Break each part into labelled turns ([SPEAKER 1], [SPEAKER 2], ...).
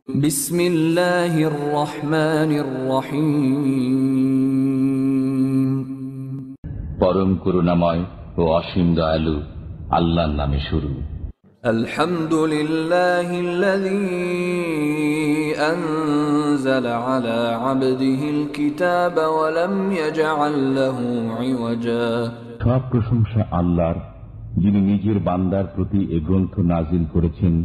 [SPEAKER 1] বিসমিল্লাহির রহমানির রহিম।
[SPEAKER 2] পরম করুণাময় ও অসীম দয়ালু আল্লাহর নামে শুরু।
[SPEAKER 1] আলহামদুলিল্লাহিল্লাযী আনজালা আলা আবদিহিল কিতাবা ওয়া লাম ইয়াজআল লাহু ইওয়াজা।
[SPEAKER 2] সব প্রশংসা আল্লাহর, যিনি নিজের বান্দার প্রতি এ গ্রন্থ নাজিল করেছেন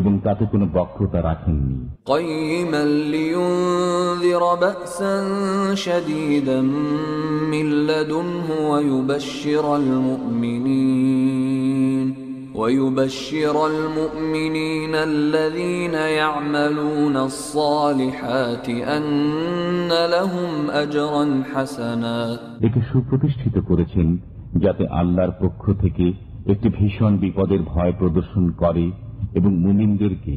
[SPEAKER 2] এবং তাতে কোনো বক্রতা রাখেননি।
[SPEAKER 1] কাইয়িমান লিয়ুনযিরা বা'সান শাদীদান মিন লাদুনহু ويبشر المؤمنين الذين يعملون الصالحات أن لهم أجرا حسنا।
[SPEAKER 2] একে সুপ্রতিষ্ঠিত করেছেন যাতে আল্লাহর পক্ষ থেকে একটি ভীষণ বিপদের ভয় প্রদর্শন করে এবং মুমিনদেরকে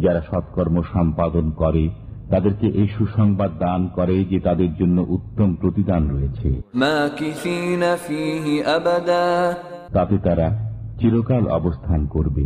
[SPEAKER 2] যারা সৎকর্ম সম্পাদন করে তাদেরকে এই সুসংবাদ দান করে যে তাদের জন্য উত্তম প্রতিদান রয়েছে।
[SPEAKER 1] মাকিসিনা ফীহি আবাদা,
[SPEAKER 2] তাতে তারা চিরকাল অবস্থান করবে।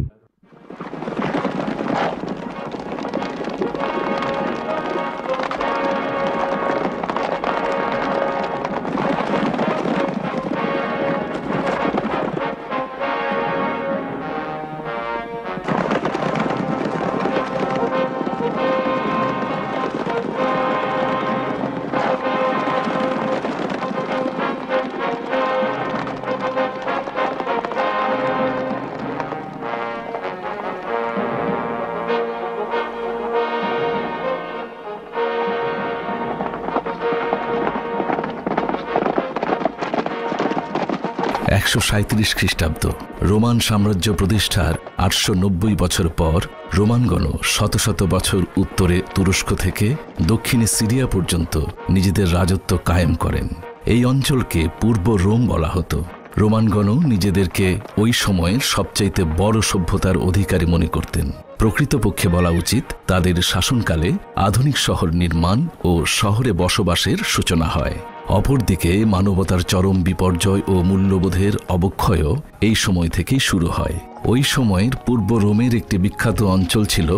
[SPEAKER 3] খ্রিস্টাব্দ রোমান সাম্রাজ্য প্রতিষ্ঠার 890 বছর পর রোমানগণ শত শত বছর উত্তরে তুরস্ক থেকে দক্ষিণে সিরিয়া পর্যন্ত নিজেদের রাজত্ব কায়েম করেন। এই অঞ্চলকে পূর্ব রোম বলা হতো। রোমানগণ নিজেদেরকে ওই সময়ের সবচাইতে বড় সভ্যতার অধিকারী মনে করতেন। প্রকৃতপক্ষে বলা উচিত তাদের শাসনকালে আধুনিক শহর নির্মাণ ও শহরে বসবাসের সূচনা হয়। অপরদিকে মানবতার চরম বিপর্যয় ও মূল্যবোধের অবক্ষয়ও এই সময় থেকেই শুরু হয়। ওই সময়ের পূর্ব রোমের একটি বিখ্যাত অঞ্চল ছিল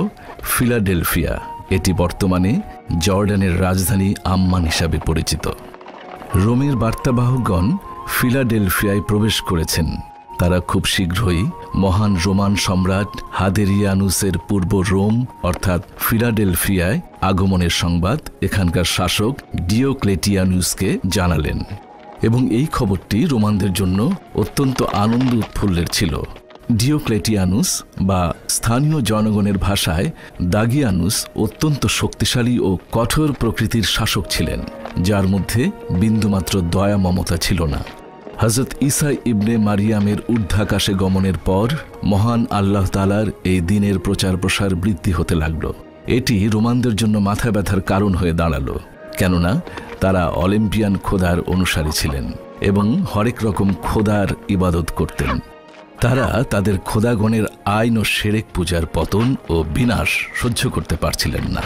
[SPEAKER 3] ফিলাডেলফিয়া। এটি বর্তমানে জর্ডানের রাজধানী আম্মান হিসাবে পরিচিত। রোমের বার্তাবাহকগণ ফিলাডেলফিয়ায় প্রবেশ করেছেন। তারা খুব শীঘ্রই মহান রোমান সম্রাট হাদেরিয়ানুসের পূর্ব রোম অর্থাৎ ফিলাডেলফিয়ায় আগমনের সংবাদ এখানকার শাসক ডিওক্লেটিয়ানুসকে জানালেন এবং এই খবরটি রোমানদের জন্য অত্যন্ত আনন্দ উৎফুল্লের ছিল। ডিওক্লেটিয়ানুস বা স্থানীয় জনগণের ভাষায় দাগিয়ানুস অত্যন্ত শক্তিশালী ও কঠোর প্রকৃতির শাসক ছিলেন, যার মধ্যে বিন্দুমাত্র দয়া মমতা ছিল না। হযরত ঈসা ইবনে মারিয়ামের ঊর্ধ্বাকাশে গমনের পর মহান আল্লাহ তাআলার এই দিনের প্রচার প্রসার বৃদ্ধি হতে লাগল। এটি রোমানদের জন্য মাথা ব্যথার কারণ হয়ে দাঁড়ালো, কেননা তারা অলিম্পিয়ান খোদার অনুসারী ছিলেন এবং হরেক রকম খোদার ইবাদত করতেন। তারা তাদের খোদাগণের আইন ও শিরক পূজার পতন ও বিনাশ সহ্য করতে পারছিলেন না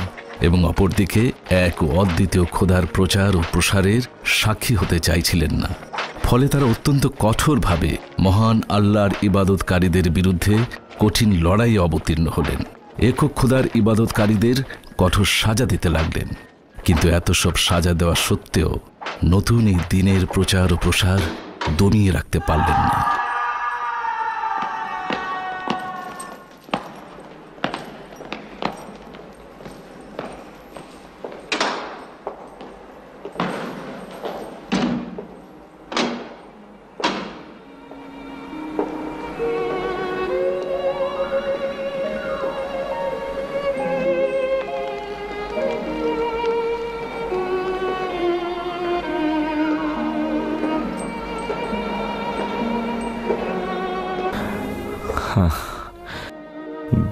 [SPEAKER 3] এবং অপরদিকে এক ও অদ্বিতীয় খোদার প্রচার ও প্রসারের সাক্ষী হতে চাইছিলেন না। ফলে তারা অত্যন্ত কঠোরভাবে মহান আল্লাহর ইবাদতকারীদের বিরুদ্ধে কঠিন লড়াইয়ে অবতীর্ণ হলেন। একক খোদার ইবাদতকারীদের কঠোর সাজা দিতে লাগলেন। কিন্তু এত সব সাজা দেওয়া সত্ত্বেও নতুন এই দিনের প্রচার ও প্রসার দমিয়ে রাখতে পারলেন না।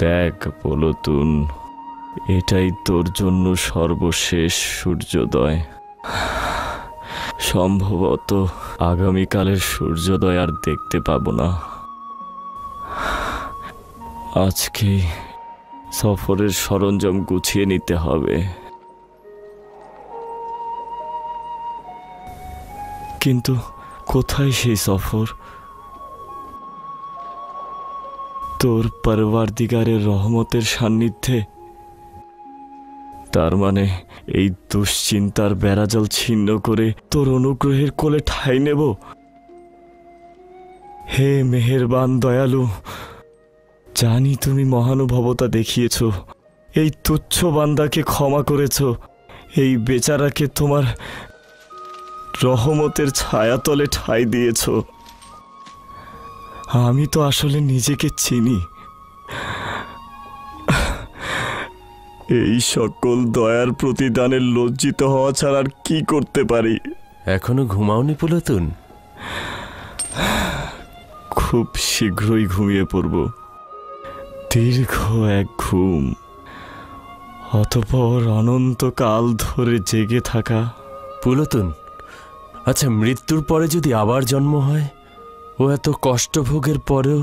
[SPEAKER 4] দেখ পলতুন, এটাই তোর জন্য সর্বশেষ সূর্যোদয়। সম্ভবত আগামীকালের সূর্যোদয় আর দেখতে পাবো না। আজকে সফরের সরঞ্জাম গুছিয়ে নিতে হবে। কিন্তু কোথায় সেই সফর? তোর পরওয়ারদিগারের রহমতের সান্নিধ্যে তার মানে এই দুশ্চিন্তার বেড়াজাল ছিন্ন করে তোর অনুগ্রহের কোলে ঠাঁই নেব। হে মেহেরবান দয়ালু, জানি তুমি মহানুভবতা দেখিয়েছ, এই তুচ্ছ বান্দাকে ক্ষমা করেছ, এই বেচারাকে তোমার রহমতের ছায়াতলে ঠাঁই দিয়েছ। আমি তো আসলে নিজেকে চিনি। এই সকল দয়ার প্রতিদানের লজ্জিত হওয়া ছাড়া আর কি করতে পারি?
[SPEAKER 5] এখনো ঘুমাওনি পুলতুন?
[SPEAKER 4] খুব শীঘ্রই ঘুমিয়ে পড়ব, দীর্ঘ এক ঘুম, অতঃপর অনন্তকাল ধরে জেগে থাকা।
[SPEAKER 5] পুলতুন, আচ্ছা, মৃত্যুর পরে যদি আবার জন্ম হয়, ও এত কষ্টভোগের পরেও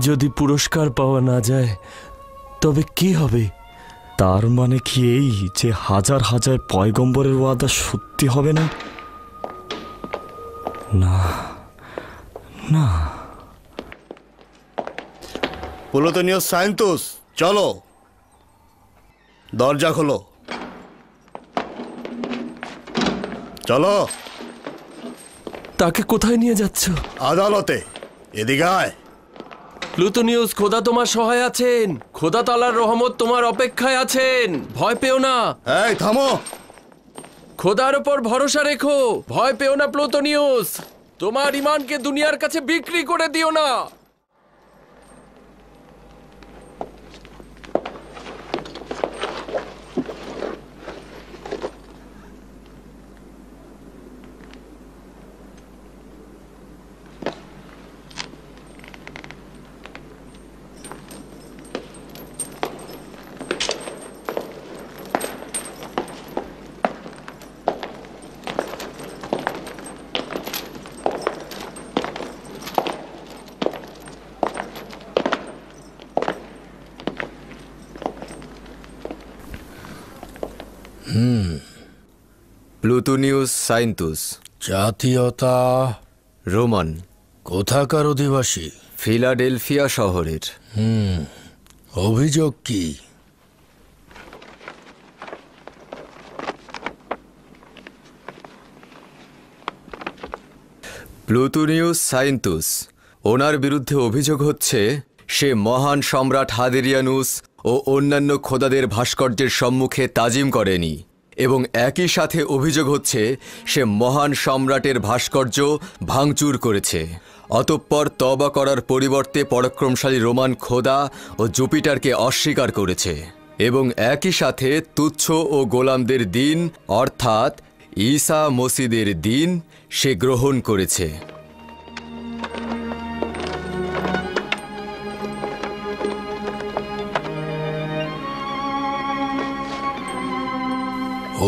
[SPEAKER 5] যদি পুরস্কার পাওয়া না যায়, তবে কি হবে?
[SPEAKER 4] তার মানে কি এই যে হাজার হাজার পয়গম্বরের ওয়াদা সত্যি হবে না? না না।
[SPEAKER 6] পুলতনীয় সায়েন্তুস, চলো, দরজা খোলো, চলো।
[SPEAKER 5] তাকে কোথায় নিয়ে যাচ্ছ?
[SPEAKER 6] আদালতে। এদিকে আয়।
[SPEAKER 5] প্লুটোনিয়াস, খোদা তোমার সহায় আছেন। খোদা তাআলার রহমত তোমার অপেক্ষায় আছেন। ভয় পেও না।
[SPEAKER 6] এই থামো।
[SPEAKER 5] খোদার উপর ভরসা রেখো। ভয় পেও না প্লুটোনিয়াস। তোমার ঈমানকে দুনিয়ার কাছে বিক্রি করে দিও না।
[SPEAKER 7] প্লুটোনিয়াস সায়েন্তুস।
[SPEAKER 8] জাতীয়তা?
[SPEAKER 7] রোমান।
[SPEAKER 8] কোথাকার অধিবাসী?
[SPEAKER 7] ফিলাডেলফিয়া শহরের।
[SPEAKER 8] অভিযোগ কি?
[SPEAKER 7] প্লুটোনিয়াস সায়েন্তুস, ওনার বিরুদ্ধে অভিযোগ হচ্ছে সে মহান সম্রাট হাদেরিয়ানুস ও অন্যান্য খোদাদের ভাস্কর্যের সম্মুখে তাজিম করেনি, এবং একই সাথে অভিযোগ হচ্ছে সে মহান সম্রাটের ভাস্কর্য ভাঙচুর করেছে। অতঃপর তওবা করার পরিবর্তে পরাক্রমশালী রোমান খোদা ও জুপিটারকে অস্বীকার করেছে, এবং একই সাথে তুচ্ছ ও গোলামদের দিন অর্থাৎ ঈসা মসিদের দিন সে গ্রহণ করেছে।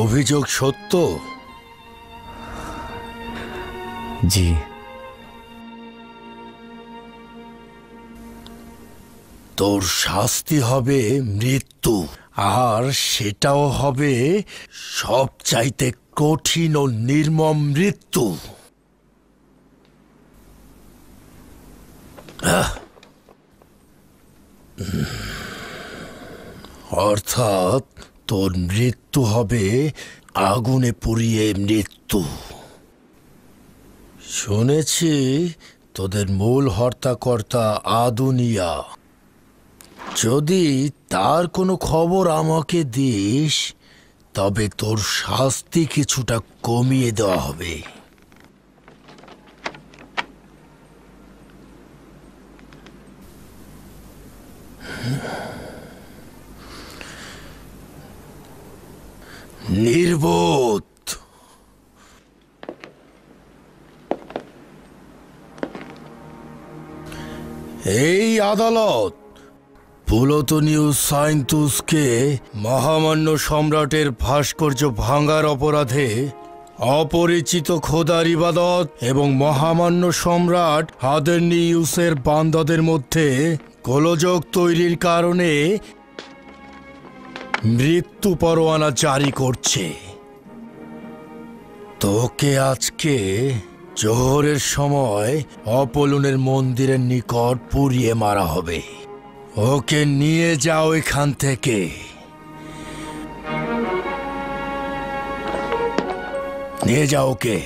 [SPEAKER 8] অভিযোগ সত্য?
[SPEAKER 4] জি।
[SPEAKER 8] তোর শাস্তি হবে মৃত্যু, আর সেটাও হবে সবচাইতে কঠিন ও নির্মম মৃত্যু। অর্থাৎ তোর মৃত্যু হবে আগুনে পুড়িয়ে মৃত্যু। শুনেছি তোদের মূল হর্তাকর্তা আদুনিয়া। যদি তার কোনো খবর আমাকে দিস, তবে তোর শাস্তি কিছুটা কমিয়ে দেওয়া হবে। নির্বোধ! এই আদালত প্লুটোনিয়াস সায়েন্তুসকে মহামান্য সম্রাটের ভাস্কর্য ভাঙার অপরাধে অপরিচিত খোদার ইবাদত এবং মহামান্য সম্রাট হাদেরনিউসের বান্দাদের মধ্যে গোলযোগ তৈরির কারণে মৃত্যু পরোয়ানা জারি করছে। তোকে আজকে জোহরের সময় অপোলনের মন্দিরের নিকট পুড়িয়ে মারা হবে। ওকে নিয়ে যাও এখান থেকে। নিয়ে যাও ওকে।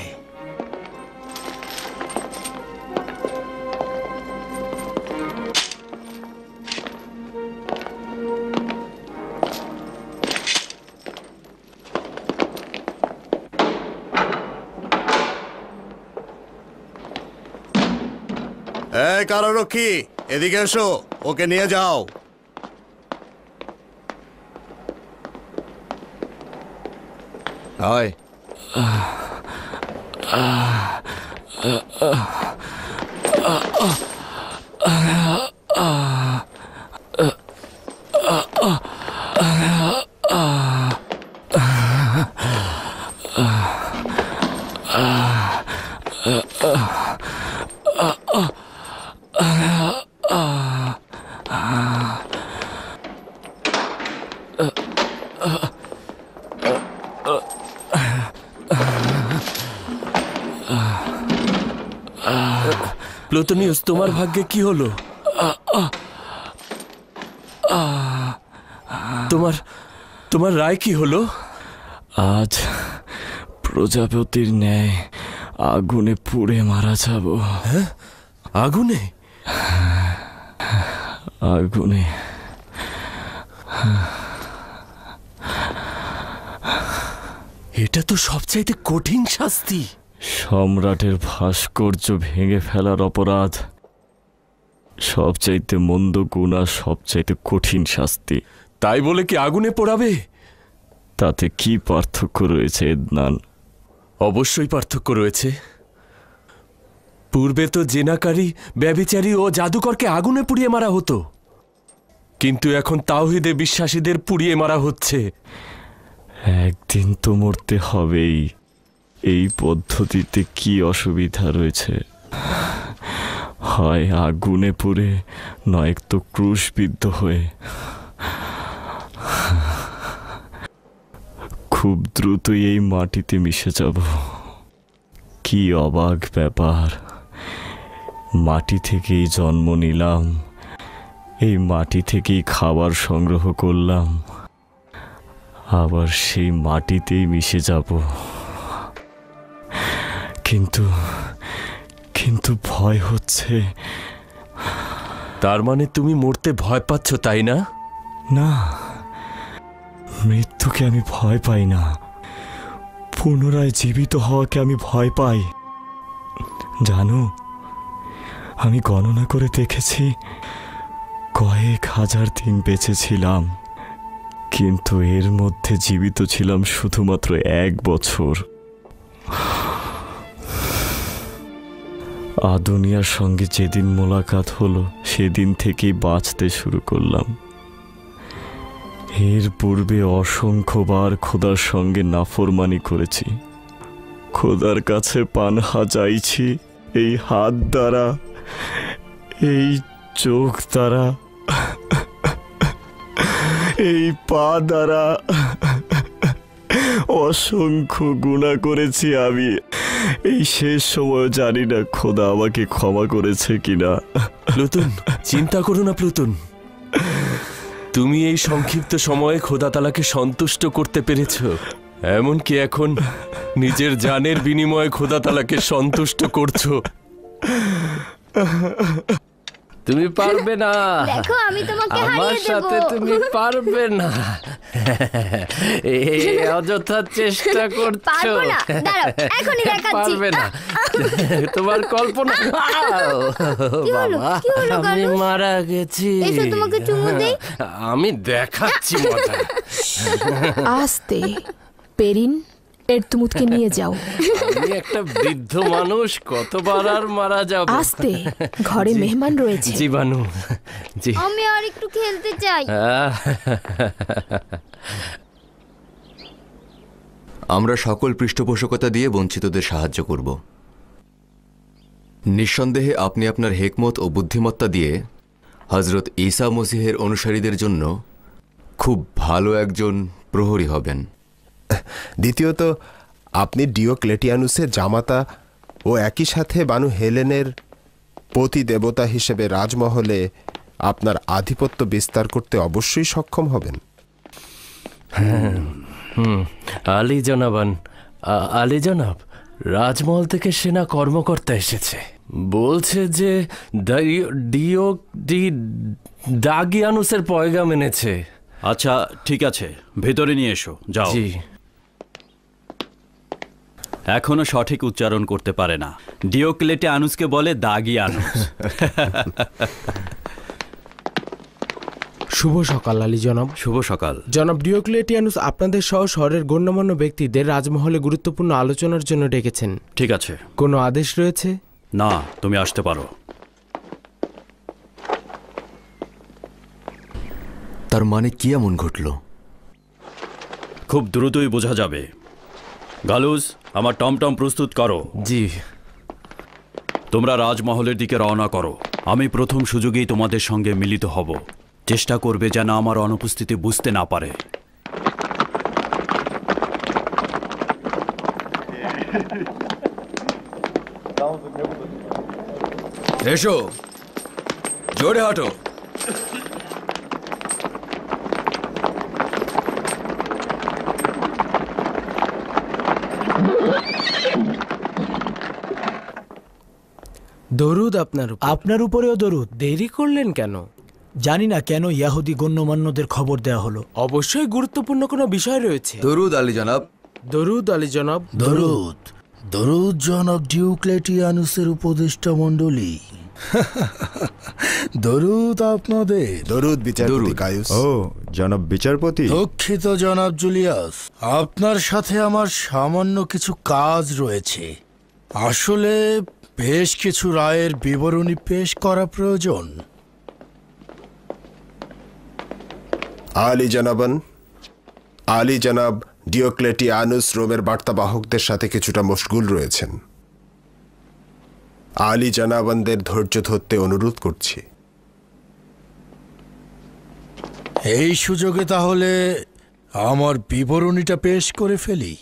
[SPEAKER 6] এই কারারক্ষী, এদিকে এসো, ওকে নিয়ে যাও।
[SPEAKER 7] আয়।
[SPEAKER 5] প্লুটোনিয়াস, তোমার ভাগ্যে কি হলো? তোমার রায় কি হলো?
[SPEAKER 4] আজ প্রজাপতির ন্যায় আগুনে পুড়ে মারা যাব।
[SPEAKER 5] হ্যাঁ, আগুনে?
[SPEAKER 4] আগুনে।
[SPEAKER 5] এটা তো সবচাইতে কঠিন শাস্তি।
[SPEAKER 4] সম্রাটের ভাস্কর্য ভেঙে ফেলার অপরাধ সবচাইতে মন্দ গুণ আর সবচাইতে কঠিন শাস্তি।
[SPEAKER 5] তাই বলে কি আগুনে পোড়াবে?
[SPEAKER 4] তাতে কি পার্থক্য রয়েছে এদনান?
[SPEAKER 5] অবশ্যই পার্থক্য রয়েছে। পূর্বে তো জেনাকারী, ব্যভিচারী ও জাদুকরকে আগুনে পুড়িয়ে মারা হতো, কিন্তু এখন তাওহীদে বিশ্বাসীদের পুড়িয়ে মারা হচ্ছে।
[SPEAKER 4] একদিন তো মরতে হবেই। এই পদ্ধতিতে কি অসুবিধা রয়েছে? হয় আগুনে পুড়ে, নয়তো ক্রুশবিদ্ধ হয়ে। খুব দ্রুতই এই মাটিতে মিশে যাব। কি অবাক ব্যাপার! মাটি থেকেই জন্ম নিলাম, এই মাটি থেকেই খাবার সংগ্রহ করলাম, আবার সেই মাটিতেই মিশে যাব। কিন্তু ভয় হচ্ছে।
[SPEAKER 5] তার মানে তুমি মরতে ভয় পাচ্ছ, তাই না?
[SPEAKER 4] না, মৃত্যুকে আমি ভয় পাই না, পুনরায় জীবিত হওয়াকে আমি ভয় পাই। জানো, আমি গণনা করে দেখেছি, কয়েক হাজার দিন বেঁচে ছিলাম, কিন্তু এর মধ্যে জীবিত ছিলাম শুধুমাত্র 1 বছর। আদুনিয়ার সঙ্গে যেদিন মোলাকাত হলো, সেদিন থেকেই বাঁচতে শুরু করলাম। এর পূর্বে অসংখ্যবার খোদার সঙ্গে নাফরমানি করেছি, খোদার কাছে পানহা চাইছি এই হাত দ্বারা, এই চোখ দ্বারা, এই পা দ্বারা। অসংখ্য গুনাহ করেছি আমি। এই শেষ সময় জানি না খোদা আমাকে ক্ষমা করেছে কিনা।
[SPEAKER 5] প্লুটন, চিন্তা করো না প্লুটন। তুমি এই সংক্ষিপ্ত সময়ে খোদা তাআলাকে সন্তুষ্ট করতে পেরেছ, এমনকি এখন নিজের জানের বিনিময়ে খোদা তাআলাকে সন্তুষ্ট করছো।
[SPEAKER 9] তুমি পারবে না,
[SPEAKER 10] দেখো আমি তোমাকে
[SPEAKER 9] আমার
[SPEAKER 10] হারিয়ে দেব।
[SPEAKER 9] সাথে তুমি পারবে না। এই অযথা চেষ্টা করছো।
[SPEAKER 10] পারবো না, দাঁড়াও, এখনই দেখাচ্ছি।
[SPEAKER 9] পারবে না, তোমার কল্পনা।
[SPEAKER 10] কি হলো?
[SPEAKER 9] বাবা,
[SPEAKER 10] কি হলো
[SPEAKER 9] আমি
[SPEAKER 10] গার্লস?
[SPEAKER 9] মারা গেছি।
[SPEAKER 10] এসো তোমাকে চুমু দেই।
[SPEAKER 9] আমি দেখাচ্ছি মজা।
[SPEAKER 11] আস্তে, পেরিন, এরতুমুদকে নিয়ে যাও।
[SPEAKER 9] আমি একটা বৃদ্ধ মানুষ, কতবার আর মারা যাব।
[SPEAKER 11] আস্তে, ঘরে মেহমান রয়েছে।
[SPEAKER 9] জীবাণু, জি।
[SPEAKER 10] আমি আর একটু খেলতে চাই।
[SPEAKER 7] আমরা সকল পৃষ্ঠপোষকতা দিয়ে বঞ্চিতদের সাহায্য করব। নিঃসন্দেহে আপনি আপনার হেকমত ও বুদ্ধিমত্তা দিয়ে হজরত ঈসা মসিহের অনুসারীদের জন্য খুব ভালো একজন প্রহরী হবেন।
[SPEAKER 12] দ্বিতীয়ত, আপনি ডিওক্লেটিয়ানুসের জামাতা ও একই সাথে বানু হেলেনের পতি দেবতা হিসেবে রাজমহলে আপনার আধিপত্য বিস্তার করতে অবশ্যই সক্ষম হবেন।
[SPEAKER 9] আলী জনাবান, আলী জনাব, রাজমহল থেকে সেনা কর্মকর্তা এসেছে, বলছে যে ডাগিয়ানুসের পয়গাম এনেছে।
[SPEAKER 13] আচ্ছা ঠিক আছে, ভেতরে নিয়ে এসো, যাও।
[SPEAKER 9] জি।
[SPEAKER 13] এখনো সঠিক উচ্চারণ করতে পারে না। ডিওক্লেটিয়ানুসকে বলে দাগিয়ানুস।
[SPEAKER 14] শুভ সকাল আলী জনাব।
[SPEAKER 13] শুভ সকাল
[SPEAKER 14] জনাব ডিওক্লেটিয়ানুস আপনাদের সহ শহরের গণ্যমান্য ব্যক্তিদের রাজমহলে গুরুত্বপূর্ণ আলোচনার জন্য ডেকেছেন।
[SPEAKER 13] ঠিক আছে।
[SPEAKER 14] কোনো আদেশ রয়েছে?
[SPEAKER 13] না, তুমি আসতে পারো।
[SPEAKER 7] তার মানে কি এমন ঘটল?
[SPEAKER 13] খুব দ্রুতই বোঝা যাবে। গালুস, আমার টমটম প্রস্তুত করো।
[SPEAKER 9] জি।
[SPEAKER 13] তোমরা রাজমহলের দিকে রওনা করো। আমি প্রথম সুযোগেই তোমাদের সঙ্গে মিলিত হব। চেষ্টা করবে যেন আমার অনুপস্থিতি বুঝতে না পারে।
[SPEAKER 7] এসো, জোরে হাঁটো।
[SPEAKER 14] দরুদ আপনার উপরেও দরুদ। দেরি করলেন কেন?
[SPEAKER 15] জানি না কেন ইয়াহুদি গণ্যমান্যদের খবর দেয়া হলো।
[SPEAKER 14] অবশ্যই গুরুত্বপূর্ণ কোনো বিষয় রয়েছে।
[SPEAKER 7] দরুদ আলী জনাব।
[SPEAKER 14] দরুদ আলী জনাব।
[SPEAKER 8] দরুদ দরুদ জনাব ডিওক্লেটিয়ানুসের উপদেষ্টা মণ্ডলী। দরুদ আপনাদের।
[SPEAKER 12] দরুদ বিচারপতি গায়ুস।
[SPEAKER 16] ও জনাব বিচারপতি।
[SPEAKER 8] দুঃখিত জনাব জুলিয়াস, আপনার সাথে আমার সামান্য কিছু কাজ রয়েছে। আসলে বেশ কিছু রায়ের বিবরণী পেশ করা প্রয়োজন।
[SPEAKER 12] আলী জনাব ডিওক্লেটিয়ানুস রোমের বার্তাবাহকদের সাথে কিছুটা মশগুল রয়েছেন। আলী জানাবানদের ধৈর্য ধরতে অনুরোধ করছি।
[SPEAKER 8] এই সুযোগে তাহলে আমার বিবরণীটা পেশ করে ফেলি।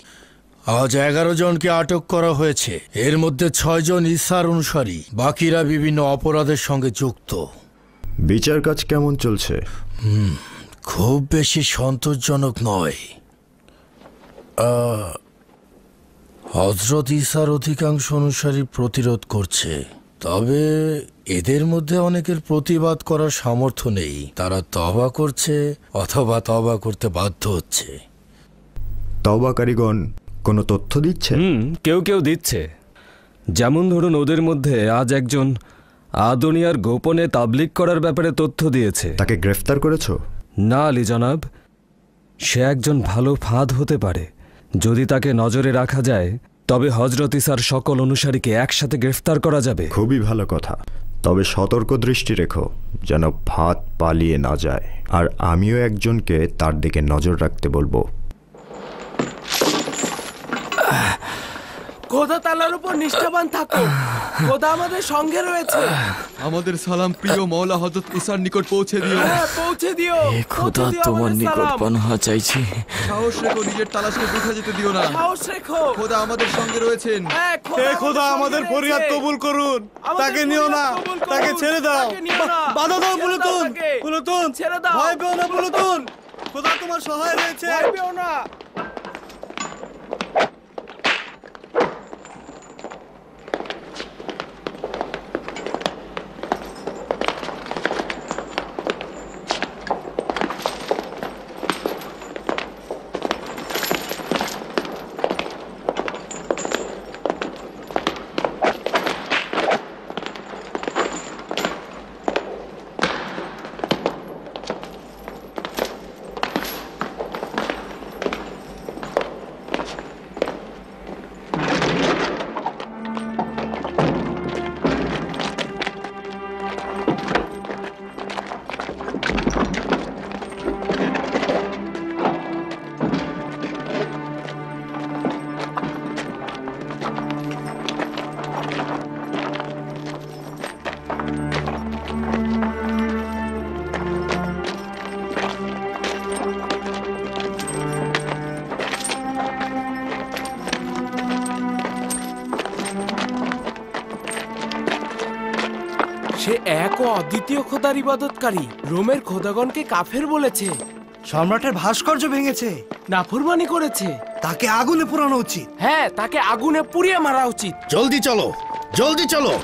[SPEAKER 8] আজ 11 জনকে আটক করা হয়েছে। এর মধ্যে 6 জন ঈসার অনুসারী, বাকিরা বিভিন্ন অপরাধের সঙ্গে যুক্ত।
[SPEAKER 16] বিচার কাজ কেমন চলছে?
[SPEAKER 8] খুব বেশি সন্তোষজনক নয়। হযরত ঈসার অধিকাংশ অনুসারী প্রতিরোধ করছে, তবে এদের মধ্যে অনেকের প্রতিবাদ করার সামর্থ্য নেই। তারা তওবা করছে অথবা তওবা করতে বাধ্য হচ্ছে।
[SPEAKER 16] তওবাকারীগণ কোনো তথ্য দিচ্ছে?
[SPEAKER 4] কেউ কেউ দিচ্ছে। যেমন ধরুন, ওদের মধ্যে আজ একজন আদোনিয়ার গোপনে তাবলিগ করার ব্যাপারে তথ্য দিয়েছে।
[SPEAKER 16] তাকে গ্রেফতার করেছো?
[SPEAKER 4] না আলী জনাব, সে একজন ভালো ফাঁদ হতে পারে। যদি তাকে নজরে রাখা যায় তবে হযরত ঈসার সকল অনুসারীকে একসাথে গ্রেফতার করা যাবে।
[SPEAKER 16] খুবই ভালো কথা। তবে সতর্ক দৃষ্টি রেখো যেন ফাঁদ পালিয়ে না যায়। আর আমিও একজনকে তার দিকে নজর রাখতে বলবো।
[SPEAKER 14] খোদা তাআলার উপর নিষ্ঠাবান থাকো। খোদা আমাদের সঙ্গে রয়েছে।
[SPEAKER 7] আমাদের সালাম প্রিয় মাওলা হযরত ঈসার নিকট পৌঁছে দিও।
[SPEAKER 14] হ্যাঁ, পৌঁছে দিও।
[SPEAKER 4] খোদা, তোমার নিকট পানাহ চাইছি।
[SPEAKER 7] সাহস রেখো, নিজের তালাশকে বৃথা যেতে দিও না।
[SPEAKER 14] সাহস রেখো।
[SPEAKER 7] খোদা আমাদের সঙ্গে রয়েছেন।
[SPEAKER 14] হে খোদা, আমাদের ফরিয়াদ কবুল করুন। তাকে নিও না, তাকে ছেড়ে দাও। বাধা দাও পুলুতুন, ছেড়ে দাও। ভয় পেও না পুলুতুন, খোদা তোমার সহায় রয়েছে। ভয় পেও না। সে এক ও অদ্বিতীয় খোদার ইবাদতকারী। রোমের খোদাগণকে কাফের বলেছে।
[SPEAKER 15] সম্রাটের ভাস্কর্য ভেঙেছে।
[SPEAKER 17] নাফরমানি করেছে।
[SPEAKER 14] তাকে আগুনে পোড়ানো উচিত।
[SPEAKER 17] হ্যাঁ, তাকে আগুনে পুড়িয়ে মারা উচিত।
[SPEAKER 8] জলদি চলো, জলদি চলো।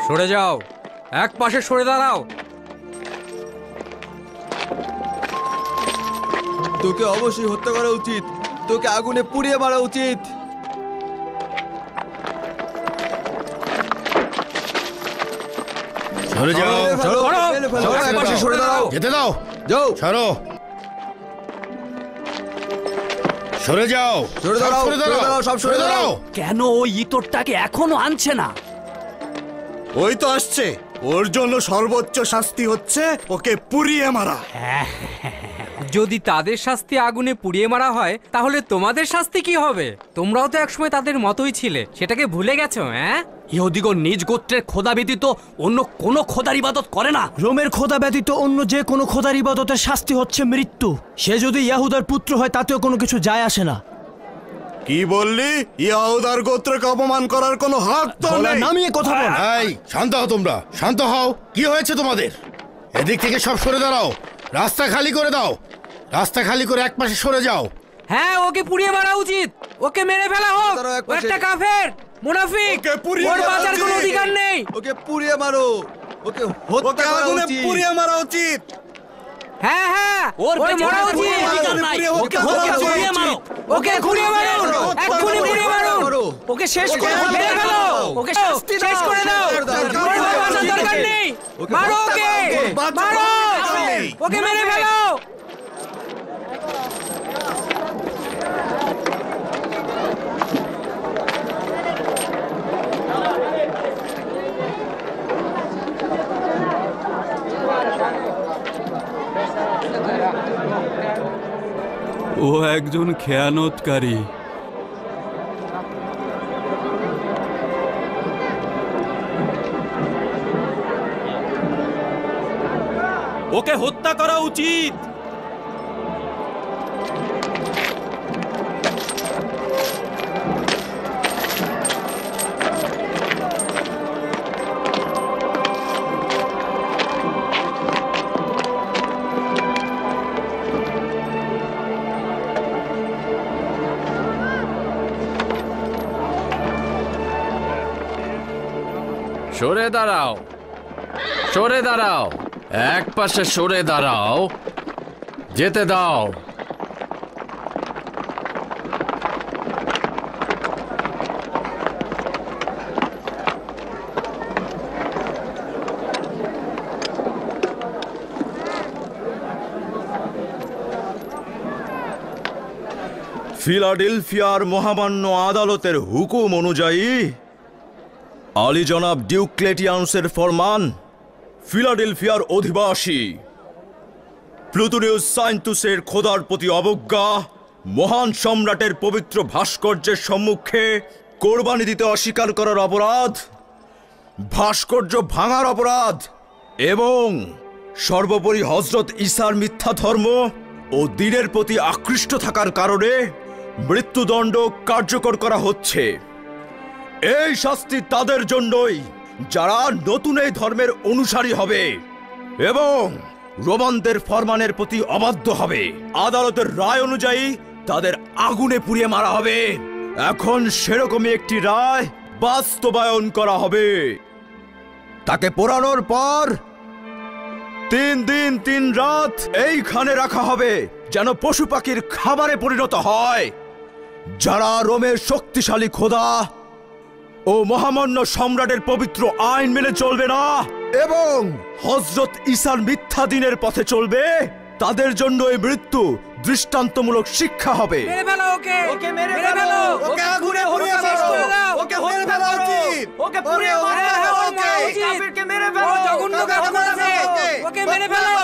[SPEAKER 18] সরে যাও, এক পাশে সরে দাঁড়াও।
[SPEAKER 7] তোকে অবশ্যই হত্যা করা উচিত, তোকে আগুনে পুড়িয়ে মারা উচিত।
[SPEAKER 8] সরে যাও,
[SPEAKER 7] এক পাশে সরে দাঁড়াও।
[SPEAKER 8] যেতে দাও, যাও, সরো, সরে যাও,
[SPEAKER 7] সরে দাঁড়াও, সরে দাঁড়াও, সব সরে দাঁড়াও।
[SPEAKER 18] কেন ওই ইতরটাকে এখনো আনছে না?
[SPEAKER 6] ওই তো আসছে। ওর জন্য সর্বোচ্চ শাস্তি হচ্ছে ওকে পুড়িয়ে মারা।
[SPEAKER 18] যদি তাদের শাস্তি আগুনে পুড়িয়ে মারা হয়, তাহলে তোমাদের শাস্তি কি হবে? তোমরাও তো একসময় তাদের মতোই ছিলে, সেটাকে ভুলে গেছো? ইহুদিগণ নিজ গোত্রের খোদা ব্যতীত অন্য কোনো খোদার ইবাদত করে না।
[SPEAKER 15] রোমের খোদা ব্যতীত অন্য যে কোনো খোদার ইবাদতের শাস্তি হচ্ছে মৃত্যু। সে যদি ইয়াহুদার পুত্র হয় তাতেও কোনো কিছু যায় আসে না।
[SPEAKER 6] কি বললি? ইয়াহুদার গোত্রকে অপমান করার কোনো হক তো নেই।
[SPEAKER 15] নামিয়ে কথা বল।
[SPEAKER 8] এই শান্ত হও, তোমরা শান্ত হও। কি হয়েছে তোমাদের? এদিক থেকে সব সরে দাঁড়াও, রাস্তা খালি করে দাও, রাস্তা খালি করে এক পাশে সরে যাও।
[SPEAKER 18] হ্যাঁ, ওকে পুড়িয়ে মারা উচিত, ওকে মেরে ফেলা হোক। ও একটা কাফের, মুনাফিক, ওর বাঁচার কোনো অধিকার নেই।
[SPEAKER 7] ওকে পুড়িয়ে মারো, ওকে হত্যা করা উচিত,
[SPEAKER 6] পুড়িয়ে মারা উচিত।
[SPEAKER 18] হ্যাঁ হ্যাঁ, ওর মারা উচিত। ওকে পুড়িয়ে মারো, ওকে পুড়িয়ে মারো, এক্ষুনি পুড়িয়ে মারো, ওকে শেষ করে মেরে ফেলো, ওকে শেষ করে দাও। ওর বাঁচার দরকার নেই, মারো ওকে, মারো ওকে, মেরে ফেলো।
[SPEAKER 13] ও একজন খেয়ানতকারী।
[SPEAKER 19] ওকে হত্যা করা উচিত।
[SPEAKER 9] সরে দাঁড়াও, সরে দাঁড়াও, এক পাশে সরে দাঁড়াও, যেতে দাও।
[SPEAKER 20] ফিলাডেলফিয়ার মহামান্য আদালতের হুকুম অনুযায়ী আলী জনাব ডিওক্লেটিয়ানুসের ফরমান, ফিলাডেলফিয়ার অধিবাসী প্লুটোনিয়াস সাইন্তুসের খোদার প্রতি অবজ্ঞা, মহান সম্রাটের পবিত্র ভাস্কর্যের সম্মুখে কোরবানি দিতে অস্বীকার করার অপরাধ, ভাস্কর্য ভাঙার অপরাধ এবং সর্বোপরি হযরত ঈসার মিথ্যা ধর্ম ও দ্বীনের প্রতি আকৃষ্ট থাকার কারণে মৃত্যুদণ্ড কার্যকর করা হচ্ছে। এই শাস্তি তাদের জন্যই যারা নতুন এই ধর্মের অনুসারী হবে এবং রোমানদের ফরমানের প্রতি অবাধ্য হবে। আদালতের রায় অনুযায়ী তাদের আগুনে পুড়িয়ে মারা হবে। এখন সেরকমই একটি রায় বাস্তবায়ন করা হবে। তাকে পোড়ানোর পর 3 দিন 3 রাত এইখানে রাখা হবে, যেন পশু পাখির খাবারে পরিণত হয়। যারা রোমের শক্তিশালী খোদা ও মহামান্য সম্রাটের পবিত্র আইন মেনে চলবে না এবং হযরত ঈসার মিথ্যা দ্বীনের পথে চলবে, তাদের জন্য এই মৃত্যু দৃষ্টান্তমূলক শিক্ষা হবে।
[SPEAKER 18] মেরে ফেলো ওকে, ওকে মেরে ফেলো, ওকে আগুনে পুড়িয়ে মারো, ওকে মেরে ফেলা উচিত, ওকে পুড়িয়ে মারো, ওকে কাফিরকে মেরে ফেলো, ও জঘন্য কাজ করেছে, ওকে মেরে ফেলো,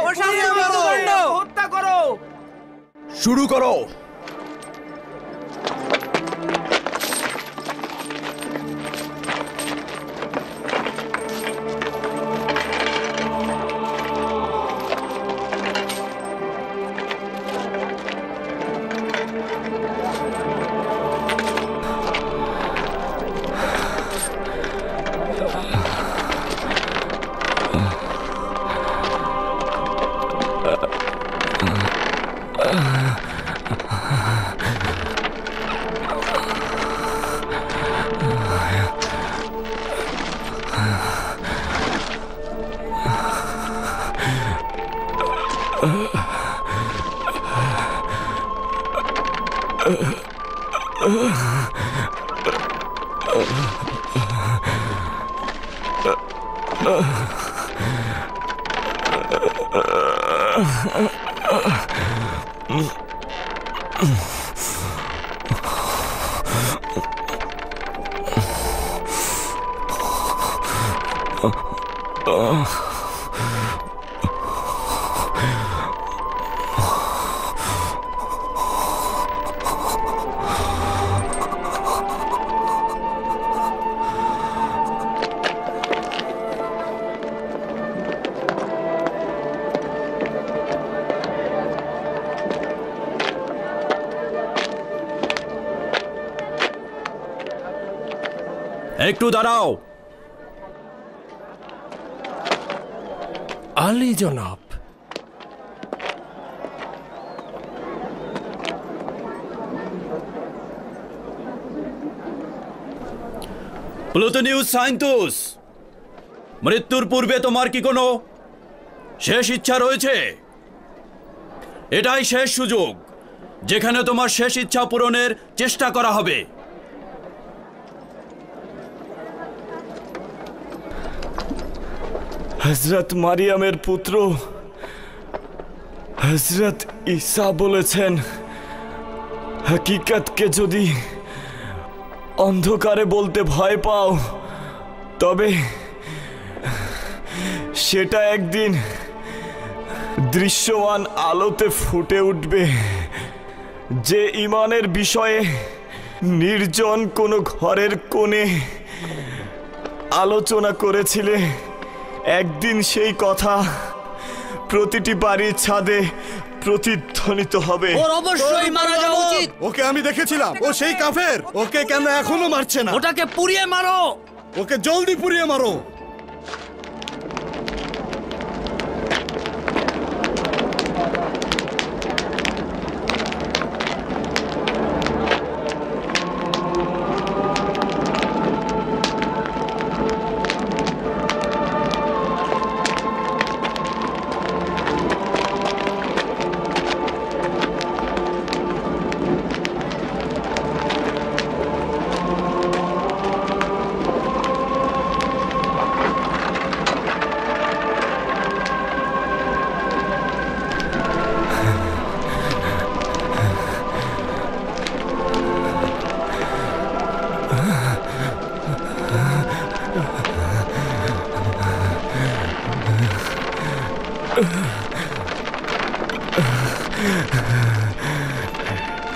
[SPEAKER 18] ওর শাস্তি মৃত্যুদণ্ড, হত্যা করো।
[SPEAKER 20] শুরু করো।
[SPEAKER 13] একটু দাঁড়াও।
[SPEAKER 9] আলী জনাব,
[SPEAKER 13] প্লুটোনিউস সাইন্তুস, মৃত্যুর পূর্বে তোমার কি কোনো শেষ ইচ্ছা রয়েছে? এটাই শেষ সুযোগ যেখানে তোমার শেষ ইচ্ছা পূরণের চেষ্টা করা হবে।
[SPEAKER 4] হযরত মারিয়ামের পুত্র হযরত ঈসা বলেছেন, হাকিকতকে যদি অন্ধকারে বলতে ভয় পাও তবে সেটা একদিন দৃশ্যমান আলোতে ফুটে উঠবে। যে ঈমানের বিষয়ে নির্জন কোনো ঘরের কোণে আলোচনা করেছিলে, একদিন সেই কথা প্রতিটি বাড়ির ছাদে প্রতিধ্বনিত হবে।
[SPEAKER 18] ওর অবশ্যই মারা যাওয়া উচিত।
[SPEAKER 6] ওকে আমি দেখেছিলাম, ও সেই কাফের। ওকে কেন এখনো মারছে না?
[SPEAKER 18] ওটাকে পুড়িয়ে মারো।
[SPEAKER 6] ওকে জলদি পুড়িয়ে মারো।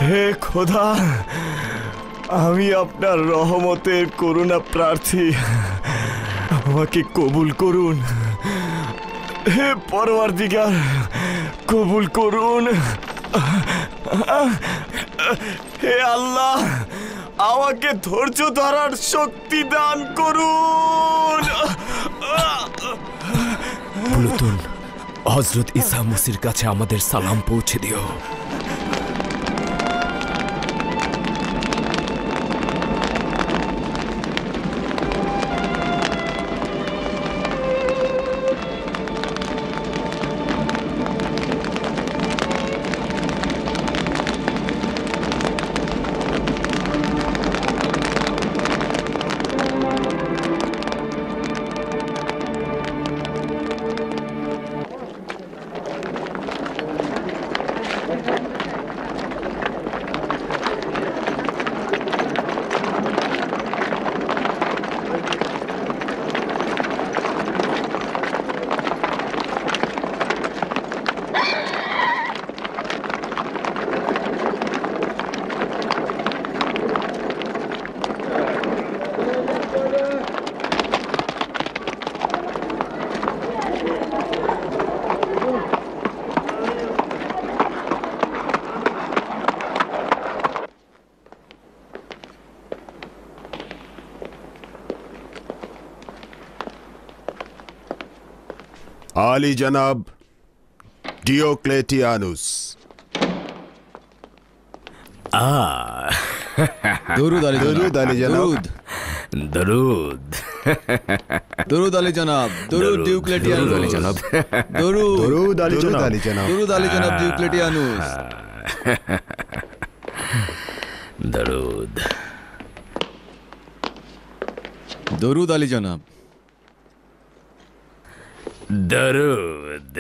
[SPEAKER 4] হে খোদা, আমি আপনার রহমতের করুণা প্রার্থী, আমাকে কবুল করুন। হে পরওয়ারদিগার, কবুল করুন। হে আল্লাহ, আমাকে ধৈর্য ধরার শক্তি দান করুন।
[SPEAKER 9] প্লুটন, হযরত ঈসা মসির কাছে আমাদের সালাম পৌঁছে দিও।
[SPEAKER 12] আলী জনাব ডিওক্লেটিয়ানুস।
[SPEAKER 7] দরুদ আলী
[SPEAKER 12] দরুদ আলী জনাব।
[SPEAKER 7] দরুদ দরুদ আলী জনাব। দরুদ ডিউক্লেটিয়ানুস আলী জনাব।
[SPEAKER 12] দরুদ আলী জনাব।
[SPEAKER 7] দরুদ আলী জনাব ডিউক্লেটিয়ানুস।
[SPEAKER 3] দরুদ
[SPEAKER 7] দরুদ আলী জনাব।
[SPEAKER 3] দরুদ।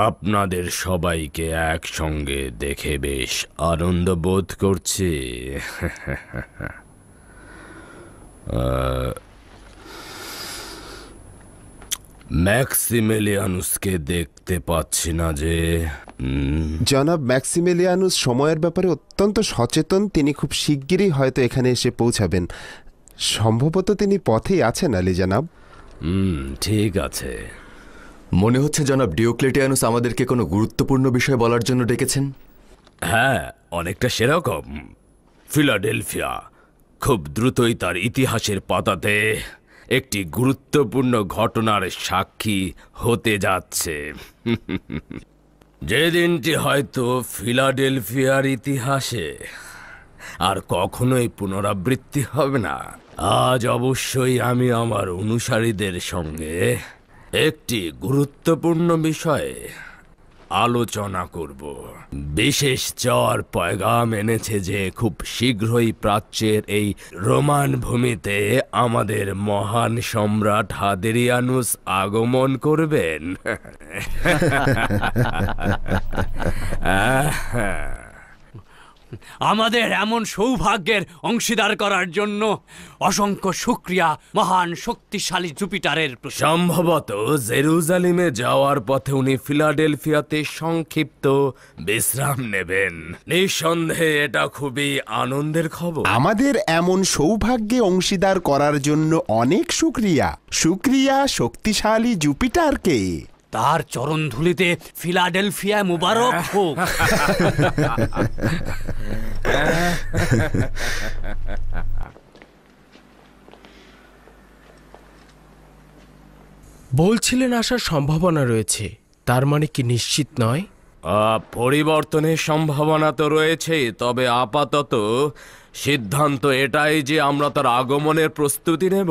[SPEAKER 3] আপনাদের সবাইকে একসঙ্গে দেখে বেশ আনন্দ বোধ করছি। ম্যাক্সিমিলিয়ানুসকে দেখতে পাচ্ছি না যে।
[SPEAKER 12] জনাব ম্যাক্সিমিলিয়ানুস সময়ের ব্যাপারে অত্যন্ত সচেতন। তিনি খুব শিগগিরই হয়তো এখানে এসে পৌঁছাবেন। সম্ভবত তিনি পথেই আছেন আলী জনাব।
[SPEAKER 3] ঠিক আছে।
[SPEAKER 7] মনে হচ্ছে জনাব ডিওক্লেটিয়ানুস আমাদেরকে কোনো গুরুত্বপূর্ণ বিষয় বলার জন্য ডেকেছেন।
[SPEAKER 3] হ্যাঁ, অনেকটা সেরকম। ফিলাডেলফিয়া খুব দ্রুতই তার ইতিহাসের পাতাতে একটি গুরুত্বপূর্ণ ঘটনার সাক্ষী হতে যাচ্ছে। যে দিনটি হয়তো ফিলাডেলফিয়ার ইতিহাসে আর কখনোই পুনরাবৃত্তি হবে না। আজ অবশ্যই আমি আমার অনুসারীদের সঙ্গে একটি গুরুত্বপূর্ণ বিষয়ে আলোচনা করব। বিশেষ চর পয়গাম এনেছে যে খুব শীঘ্রই প্রাচ্যের এই রোমান ভূমিতে আমাদের মহান সম্রাট হাদেরিয়ানুস আগমন করবেন।
[SPEAKER 19] আমাদের এমন সৌভাগ্যের অংশীদার করার জন্য অসংখ্য শুকরিয়া মহান শক্তিশালী জুপিটারের।
[SPEAKER 3] সম্ভবত জেরুজালেমে যাওয়ার পথে উনি ফিলাডেলফিয়াতে সংক্ষিপ্ত বিশ্রাম নেবেন। নিঃসন্দেহে এটা খুবই আনন্দের খবর।
[SPEAKER 12] আমাদের এমন সৌভাগ্যে অংশীদার করার জন্য অনেক শুকরিয়া। শুকরিয়া শক্তিশালী জুপিটারকে।
[SPEAKER 19] তার চরণ ধুলিতে ফিলাডেলফিয়া মুবারক হোক।
[SPEAKER 17] বলছিলেন আসার সম্ভাবনা রয়েছে, তার মানে কি নিশ্চিত নয়?
[SPEAKER 3] পরিবর্তনের সম্ভাবনা তো রয়েছে, তবে আপাতত সিদ্ধান্ত এটাই যে আমরা তার আগমনের প্রস্তুতি নেব।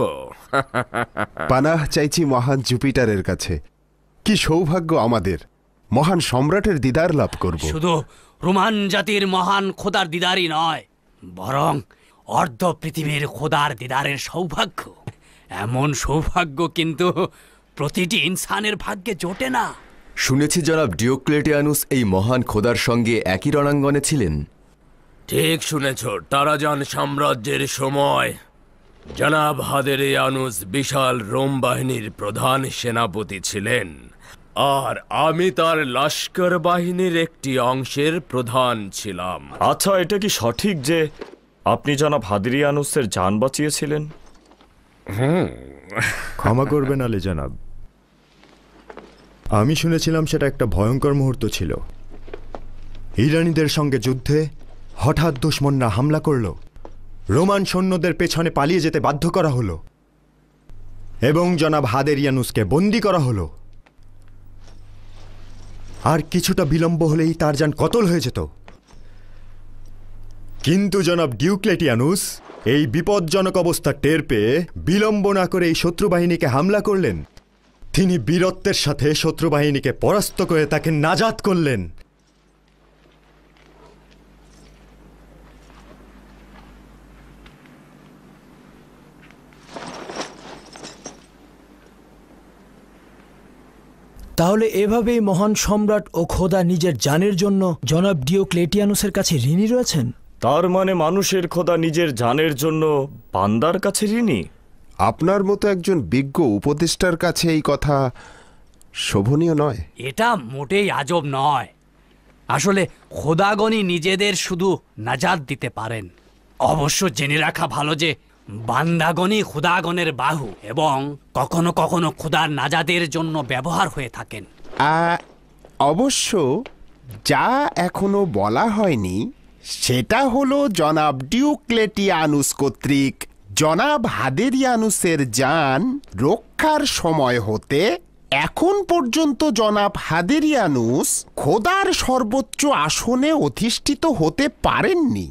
[SPEAKER 12] পানাহ চাইছি মহান জুপিটারের কাছে। কি সৌভাগ্য আমাদের, মহান সম্রাটের দিদার লাভ করব।
[SPEAKER 19] শুধু রোমান জাতির মহান খোদার দিদারই নয়, বরং অর্ধ পৃথিবীর খোদার দিদারের সৌভাগ্য। এমন সৌভাগ্য কিন্তু প্রতিটি ইনসানের ভাগ্যে জোটে না।
[SPEAKER 7] শুনেছি জনাব ডিওক্লেটিয়ানুস এই মহান খোদার সঙ্গে একই রণাঙ্গনে ছিলেন।
[SPEAKER 3] ঠিক শুনেছ। টারাজান সাম্রাজ্যের সময় জনাব হাদেরিয়ানুস বিশাল রোম বাহিনীর প্রধান সেনাপতি ছিলেন, আর আমি তার লস্কর বাহিনীর একটি অংশের প্রধান ছিলাম।
[SPEAKER 4] আচ্ছা, এটা কি সঠিক যে আপনি জনাব হাদেরিয়ানুসের জান বাঁচিয়েছিলেন?
[SPEAKER 16] ক্ষমা করবেন আলী জনাব, আমি শুনেছিলাম সেটা একটা ভয়ঙ্কর মুহূর্ত ছিল। ইরানীদের সঙ্গে যুদ্ধে হঠাৎ দুশমনরা হামলা করল, রোমান সৈন্যদের পেছনে পালিয়ে যেতে বাধ্য করা হলো এবং জনাব হাদেরিয়ানুসকে বন্দী করা হলো। আর কিছুটা বিলম্ব হলেই তার জান কতল হয়ে যেত। কিন্তু জনাব ডিওক্লেটিয়ানুস এই বিপজ্জনক অবস্থা টের পেয়ে বিলম্ব না করে এই শত্রুবাহিনীকে হামলা করলেন। তিনি বীরত্বের সাথে শত্রুবাহিনীকে পরাস্ত করে তাকে নাজাত করলেন।
[SPEAKER 15] তাহলে এভাবেই মহান সম্রাট ও খোদা নিজের জানের জন্য জনাব ডিওক্লেটিয়ানুসের কাছে ঋণী রয়েছেন।
[SPEAKER 4] তার মানে মানুষের খোদা নিজের জানের জন্য বান্দার কাছে ঋণী?
[SPEAKER 12] আপনার মতো একজন বিজ্ঞ উপদেষ্টার কাছে এই কথা শোভনীয় নয়।
[SPEAKER 19] এটা মোটেই আজব নয়। আসলে খোদাগণই নিজেদের শুধু নাজাত দিতে পারেন। অবশ্য জেনে রাখা ভালো যে বান্দাগণই খোদাগণের বাহু এবং কখনো কখনো খোদার নাজাদের জন্য ব্যবহার হয়ে থাকেন।
[SPEAKER 12] অবশ্য যা এখনো বলা হয়নি সেটা হলো জনাব ডিউক্লেটিয়ানুস কর্তৃক জনাব হাদেরিয়ানুসের যান রক্ষার সময় হতে এখন পর্যন্ত জনাব হাদেরিয়ানুস খোদার সর্বোচ্চ আসনে অধিষ্ঠিত হতে পারেননি।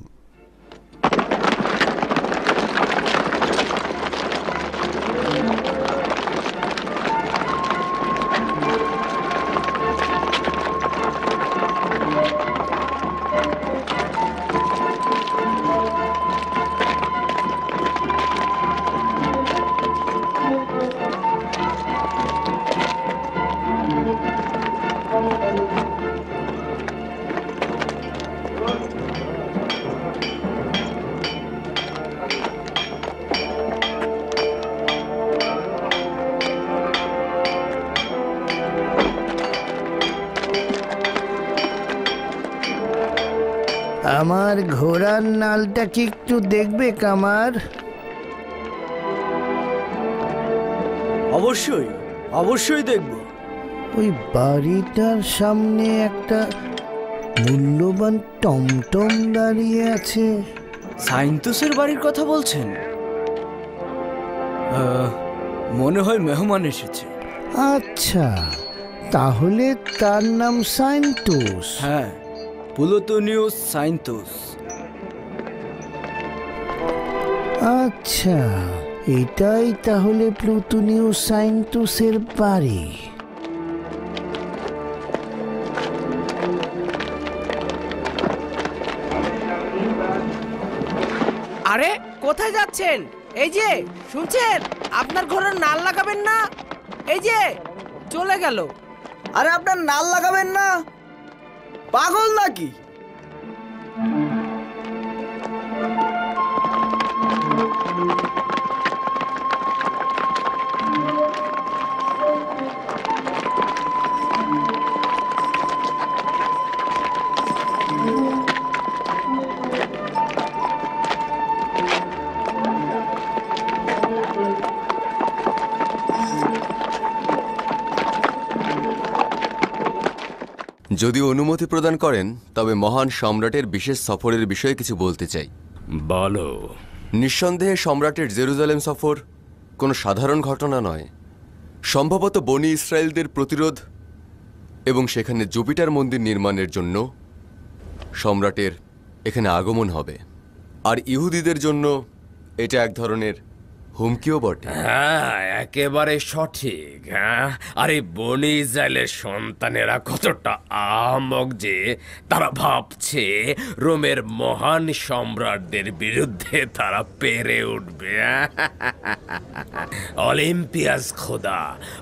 [SPEAKER 21] আমার ঘোড়ার নালটা কি একটু দেখবে কামার?
[SPEAKER 15] অবশ্যই অবশ্যই দেখব।
[SPEAKER 21] ওই বাড়িটার সামনে একটা মূল্যবান টমটম দাঁড়িয়ে আছে।
[SPEAKER 15] সাইন্তুসের বাড়ির কথা বলছেন? মনে হয় মেহমান এসেছে।
[SPEAKER 21] আচ্ছা, তাহলে তার নাম সাইন্তুস।
[SPEAKER 15] হ্যাঁ, প্লুটোনিউস সাইন্তুস।
[SPEAKER 21] আচ্ছা, এটাই তাহলে প্লুটোনিউস সাইন্তুসের বাড়ি।
[SPEAKER 18] আরে কোথায় যাচ্ছেন? এই যে শুনছেন, আপনার ঘোড়ার নাল লাগাবেন না। এই যে চলে গেল।
[SPEAKER 15] আরে আপনার নাল লাগাবেন না, পাগল নাকি?
[SPEAKER 7] যদি অনুমতি প্রদান করেন তবে মহান সম্রাটের বিশেষ সফরের বিষয়ে কিছু বলতে চাই।
[SPEAKER 5] বলো।
[SPEAKER 7] নিঃসন্দেহে সম্রাটের জেরুজালেম সফর কোনো সাধারণ ঘটনা নয়। সম্ভবত বনি ইসরায়েলদের প্রতিরোধ এবং সেখানে জুপিটার মন্দির নির্মাণের জন্য সম্রাটের এখানে আগমন হবে। আর ইহুদিদের জন্য এটা এক ধরনের হুমকিও বটে।
[SPEAKER 9] হ্যাঁ, একেবারে সঠিক। হ্যাঁ, আরে বনি ইসরায়েলের সন্তানেরা কতটা আহাম্মক যে তারা ভাবছে রোমের মহান সম্রাটদের বিরুদ্ধে তারা পেরে উঠবে। অলিম্পিয়াস খোদা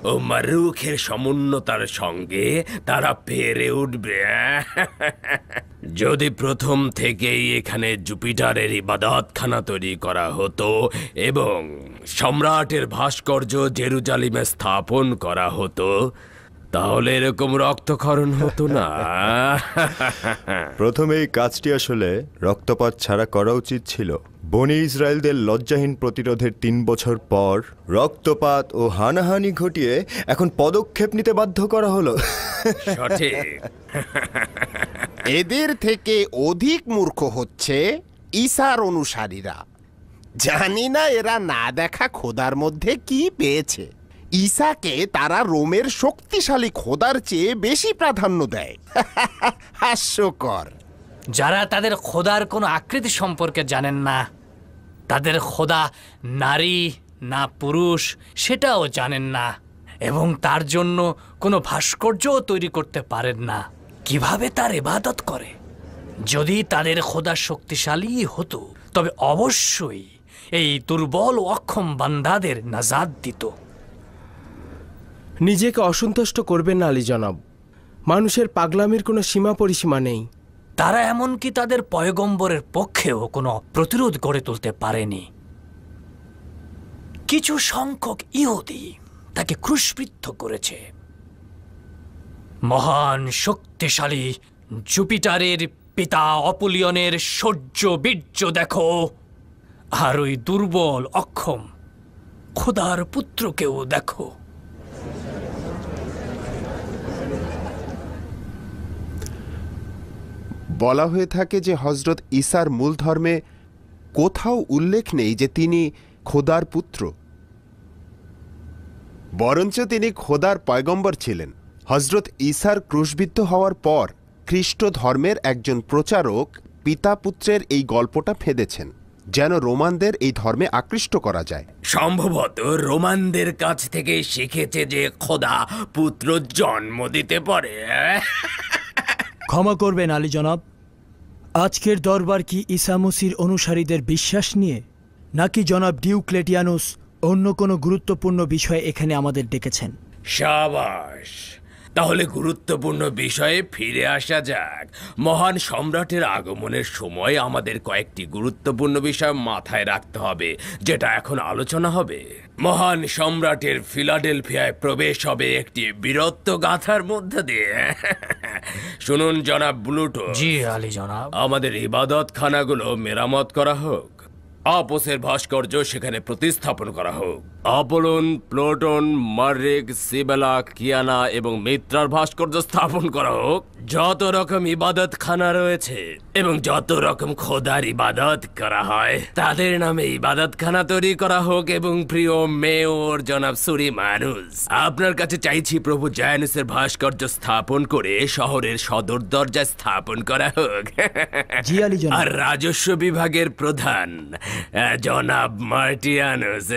[SPEAKER 9] ও মারুখের সমুন্নতার সঙ্গে তারা পেরে উঠবে। যদি প্রথম থেকেই এখানে জুপিটারের ইবাদতখানা তৈরি করা হতো এবং সম্রাটের ভাস্কর্য জেরুজালেমে স্থাপন করা হতো, তাহলে এরকম রক্তক্ষরণ হতো না।
[SPEAKER 16] প্রথমে এই কাজটি আসলে রক্তপাত ছাড়া করা উচিত ছিল। বনি ইসরায়েলদের লজ্জাহীন প্রতিরোধের 3 বছর পর রক্তপাত ও হানাহানি ঘটিয়ে এখন পদক্ষেপ নিতে বাধ্য করা হলো।
[SPEAKER 9] সঠিক।
[SPEAKER 12] এদের থেকে অধিক মূর্খ হচ্ছে ঈসার অনুসারীরা। জানি না এরা না দেখা খোদার মধ্যে কি পেয়েছে। ঈসাকে তারা রোমের শক্তিশালী খোদার চেয়ে বেশি প্রাধান্য দেয়। হাস্যকর।
[SPEAKER 19] যারা তাদের খোদার কোনো আকৃতি সম্পর্কে জানেন না, তাদের খোদা নারী না পুরুষ সেটাও জানেন না, এবং তার জন্য কোনো ভাস্কর্যও তৈরি করতে পারেন না। কিভাবে তার ইবাদত করে? যদি তাদের খোদা শক্তিশালী হতো তবে অবশ্যই এই দুর্বল ও অক্ষম বান্দাদের নাজাত দিত।
[SPEAKER 17] নিজেকে অসন্তুষ্ট করবেন না আলী জনাব। মানুষের পাগলামির কোনো সীমা পরিসীমা নেই।
[SPEAKER 19] তারা এমনকি তাদের পয়গম্বরের পক্ষেও কোনো প্রতিরোধ গড়ে তুলতে পারেনি। কিছু সংখ্যক ইহুদি তাকে ক্রুশবিদ্ধ করেছে। মহান শক্তিশালী জুপিটারের পিতা অপুলিয়নের শৌর্য বীর্য দেখো, আর ওই দুর্বল অক্ষম খোদার পুত্রকেও দেখো।
[SPEAKER 12] বলা হয়ে থাকে যে হজরত ঈসার মূল ধর্মে কোথাও উল্লেখ নেই যে তিনি খোদার পুত্র, বরঞ্চ তিনি খোদার পয়গম্বর ছিলেন। হজরত ঈসার ক্রুশবিদ্ধ হওয়ার পর খ্রিস্ট ধর্মের একজন প্রচারক পিতা পুত্রের এই গল্পটা ফেঁদেছেন যেন রোমানদের এই ধর্মে আকৃষ্ট করা যায়।
[SPEAKER 9] সম্ভবত রোমানদের কাছ থেকে শিখেছে যে খোদা পুত্র জন্ম দিতে পারে।
[SPEAKER 15] ক্ষমা করবেন আলী জনাব, আজকের দরবার কি ঈসা মসির অনুসারীদের বিশ্বাস নিয়ে, নাকি জনাব ডিউক্লেটিয়ানুস অন্য কোনো গুরুত্বপূর্ণ বিষয়ে এখানে আমাদের ডেকেছেন?
[SPEAKER 9] সাবাস, তাহলে গুরুত্বপূর্ণ বিষয়ে ফিরে আসা যাক। মহান সম্রাটের আগমনের সময় আমাদের কয়েকটি গুরুত্বপূর্ণ বিষয় মাথায় রাখতে হবে, যেটা এখন আলোচনা হবে। মহান সম্রাটের ফিলাডেলফিয়ায় প্রবেশ হবে একটি বীরত্ব গাথার মধ্য দিয়ে। শুনুন জনাব ব্লুটো।
[SPEAKER 19] জি আলী জনাব।
[SPEAKER 9] আমাদের ইবাদত খানাগুলো মেরামত করা হোক, আপোসের ভাস্কর্য সেখানে প্রতিস্থাপন করা হোক, অপোলন, প্লুটন, মার্রিক, সিবেলা, কিয়ানা এবং মিত্রার ভাস্কর্য স্থাপন করা হোক। যত রকম ইবাদত খানা রয়েছে এবং যত রকম খোদার ইবাদত করা হয় তাদের নামে ইবাদত খানা তৈরি করা হোক। এবং প্রিয় মেয়র জনাব সুরিমানুস, আপনার কাছে চাইছি প্রভু জায়ানুসের ভাস্কর্য স্থাপন করে শহরের সদর দরজায় স্থাপন করা হোক।
[SPEAKER 15] জি আলী জনাব।
[SPEAKER 9] আর রাজস্ব বিভাগের প্রধান জনাব মার্টিয়ানুস,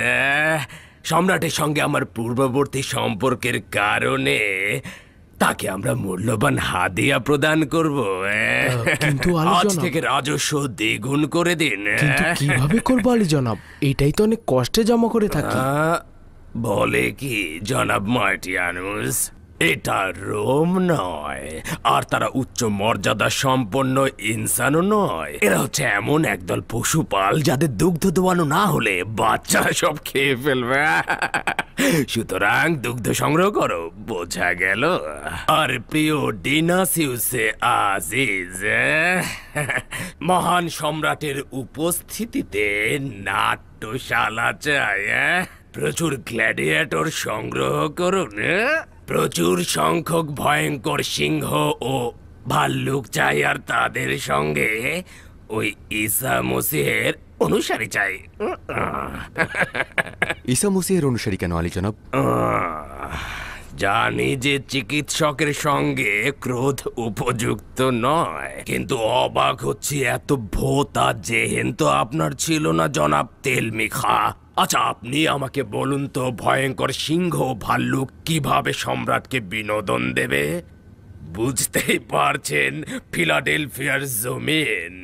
[SPEAKER 9] সম্রাটের সঙ্গে আমার পূর্ববর্তী সম্পর্কের কারণে তাকে আমরা মূল্যবান হাদিয়া প্রদান করব।
[SPEAKER 17] কিন্তু
[SPEAKER 9] আজ থেকে রাজস্ব দ্বিগুণ করে দিন।
[SPEAKER 17] কিন্তু কিভাবে করবো আলী জনাব? এটাই তো অনেক কষ্টে জমা করে থাকি।
[SPEAKER 9] বলে কি জনাব মার্টিয়ানুস, এটা রোম নয়, আর তারা উচ্চ মর্যাদা সম্পন্ন ইনসানও নয়। এরা হচ্ছে এমন একদল পশুপাল যাদের দুগ্ধ দোয়ানো না হলে বাচ্চারা সব খেয়ে ফেলবে। সুতরাং দুগ্ধ সংগ্রহ করো, বোঝা গেল? আর প্রিয় ডিনাসিউসে আজিজ, মহান সম্রাটের উপস্থিতিতে নাট্যশালা চাই। প্রচুর গ্ল্যাডিয়েটর সংগ্রহ করুন, প্রচুর সংখ্যক ভয়ঙ্কর সিংহ ও ভাল্লুক চাই, আর তাদের সঙ্গে ওই ঈসা মসিহের অনুসারী চাই।
[SPEAKER 7] ঈসা মসিহের অনুসারী কেন আলী জনাব?
[SPEAKER 9] জানি যে চিকিৎসকের সঙ্গে ক্রোধ উপযুক্ত নয়, কিন্তু অবাক হচ্ছি এত ভোতা জেহেন তো আপনার ছিল না জনাব তেলমিখা। আচ্ছা, আপনি আমাকে বলুন তো, ভয়ঙ্কর সিংহ ভাল্লুক কিভাবে সম্রাটকে বিনোদন দেবে? বুঝতেই পারছেন, ফিলাডেলফিয়ার জমিন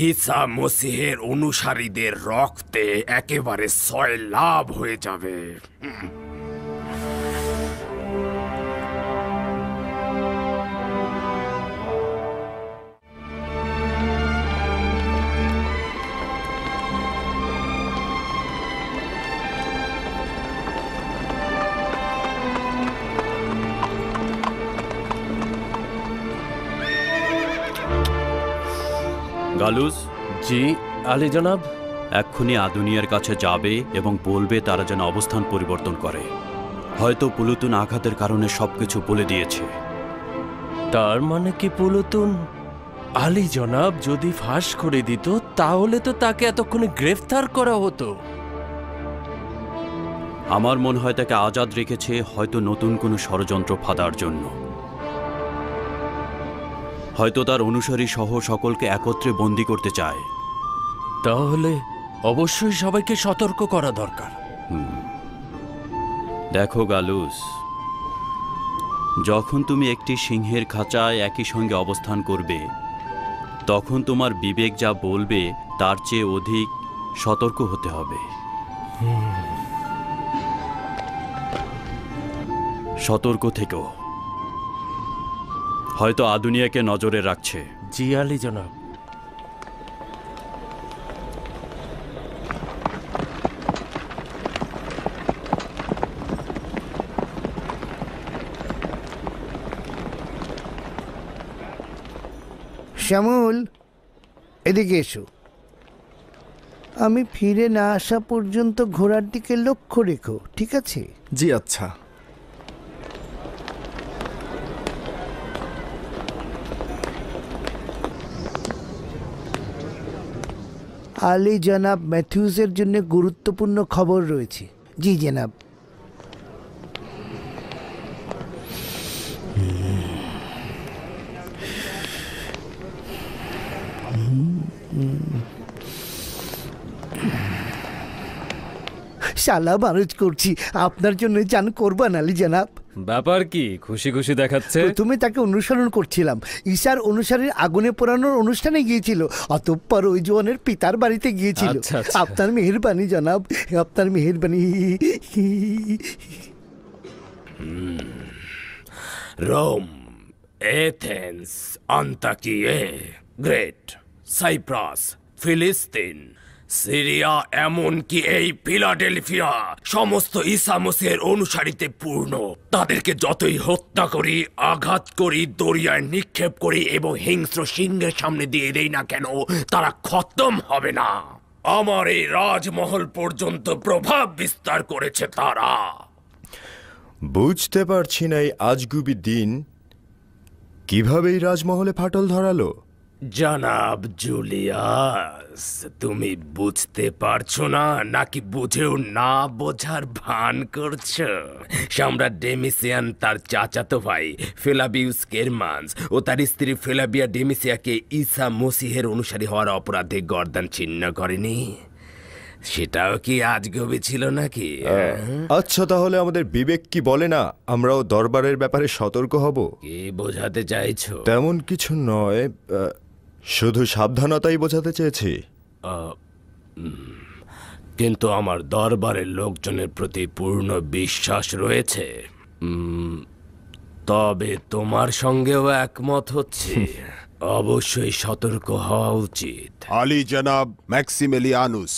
[SPEAKER 9] ঈসা মসিহের অনুসারীদের রক্তে একেবারে সয়লাভ হয়ে যাবে।
[SPEAKER 13] গালুস।
[SPEAKER 5] জি আলী জনাব।
[SPEAKER 13] এক্ষুনি আদুনিয়ার কাছে যাবে এবং বলবে তারা যেন অবস্থান পরিবর্তন করে। হয়তো পুলুতুন আঘাতের কারণে সবকিছু বলে দিয়েছে।
[SPEAKER 5] তার মানে কি পুলুতুন আলী জনাব যদি ফাঁস করে দিত তাহলে তো তাকে এতক্ষণে গ্রেফতার করা হতো।
[SPEAKER 13] আমার মনে হয় তাকে আজাদ রেখেছে হয়তো নতুন কোনো ষড়যন্ত্র ফাঁদার জন্য। হয়তো তার অনুসারী সহ সকলকে একত্রে বন্দী করতে চায়।
[SPEAKER 5] তাহলে অবশ্যই সবাইকে সতর্ক করা দরকার।
[SPEAKER 13] দেখো গালুস, যখন তুমি একটি সিংহের খাঁচায় একই সঙ্গে অবস্থান করবে, তখন তোমার বিবেক যা বলবে তার চেয়ে অধিক সতর্ক হতে হবে। সতর্ক থেকো। হয়তো আদুনিয়াকে নজরে রাখছে।
[SPEAKER 5] জি আলী জনাব।
[SPEAKER 21] শ্যামল, এদিকে এসো। আমি ফিরে না আসা পর্যন্ত ঘোড়ার দিকে লক্ষ্য রেখো, ঠিক আছে?
[SPEAKER 1] জি আচ্ছা।
[SPEAKER 21] আলী জনাব ম্যাথিউসের জন্য গুরুত্বপূর্ণ খবর রয়েছে। জি জনাব। শালা মারজ করছি, আপনার জন্য জান কোরবান আলী জনাব।
[SPEAKER 1] ব্যাপার কি খুশি খুশি দেখাচ্ছে?
[SPEAKER 21] প্রথমে তাকে অনুসরণ করছিলাম, ঈশার অনুসারীর আগুনে পোড়ানোর অনুষ্ঠানে গিয়েছিল, অতঃপর ওই জওয়ানের পিতার বাড়িতে গিয়েছিল।
[SPEAKER 1] আচ্ছা, আচ্ছা।
[SPEAKER 21] আপনার মেহেরবানি জনাব, আপনার মেহেরবানি।
[SPEAKER 9] রোম, এথেন্স, আন্তাকিয়ে, গ্রেট, সাইপ্রাস, ফিলিস্তিন, সিরিয়া, এমনকি এই ফিলাডেলফিয়া সমস্ত ঈসা মসিহের অনুসারীতে পূর্ণ। তাদেরকে যতই হত্যা করি, আঘাত করি, দরিয়ায় নিক্ষেপ করি এবং হিংস্র সিংহের সামনে দিয়ে দেই না কেন, তারা খতম হবে না। আমার এই রাজমহল পর্যন্ত প্রভাব বিস্তার করেছে তারা।
[SPEAKER 16] বুঝতে পারছি না এই আজগুবি দিন কিভাবে এই রাজমহলে ফাটল ধরালো।
[SPEAKER 9] জনাব জুলিয়াস, তুমি বুঝতে পারছো না নাকি বুঝেও না বোঝার ভান করছো? সম্রাট ডেমিসিয়ান তার চাচাতো ভাই ফেলাবিউস কেরমান্স ও তার স্ত্রী ফেলাবিয়া ডেমিসিয়াকে ঈসা মসিহের অনুসারী হওয়ার অপরাধে গর্দান ছিন্ন করেনি? সেটাও কি আজগবি ছিল নাকি?
[SPEAKER 16] আচ্ছা, তাহলে আমাদের বিবেক কি বলে না আমরাও দরবারের ব্যাপারে সতর্ক হব?
[SPEAKER 9] কি বোঝাতে চাইছো?
[SPEAKER 16] তেমন কিছু নয়, শুধু সাবধানতাই বোঝাতে চেয়েছি।
[SPEAKER 9] কিন্তু আমার দরবারের লোকজনের প্রতি পূর্ণ বিশ্বাস রয়েছে। তবে তোমার সঙ্গেও একমত হচ্ছে, অবশ্যই সতর্ক হওয়া উচিত।
[SPEAKER 12] আলী জনাব ম্যাক্সিমিলিয়ানুস।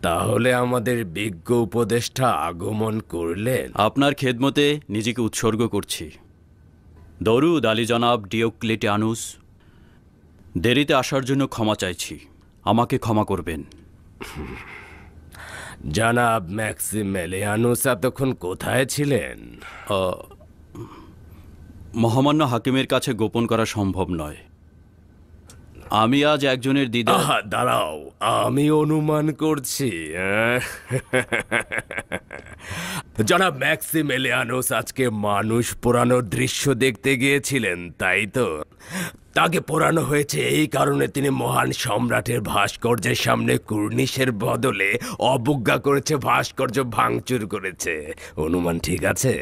[SPEAKER 9] তাহলে আমাদের বিজ্ঞ উপদেষ্টা আগমন করলেন।
[SPEAKER 13] আপনার খেদমতে নিজেকে উৎসর্গ করছি। দরুদ আলী জনাব ডিওক্লেটিয়ানুস। দেরিতে আসার জন্য ক্ষমা চাইছি, আমাকে ক্ষমা করবেন।
[SPEAKER 9] জনাব ম্যাক্সিমিলিয়ানুস এতক্ষণ কোথায় ছিলেন?
[SPEAKER 13] মহামান্য হাকিমের কাছে গোপন করা সম্ভব নয়। আমি আজ একজনের দিদা।
[SPEAKER 9] দাঁড়াও, আমি অনুমান করছি। জনাব ম্যাক্সিমিলিয়ানুস আজকে মানুষ পোড়ানোর দৃশ্য দেখতে গিয়েছিলেন, তাই তো? তাকে পোড়ানো হয়েছে এই কারণে তিনি মহান সম্রাটের ভাস্কর্যের সামনে কুর্নিশের বদলে অবজ্ঞা করেছে, ভাস্কর্য ভাঙচুর করেছে। অনুমান ঠিক আছে?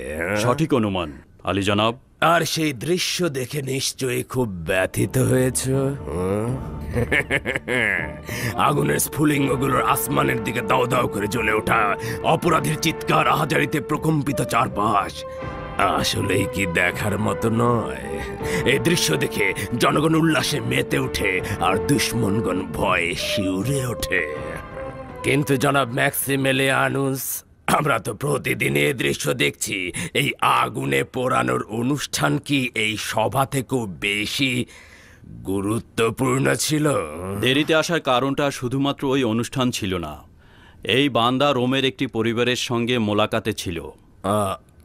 [SPEAKER 13] সঠিক অনুমান আলী জনাব।
[SPEAKER 9] আর সেই দৃশ্য দেখে নিশ্চয়ই খুব ব্যথিত হয়েছ। আগুনের স্ফুলিঙ্গগুলোর আসমানের দিকে দাও দাও করে জ্বলে ওঠা, অপরাধীর চিৎকার আহাজারিতে প্রকম্পিত চারপাশ আসলেই কি দেখার মতো নয়? এই দৃশ্য দেখে জনগণ উল্লাসে মেতে ওঠে আর দুশ্মনগণ ভয়ে শিউরে ওঠে। কিন্তু জনাব ম্যাক্সিমিলিয়ানুস, আমরা তো প্রতিদিন এই দৃশ্য দেখছি। এই আগুনে পোড়ানোর অনুষ্ঠান কি এই সভা থেকেও বেশি গুরুত্বপূর্ণ ছিল?
[SPEAKER 13] দেরিতে আসার কারণটা শুধুমাত্র ওই অনুষ্ঠান ছিল না। এই বান্দা রোমের একটি পরিবারের সঙ্গে মোলাকাতে ছিল।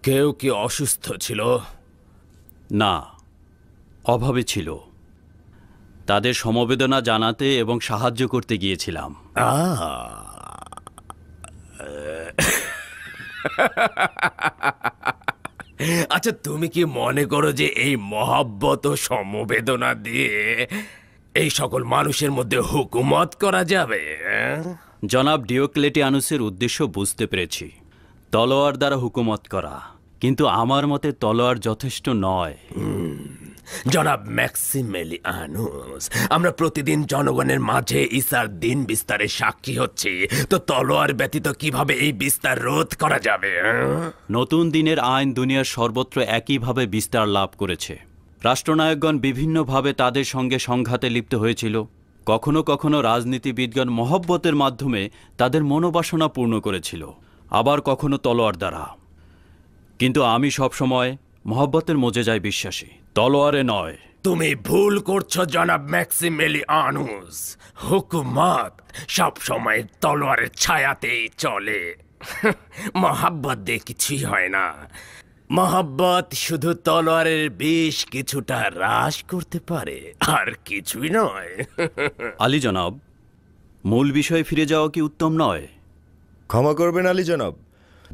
[SPEAKER 9] কেউ কি অসুস্থ ছিল?
[SPEAKER 13] না, অভাবে ছিল। তাদের সমবেদনা জানাতে এবং সাহায্য করতে গিয়েছিলাম।
[SPEAKER 9] আচ্ছা, তুমি কি মনে করো যে এই মহব্বত ও সমবেদনা দিয়ে এই সকল মানুষের মধ্যে হুকুমত করা যাবে?
[SPEAKER 13] জনাব ডিওক্লেটিয়ানুসের উদ্দেশ্য বুঝতে পেরেছি, তলোয়ার দ্বারা হুকুমত করা, কিন্তু আমার মতে তলোয়ার যথেষ্ট নয়।
[SPEAKER 9] জনাব ম্যাক্সিমিলিয়ানুস, আমরা প্রতিদিন জনগণের মাঝে ঈসার দিন বিস্তারের সাক্ষী হচ্ছি, তো তলোয়ার ব্যতীত কিভাবে এই বিস্তার রোধ করা যাবে?
[SPEAKER 13] নতুন দিনের আইন দুনিয়ার সর্বত্র একইভাবে বিস্তার লাভ করেছে। রাষ্ট্রনায়কগণ বিভিন্নভাবে তাদের সঙ্গে সংঘাতে লিপ্ত হয়েছিল। কখনো কখনো রাজনীতিবিদগণ মহব্বতের মাধ্যমে তাদের মনোবাসনা পূর্ণ করেছিল, আবার কখনো তলোয়ার দ্বারা। কিন্তু আমি সবসময় মহব্বতের মজেজায় বিশ্বাসী, তলোয়ারে নয়।
[SPEAKER 9] তুমি ভুল করছো জনাব ম্যাক্সিমিলিয়ানুস। হুকুমত সব সময় তলোয়ারের ছায়াতেই চলে। মহাব্বত দিয়ে কিছুই হয় না। মহাব্বত শুধু তলোয়ারের বিষ কিছুটা হ্রাস করতে পারে, আর কিছুই নয়।
[SPEAKER 13] আলী জনাব, মূল বিষয়ে ফিরে যাওয়া কি উত্তম নয়?
[SPEAKER 16] ক্ষমা করবেন আলী জনাব,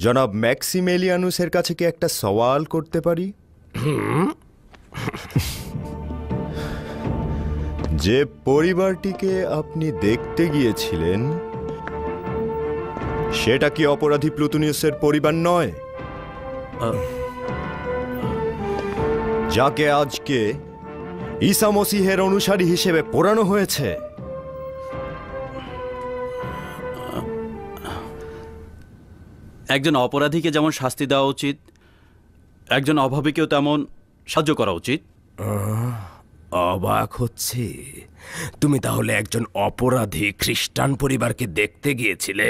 [SPEAKER 16] জনাব ম্যাক্সিমেলিয়ানুসের কাছে কি একটা সওয়াল করতে পারি? যে পরিবারটিকে আপনি দেখতে গিয়েছিলেন সেটা কি অপরাধী প্লুটোনিয়াসের পরিবার নয়, যাকে আজকে ঈসা মসিহের অনুসারী হিসেবে পোড়ানো হয়েছে?
[SPEAKER 13] একজন অপরাধীকে যেমন শাস্তি দেওয়া উচিত, একজন অভাবীকেও তেমন সাহায্য করা উচিত।
[SPEAKER 9] অবাক হচ্ছে, তুমি তাহলে একজন অপরাধী খ্রিস্টান পরিবারকে দেখতে গিয়েছিলে?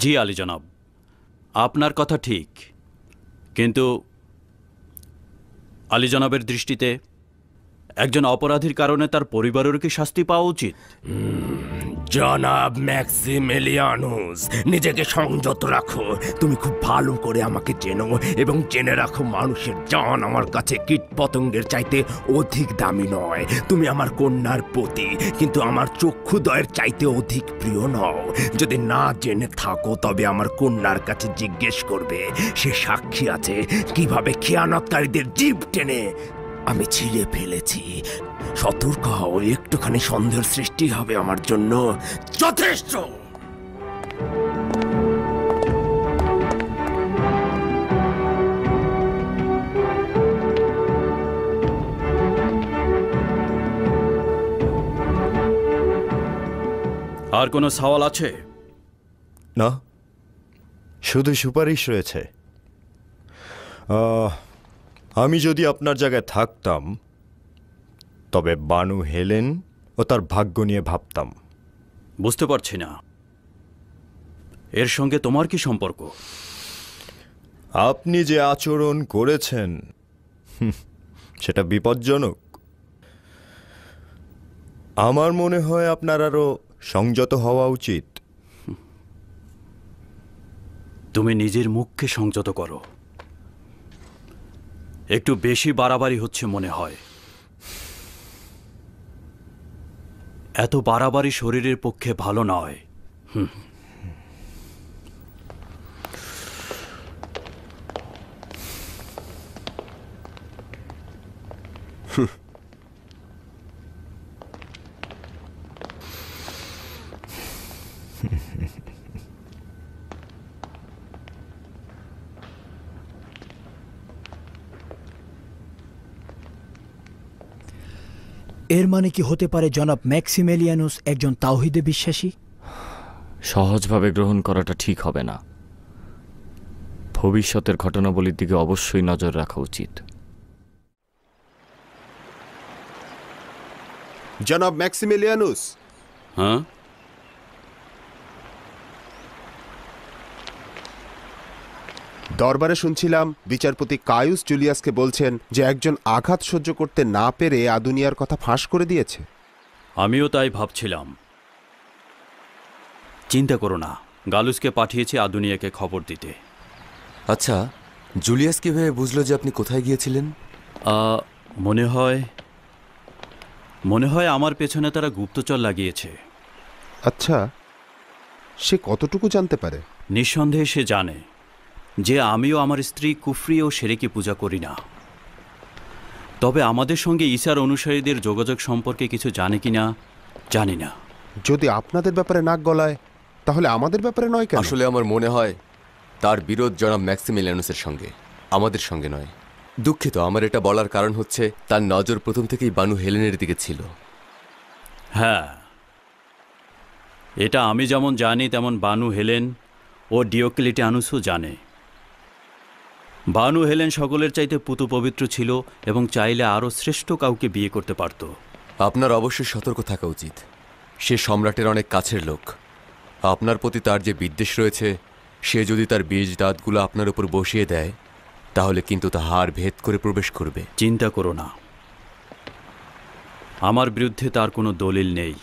[SPEAKER 13] জি আলী জনাব, আপনার কথা ঠিক, কিন্তু আলী জনাবের দৃষ্টিতে একজন অপরাধীর কারণে তার পরিবারেরও কি শাস্তি পাওয়া উচিত?
[SPEAKER 9] জনাব ম্যাক্সিমিলিয়ানুস, নিজেকে সংযত রাখো। তুমি খুব ভালো করে আমাকে চেনো এবং জেনে রাখো মানুষের জান আমার কাছে কীটপতঙ্গের চাইতে অধিক দামি নয়। তুমি আমার কন্যার পতি, কিন্তু আমার চক্ষুদয়ের চাইতে অধিক প্রিয় নও। যদি না জেনে থাকো তবে আমার কন্যার কাছে জিজ্ঞেস করবে। সে সাক্ষী আছে কিভাবে খেয়ানতকারীদের জিভ টেনে আমি ছিঁড়ে ফেলেছি। সতর্ক হও, একটুখানি সন্দেহের সৃষ্টি হবে আমার জন্য যথেষ্ট।
[SPEAKER 13] আর কোনো সওয়াল আছে?
[SPEAKER 16] না, শুধু সুপারিশ রয়েছে। আমি যদি আপনার জায়গায় থাকতাম তবে বানু হেলেন ও তার ভাগ্য নিয়ে ভাবতাম।
[SPEAKER 13] বুঝতে পারছি না, এর সঙ্গে তোমার কি সম্পর্ক?
[SPEAKER 16] আপনি যে আচরণ করেছেন সেটা বিপজ্জনক। আমার মনে হয় আপনার আরো সংযত হওয়া উচিত।
[SPEAKER 13] তুমি নিজের মুখকে সংযত করো, একটু বেশি বাড়াবাড়ি হচ্ছে মনে হয়। এত বাড়াবাড়ি শরীরের পক্ষে ভালো নয়।
[SPEAKER 15] এর মানে কি হতে পারে জনাব ম্যাক্সিমেলিয়ানুস একজন তাওহীদে বিশ্বাসী?
[SPEAKER 1] সহজভাবে গ্রহণ করাটা ঠিক হবে না। ভবিষ্যতের ঘটনাবলীর দিকে অবশ্যই নজর রাখা উচিত।
[SPEAKER 12] জনাব ম্যাক্সিমিলিয়ানুস।
[SPEAKER 13] হ্যাঁ,
[SPEAKER 12] দরবারে শুনছিলাম বিচারপতি কায়ুস জুলিয়াসকে বলছেন যে একজন আঘাত সহ্য করতে না পেরে আদুনিয়ার কথা ফাঁস করে দিয়েছে।
[SPEAKER 13] আমিও তাই ভাবছিলাম। চিন্তা করো না, গালুসকে পাঠিয়েছি আদুনিয়াকে খবর দিতে।
[SPEAKER 7] আচ্ছা, জুলিয়াস কিভাবে বুঝলো যে আপনি কোথায় গিয়েছিলেন?
[SPEAKER 13] মনে হয় আমার পেছনে তারা গুপ্তচর লাগিয়েছে।
[SPEAKER 12] আচ্ছা, সে কতটুকু জানতে পারে?
[SPEAKER 13] নিঃসন্দেহে সে জানে যে আমিও আমার স্ত্রী কুফরি ও সেরেকি পূজা করি না। তবে আমাদের সঙ্গে ঈসার অনুসারীদের যোগাযোগ সম্পর্কে কিছু জানে কিনা জানি না।
[SPEAKER 12] যদি আপনাদের ব্যাপারে নাক গলায় তাহলে আমাদের ব্যাপারে নয় কেন?
[SPEAKER 7] আসলে আমার মনে হয় তার বিরোধ জনাব ম্যাক্সিমিলিয়ানুসের সঙ্গে, আমাদের সঙ্গে নয়। দুঃখিত, আমার এটা বলার কারণ হচ্ছে তার নজর প্রথম থেকেই বানু হেলেনের দিকে ছিল।
[SPEAKER 13] হ্যাঁ, এটা আমি যেমন জানি তেমন বানু হেলেন ও ডিওক্লেটিয়ানুসও জানে। বানু হেলেন সকলের চাইতে পুতু পবিত্র ছিল এবং চাইলে আরও শ্রেষ্ঠ কাউকে বিয়ে করতে পারত।
[SPEAKER 7] আপনার অবশ্যই সতর্ক থাকা উচিত। সে সম্রাটের অনেক কাছের লোক। আপনার প্রতি তার যে বিদ্বেষ রয়েছে সে যদি তার বীজ দাঁতগুলো আপনার উপর বসিয়ে দেয় তাহলে কিন্তু তা হাড় ভেদ করে প্রবেশ করবে।
[SPEAKER 13] চিন্তা করো না, আমার বিরুদ্ধে তার কোনো দলিল নেই।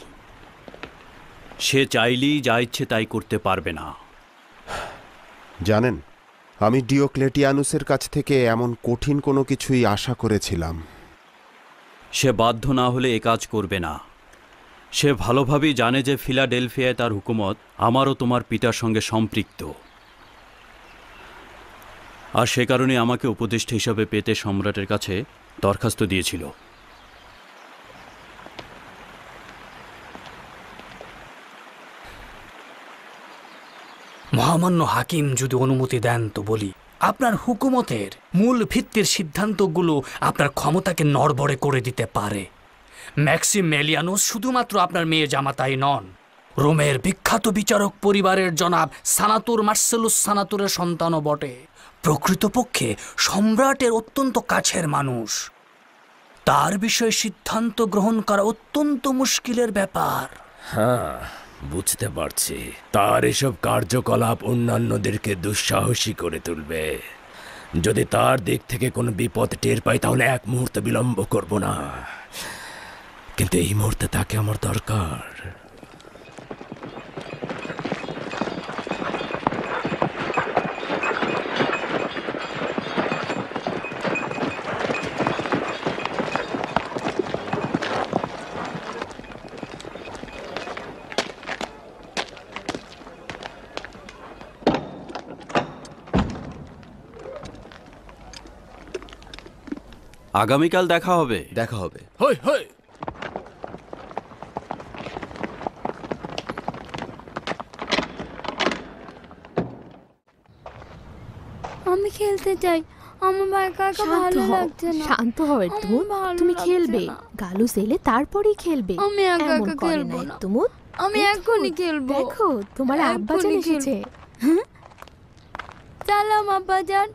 [SPEAKER 13] সে চাইলেই যা ইচ্ছে তাই করতে পারবে না।
[SPEAKER 12] জানেন, আমি ডিওক্লেটিয়ানুসের কাছ থেকে এমন কঠিন কোনো কিছুই আশা করেছিলাম।
[SPEAKER 13] সে বাধ্য না হলে এ কাজ করবে না। সে ভালোভাবেই জানে যে ফিলাডেলফিয়ায় তার হুকুমত আমারও তোমার পিতার সঙ্গে সম্পৃক্ত, আর সে কারণে আমাকে উপদেষ্টা হিসাবে পেতে সম্রাটের কাছে দরখাস্ত দিয়েছিল।
[SPEAKER 19] মহামান্য হাকিম যদি অনুমতি দেন তো বলি, আপনার হুকুমতের মূল ভিত্তির সিদ্ধান্তগুলো আপনার ক্ষমতাকে নড়বড়ে করে দিতে পারে। ম্যাক্সিমেলিয়ানুস শুধুমাত্র আপনার মেয়ে জামাতাই নন, রোমের বিখ্যাত বিচারক পরিবারের জনাব সানাতুর মার্সেলুস সানাতুরের সন্তানও বটে। প্রকৃতপক্ষে সম্রাটের অত্যন্ত কাছের মানুষ। তার বিষয়ে সিদ্ধান্ত গ্রহণ করা অত্যন্ত মুশকিলের ব্যাপার।
[SPEAKER 9] হ্যাঁ, বুঝতে পারছি। তার এসব কার্যকলাপ অন্যান্যদেরকে দুঃসাহসী করে তুলবে। যদি তার দিক থেকে কোনো বিপদ টের পাই তাহলে এক মুহূর্ত বিলম্ব করব না, কিন্তু এই মুহূর্তে তাকে আমার দরকার।
[SPEAKER 13] আগামীকাল দেখা হবে।
[SPEAKER 7] দেখা হবে।
[SPEAKER 9] হই হই।
[SPEAKER 10] আমি খেলতে চাই, আমার একা একা ভালো লাগছে না।
[SPEAKER 11] শান্ত হও তুমুদ, তুমি খেলবে। গালুস এলে তারপরেই খেলবে।
[SPEAKER 10] আমি একা একা খেলবো না
[SPEAKER 11] তুমুদ,
[SPEAKER 10] আমি এখনই খেলবো।
[SPEAKER 11] দেখো তোমার আব্বাজান এসেছে।
[SPEAKER 10] সালাম আব্বাজান।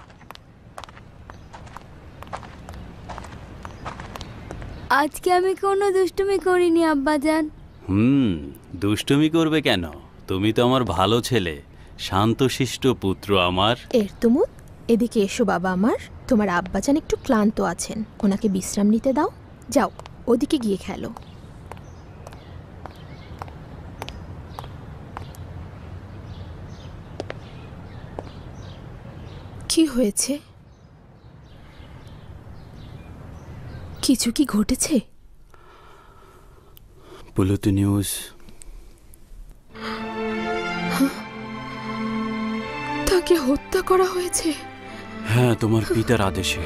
[SPEAKER 10] আজকে আমি কোনো দুষ্টুমি করিনি আব্বাজান।
[SPEAKER 13] দুষ্টুমি করবে কেন? তুমি তো আমার ভালো ছেলে, শান্তশিষ্ট পুত্র আমার।
[SPEAKER 11] তুমুদ, এদিকে এসো বাবা আমার। তোমার আব্বাজান একটু ক্লান্ত আছেন, ওনাকে বিশ্রাম নিতে দাও। যাও ওদিকে গিয়ে খেলো। কি হয়েছে? কিছু কি ঘটেছে?
[SPEAKER 13] প্লুটোনিউস
[SPEAKER 11] তাকে হত্যা করা হয়েছে?
[SPEAKER 13] হ্যাঁ, তোমার পিতার আদেশে।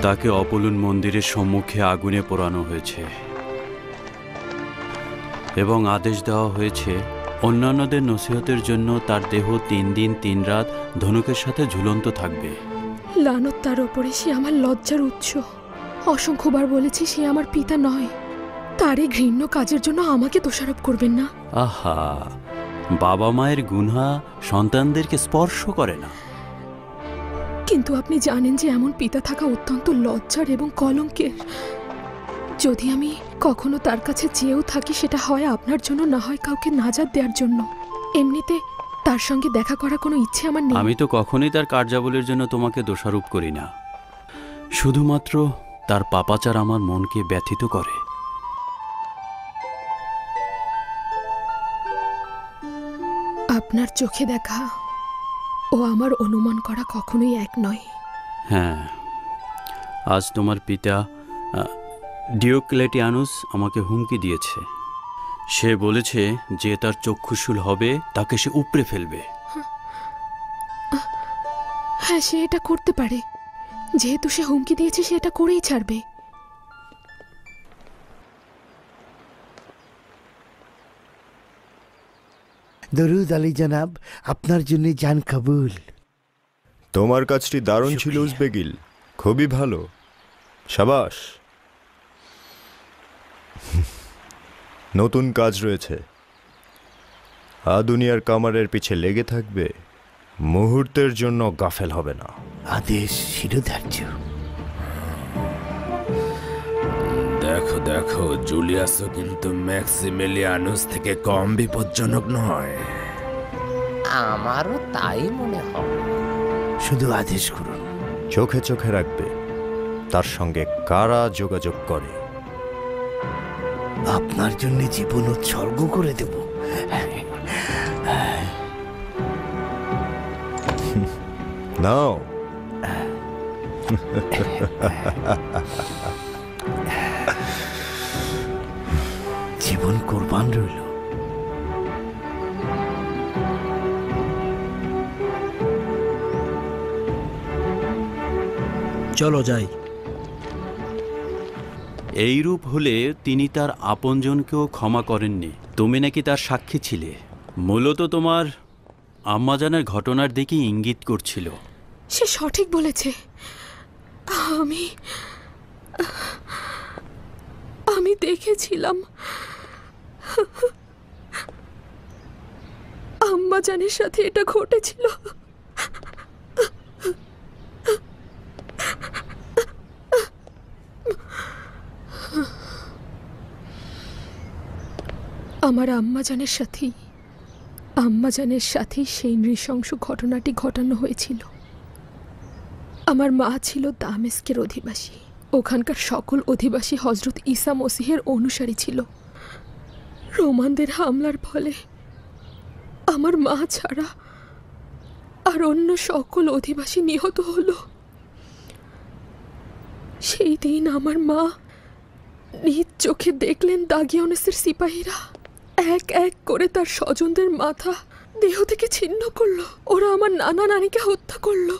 [SPEAKER 13] তাকে অপোলন মন্দিরের সম্মুখে আগুনে পোড়ানো হয়েছে এবং আদেশ দেওয়া হয়েছে অন্যান্যদের নসিহতের জন্য তার দেহ 3 দিন 3 রাত ধনুকের সাথে ঝুলন্ত থাকবে।
[SPEAKER 11] লানত তার ওপরে, সে আমার লজ্জার উৎস। অসংখ্যবার বলেছি সে আমার পিতা নয়। তার এই ঘৃণ্য কাজের জন্য আমাকে দোষারোপ করবেন না।
[SPEAKER 13] আহা, বাবা মায়ের গুনাহ সন্তানদেরকে স্পর্শ করে না।
[SPEAKER 11] কিন্তু আপনি জানেন যে এমন পিতা থাকা অত্যন্ত লজ্জার এবং কলঙ্কের। যদি আমি কখনো তার কাছে চেয়েও থাকি, সেটা হয় আপনার জন্য, না হয় কাউকে নাজাত দেওয়ার জন্য। এমনিতে তার সঙ্গে দেখা করার কোনো ইচ্ছে আমার নেই।
[SPEAKER 13] আমি তো কখনোই তার কার্যাবলীর জন্য তোমাকে দোষারোপ করি না। শুধুমাত্র তার পাপাচার আমার মনকে ব্যথিত করে।
[SPEAKER 11] আপনার চোখে দেখা ও আমার অনুমান করা কখনোই এক নয়।
[SPEAKER 13] হ্যাঁ, আজ তোমার পিতা ডিওক্লেটিয়ানুস আমাকে হুমকি দিয়েছে। সে বলেছে যে তার চক্ষুশূল হবে তাকে সে উপড়ে ফেলবে।
[SPEAKER 11] হ্যাঁ, সে এটা করতে পারে। যেহেতু সে হুমকি দিয়েছে, সে এটা করেই ছাড়বে।
[SPEAKER 21] দরুদ আলী জনাব, আপনার জন্য জান কবুল।
[SPEAKER 16] তোমার কাজটি দারুণ ছিল উজবেগিল, খুবই ভালো, সাবাস। নতুন কাজ রয়েছে, দুনিয়ার কামারের পিছে লেগে থাকবে, মুহূর্তের জন্য গাফেল হবে না।
[SPEAKER 21] আদেশ শিরোধার্য।
[SPEAKER 9] দেখো দেখো, জুলিয়াসও কিন্তু ম্যাক্সিমিলিয়ানুস থেকে কম বিপজ্জনক নয়।
[SPEAKER 12] আমারও তাই মনে হয়।
[SPEAKER 21] শুধু আদেশ করুন।
[SPEAKER 16] চোখে চোখে রাখবে তার সঙ্গে কারা যোগাযোগ করে।
[SPEAKER 21] আপনার জন্য জীবন উৎসর্গ করে দেব।
[SPEAKER 16] নাও।
[SPEAKER 21] জীবন কোরবান রইল।
[SPEAKER 15] চলো যাই।
[SPEAKER 13] এইরূপ হলে তিনি তার আপনজনকেও ক্ষমা করেননি। তুমি নাকি তার সাক্ষী ছিলে। মূলত তোমার আম্মাজানের ঘটনার দিকে ইঙ্গিত করছিল।
[SPEAKER 11] সে সঠিক বলেছে। আমি দেখেছিলাম আম্মাজানের সাথে এটা ঘটেছিল। আমার আম্মাজানের সাথেই সেই নৃশংস ঘটনাটি ঘটানো হয়েছিল। আমার মা ছিল দামেস্কের অধিবাসী। ওখানকার সকল অধিবাসী হজরত ঈসা মসিহের অনুসারী ছিল। রোমানদের হামলার ফলে আমার মা ছাড়া আর অন্য সকল অধিবাসী নিহত হলো। সেই দিন আমার মা নিজ চোখে দেখলেন দাগিয়ানুসের সিপাহীরা এক এক করে তার স্বজনদের মাথা দেহ থেকে ছিন্ন করলো। ওরা আমার নানা নানিকে হত্যা করলো।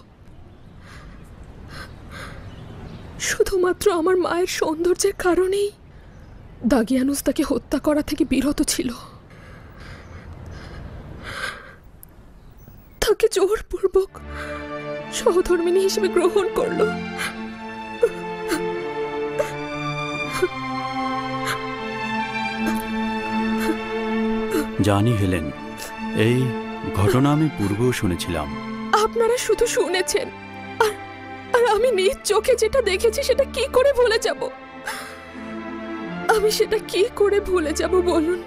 [SPEAKER 11] শুধুমাত্র আমার মায়ের সৌন্দর্যের কারণেই দাগিয়ানুস তাকে হত্যা করা থেকে বিরত ছিল। তাকে জোরপূর্বক সহধর্মিণী হিসেবে গ্রহণ করলো।
[SPEAKER 13] জানি হেলেন, এই ঘটনা আমি পূর্বেও শুনেছিলাম।
[SPEAKER 11] আপনারা শুধু শুনেছেন, আর আমি নিজ চোখে যেটা দেখেছি সেটা কি করে ভুলে যাব? আমি সেটা কি করে ভুলে যাব বলুন?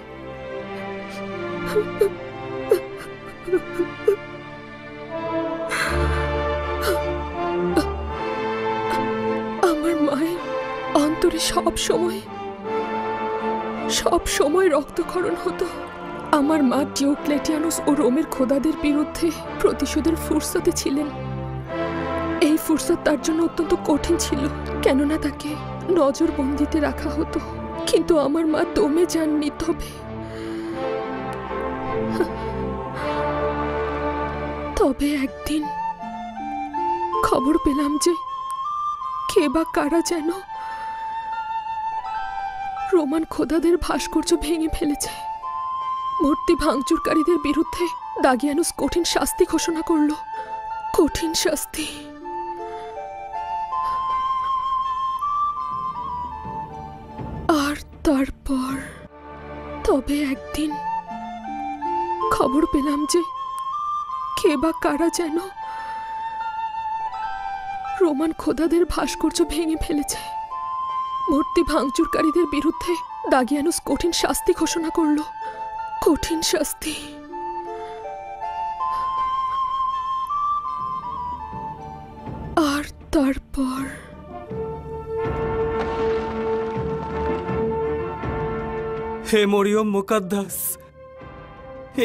[SPEAKER 11] আমার মায়ের অন্তরে সব সময় রক্তক্ষরণ হতো। আমার মা ডিওক্লেটিয়ানুস ও রোমের খোদাদের বিরুদ্ধে প্রতিশোধের ফুরসতে ছিলেন। এই ফুরসত তার জন্য অত্যন্ত কঠিন ছিল, কেননা তাকে নজরবন্দিতে রাখা হতো। কিন্তু আমার মা দমে যাননি। তবে একদিন খবর পেলাম যে কে বা কারা যেন রোমান খোদাদের ভাস্কর্য ভেঙে ফেলেছে। মূর্তি ভাঙচুরকারীদের বিরুদ্ধে দাগিয়ানুস কঠিন শাস্তি ঘোষণা করল। কঠিন শাস্তি। আর তারপর তবে একদিন খবর পেলাম যে কে বা কারা যেন রোমান খোদাদের ভাস্কর্য ভেঙে ফেলেছে। মূর্তি ভাঙচুরকারীদের বিরুদ্ধে দাগিয়ানুস কঠিন শাস্তি ঘোষণা করল। কঠিন শাস্তি। আর তারপর
[SPEAKER 4] হে মরিয়ম মুকাদ্দাস,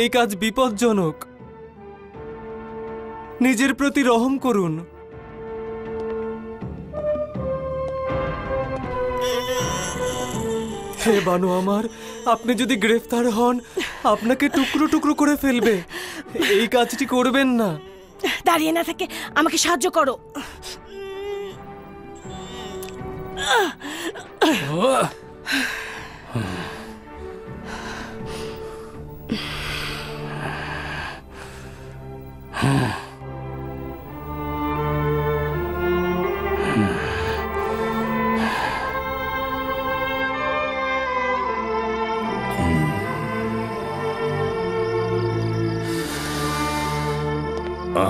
[SPEAKER 4] এই কাজ বিপজ্জনক। নিজের প্রতি রহম করুন। হে বানু আমার, আপনি যদি গ্রেফতার হন আপনাকে টুকরো টুকরো করে ফেলবে। এই কাজটি করবেন না।
[SPEAKER 2] দাঁড়িয়ে না থেকে আমাকে সাহায্য করো।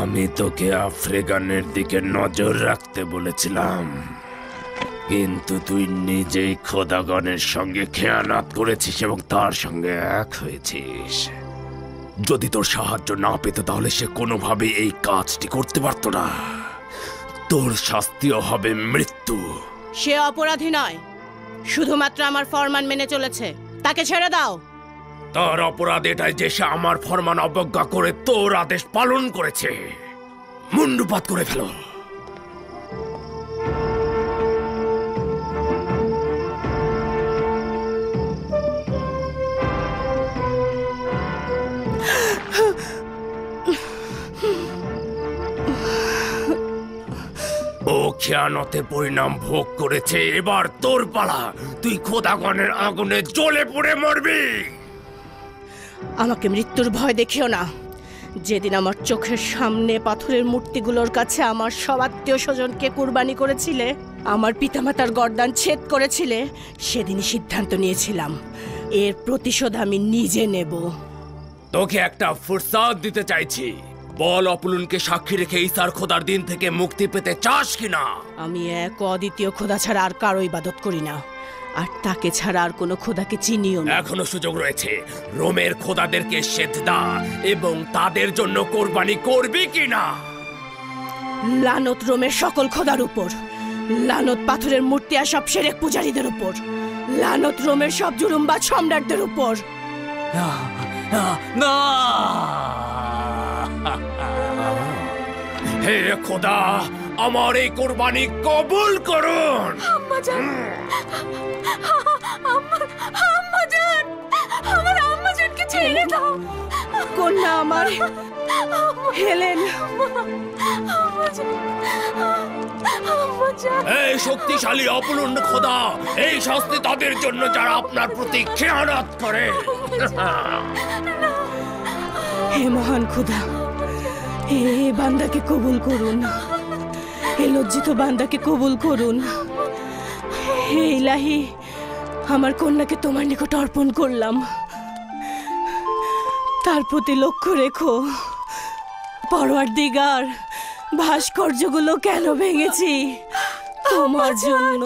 [SPEAKER 9] আমি তোকে আফ্রিকানের দিকে নজর রাখতে বলেছিলাম। কিন্তু তুই নিজেই খোদাগণের সঙ্গে খেয়ানাত করেছিস এবং তার সঙ্গে এক হয়েছিস। যদি তোর সাহায্য না পেত তাহলে সে কোনোভাবে এই কাজটি করতে পারত না। তোর শাস্তিও হবে মৃত্যু।
[SPEAKER 2] সে অপরাধী নয়, শুধুমাত্র আমার ফরমান মেনে চলেছে। তাকে ছেড়ে দাও।
[SPEAKER 9] তার অপরাধ এটাই যে সে আমার ফরমান অবজ্ঞা করে তোর আদেশ পালন করেছে। মুন্ডুপাত করে ফেলো। ও খেয়ানতের পরিণাম ভোগ করেছে, এবার তোর পালা। তুই খোদাগণের আগুনে জ্বলে পড়ে মরবি।
[SPEAKER 2] আমাকে মৃত্যুর ভয় দেখিও না। যেদিন আমার চোখের সামনে পাথরের মূর্তিগুলোর কাছে আমার সব আত্মীয় স্বজনকে কুরবানি করেছিলে, আমার পিতামাতার গর্দান ছেদ করেছিলে, সেদিনই সিদ্ধান্ত নিয়েছিলাম এর প্রতিশোধ আমি নিজে নেব।
[SPEAKER 9] তোকে একটা ফুরসাদ দিতে চাইছি। বল অপুলুনকে সাক্ষী রেখে ঈসার খোদার দিন থেকে মুক্তি পেতে চাস কিনা?
[SPEAKER 2] আমি এক অদ্বিতীয় খোদা ছাড়া আর কারো ইবাদত করি না, আর তাকে ছাড়া আর কোনো খোদাকে চিনিও না।
[SPEAKER 9] এখনো সুযোগ রয়েছে। রোমের খোদাদেরকে সেজদা এবং তাদের জন্য কোরবানি করবি কিনা?
[SPEAKER 2] লানত রোমের সকল খোদার উপর, লানত পাথরের মূর্তি আর সব সেরেক পূজারীদের উপর, লানত রোমের সব জুলুমবাজ সম্রাটদের উপর।
[SPEAKER 9] না, হে খোদা, আমার এই কোরবানি কবুল করুন।
[SPEAKER 11] আমার আম্মাজানকে ছেড়ে দাও।
[SPEAKER 2] কন্যা আমার হেলেন।
[SPEAKER 9] এই শক্তিশালী অপুলুন খোদা, এই শাস্তি তাদের জন্য যারা আপনার প্রতি খেয়ানত করে।
[SPEAKER 2] হে মহান খোদা, হে বান্দাকে কবুল করুন। হে লজ্জিত বান্দাকে কবুল করুন। হে ইলাহি, আমার কন্যাকে তোমার নিকট অর্পণ করলাম। তার প্রতি লক্ষ্য রেখো। পরওয়ারদিগার, ভাস্কর্যগুলো কেন ভেঙেছি? তোমার জন্য।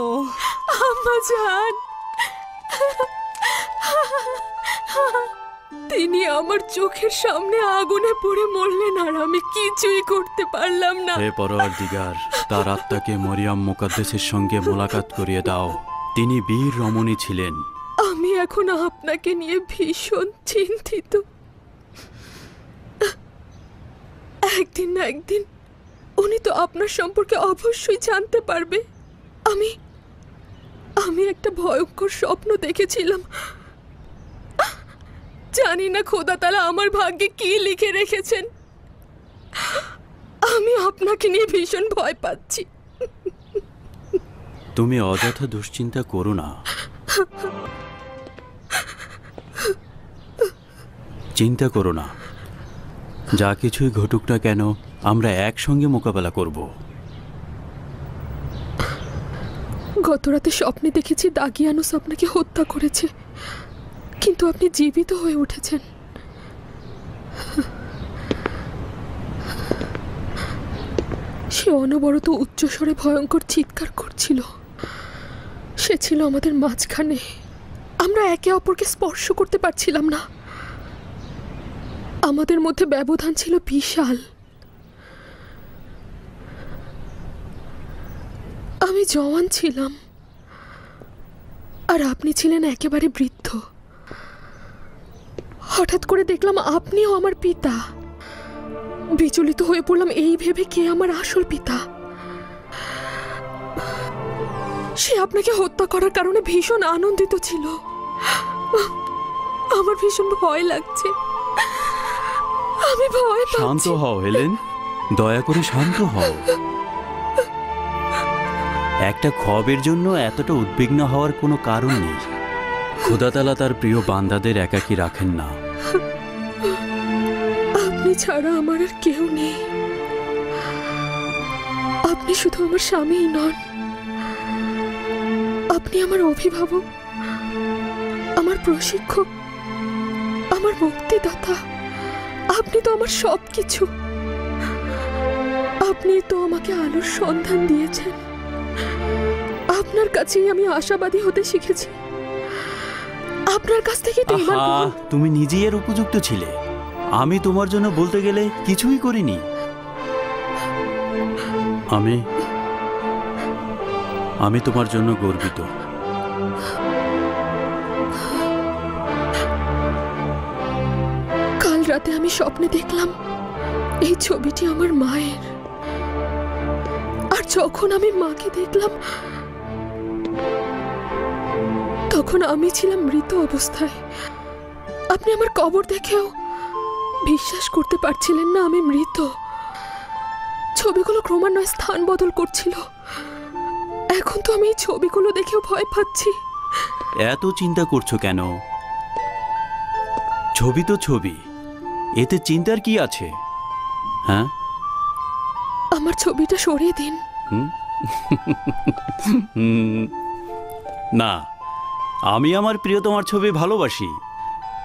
[SPEAKER 11] আম্মাজান, তিনি আমার চোখের সামনে আগুনে পড়ে মরলেন আর আমি কিছুই করতে পারলাম না।
[SPEAKER 13] হে পরওয়ারদিগার, তার আত্মাকে মরিয়াম মুকাদ্দেসের সঙ্গে মোলাকাত করিয়ে দাও। তিনি বীর রমণী ছিলেন।
[SPEAKER 11] আমি এখন আপনাকে নিয়ে ভীষণ চিন্তিত। একদিন না একদিন উনি তো আপনার সম্পর্কে অবশ্যই জানতে পারবে। আমি একটা ভয়ঙ্কর স্বপ্ন দেখেছিলাম। জানি না খোদা তাআলা আমার ভাগ্যে কি লিখে রেখেছেন। আমি আপনাকে নিয়ে ভীষণ ভয় পাচ্ছি।
[SPEAKER 13] তুমি অযথা দুশ্চিন্তা করো না। চিন্তা করো না, যা কিছুই ঘটুক না কেন আমরা একসঙ্গে মোকাবেলা করব।
[SPEAKER 11] গতরাতে স্বপ্নে দেখেছি দাগিয়ানুস আপনাকে হত্যা করেছে, কিন্তু আপনি জীবিত হয়ে উঠেছেন। সে অনবরত উচ্চস্বরে ভয়ঙ্কর চিৎকার করছিল। সে ছিল আমাদের মাঝখানে। আমরা একে অপরকে স্পর্শ করতে পারছিলাম না। আমাদের মধ্যে ব্যবধান ছিল বিশাল। আমি জওয়ান ছিলাম আর আপনি ছিলেন একেবারে বৃদ্ধ। হঠাৎ করে দেখলাম আপনিও আমার পিতা। বিচলিত হয়ে পড়লাম এই ভেবে কে আমার আসল পিতা। সে আপনাকে হত্যা করার কারণে ভীষণ আনন্দিত ছিল। আমার ভীষণ ভয় লাগছে। আমি ভয় পাচ্ছি।
[SPEAKER 13] শান্ত হও হেলেন, দয়া করে শান্ত হও। একটা খবের জন্য এতটা উদ্বিগ্ন হওয়ার কোনো কারণ নেই। খোদা তাআলা তার প্রিয় বান্দাদের একাকী রাখেন না।
[SPEAKER 11] আপনি ছাড়া আমার আর কেউ নেই। আপনি শুধু আমার স্বামীই নন, আপনি আমার অভিভাবক, আমার প্রশিক্ষক, আমার মুক্তিদাতা। আপনি তো আমার সবকিছু। আপনি তো আমাকে আলোর সন্ধান দিয়েছেন। আপনার কাছেই আমি আশাবাদী হতে শিখেছি। আপনার কাছ থেকে তো ঈমান
[SPEAKER 13] আহা,
[SPEAKER 11] কবুল।
[SPEAKER 13] তুমি নিজেই এর উপযুক্ত ছিলে। আমি তোমার জন্য বলতে গেলে কিছুই করিনি। আমি তোমার জন্য গর্বিত।
[SPEAKER 11] কাল রাতে আমি স্বপ্নে দেখলাম এই ছবিটি আমার মায়ের, আর যখন আমি মাকে দেখলাম তখন আমি ছিলাম মৃত অবস্থায়। আপনি আমার কবর দেখেও বিশ্বাস করতে পারছিলেন না আমি মৃত। ছবিগুলো ক্রমান্বয়ে স্থান বদল করছিল। এখন তো আমি এই ছবিগুলো দেখেও ভয় পাচ্ছি।
[SPEAKER 13] এত চিন্তা করছো কেন? ছবি তো ছবি, এতে চিন্তার কি আছে? হ্যাঁ,
[SPEAKER 11] আমার ছবিটা সরিয়ে দিন।
[SPEAKER 13] না, আমি আমার প্রিয়তমার ছবি ভালোবাসি,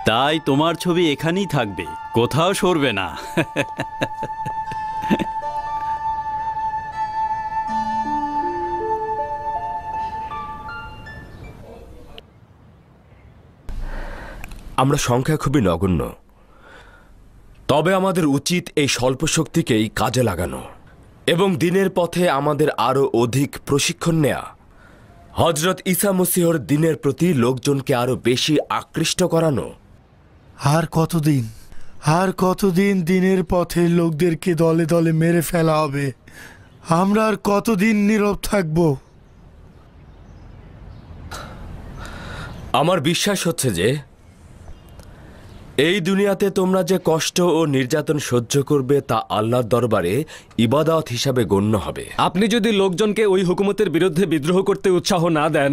[SPEAKER 13] তাই তোমার ছবি এখানেই থাকবে, কোথাও সরবে না।
[SPEAKER 9] আমরা সংখ্যা খুবই নগণ্য, তবে আমাদের উচিত এই স্বল্প শক্তিকেই কাজে লাগানো এবং দিনের পথে আমাদের আরো অধিক প্রশিক্ষণ নেয়া। হযরত ঈসা মসীহর দিনের প্রতি লোকজনকে আরো বেশি আকৃষ্ট করানো।
[SPEAKER 8] আর কতদিন দিনের পথে লোকদেরকে দলে দলে মেরে ফেলা হবে? আমরা আর কতদিন নীরব থাকব?
[SPEAKER 9] আমার বিশ্বাস হচ্ছে যে এই দুনিয়াতে তোমরা যে কষ্ট ও নির্যাতন সহ্য করবে তা আল্লাহর দরবারে ইবাদত হিসাবে গণ্য হবে।
[SPEAKER 4] আপনি যদি লোকজনকে ওই হুকুমতের বিরুদ্ধে বিদ্রোহ করতে উৎসাহ না দেন,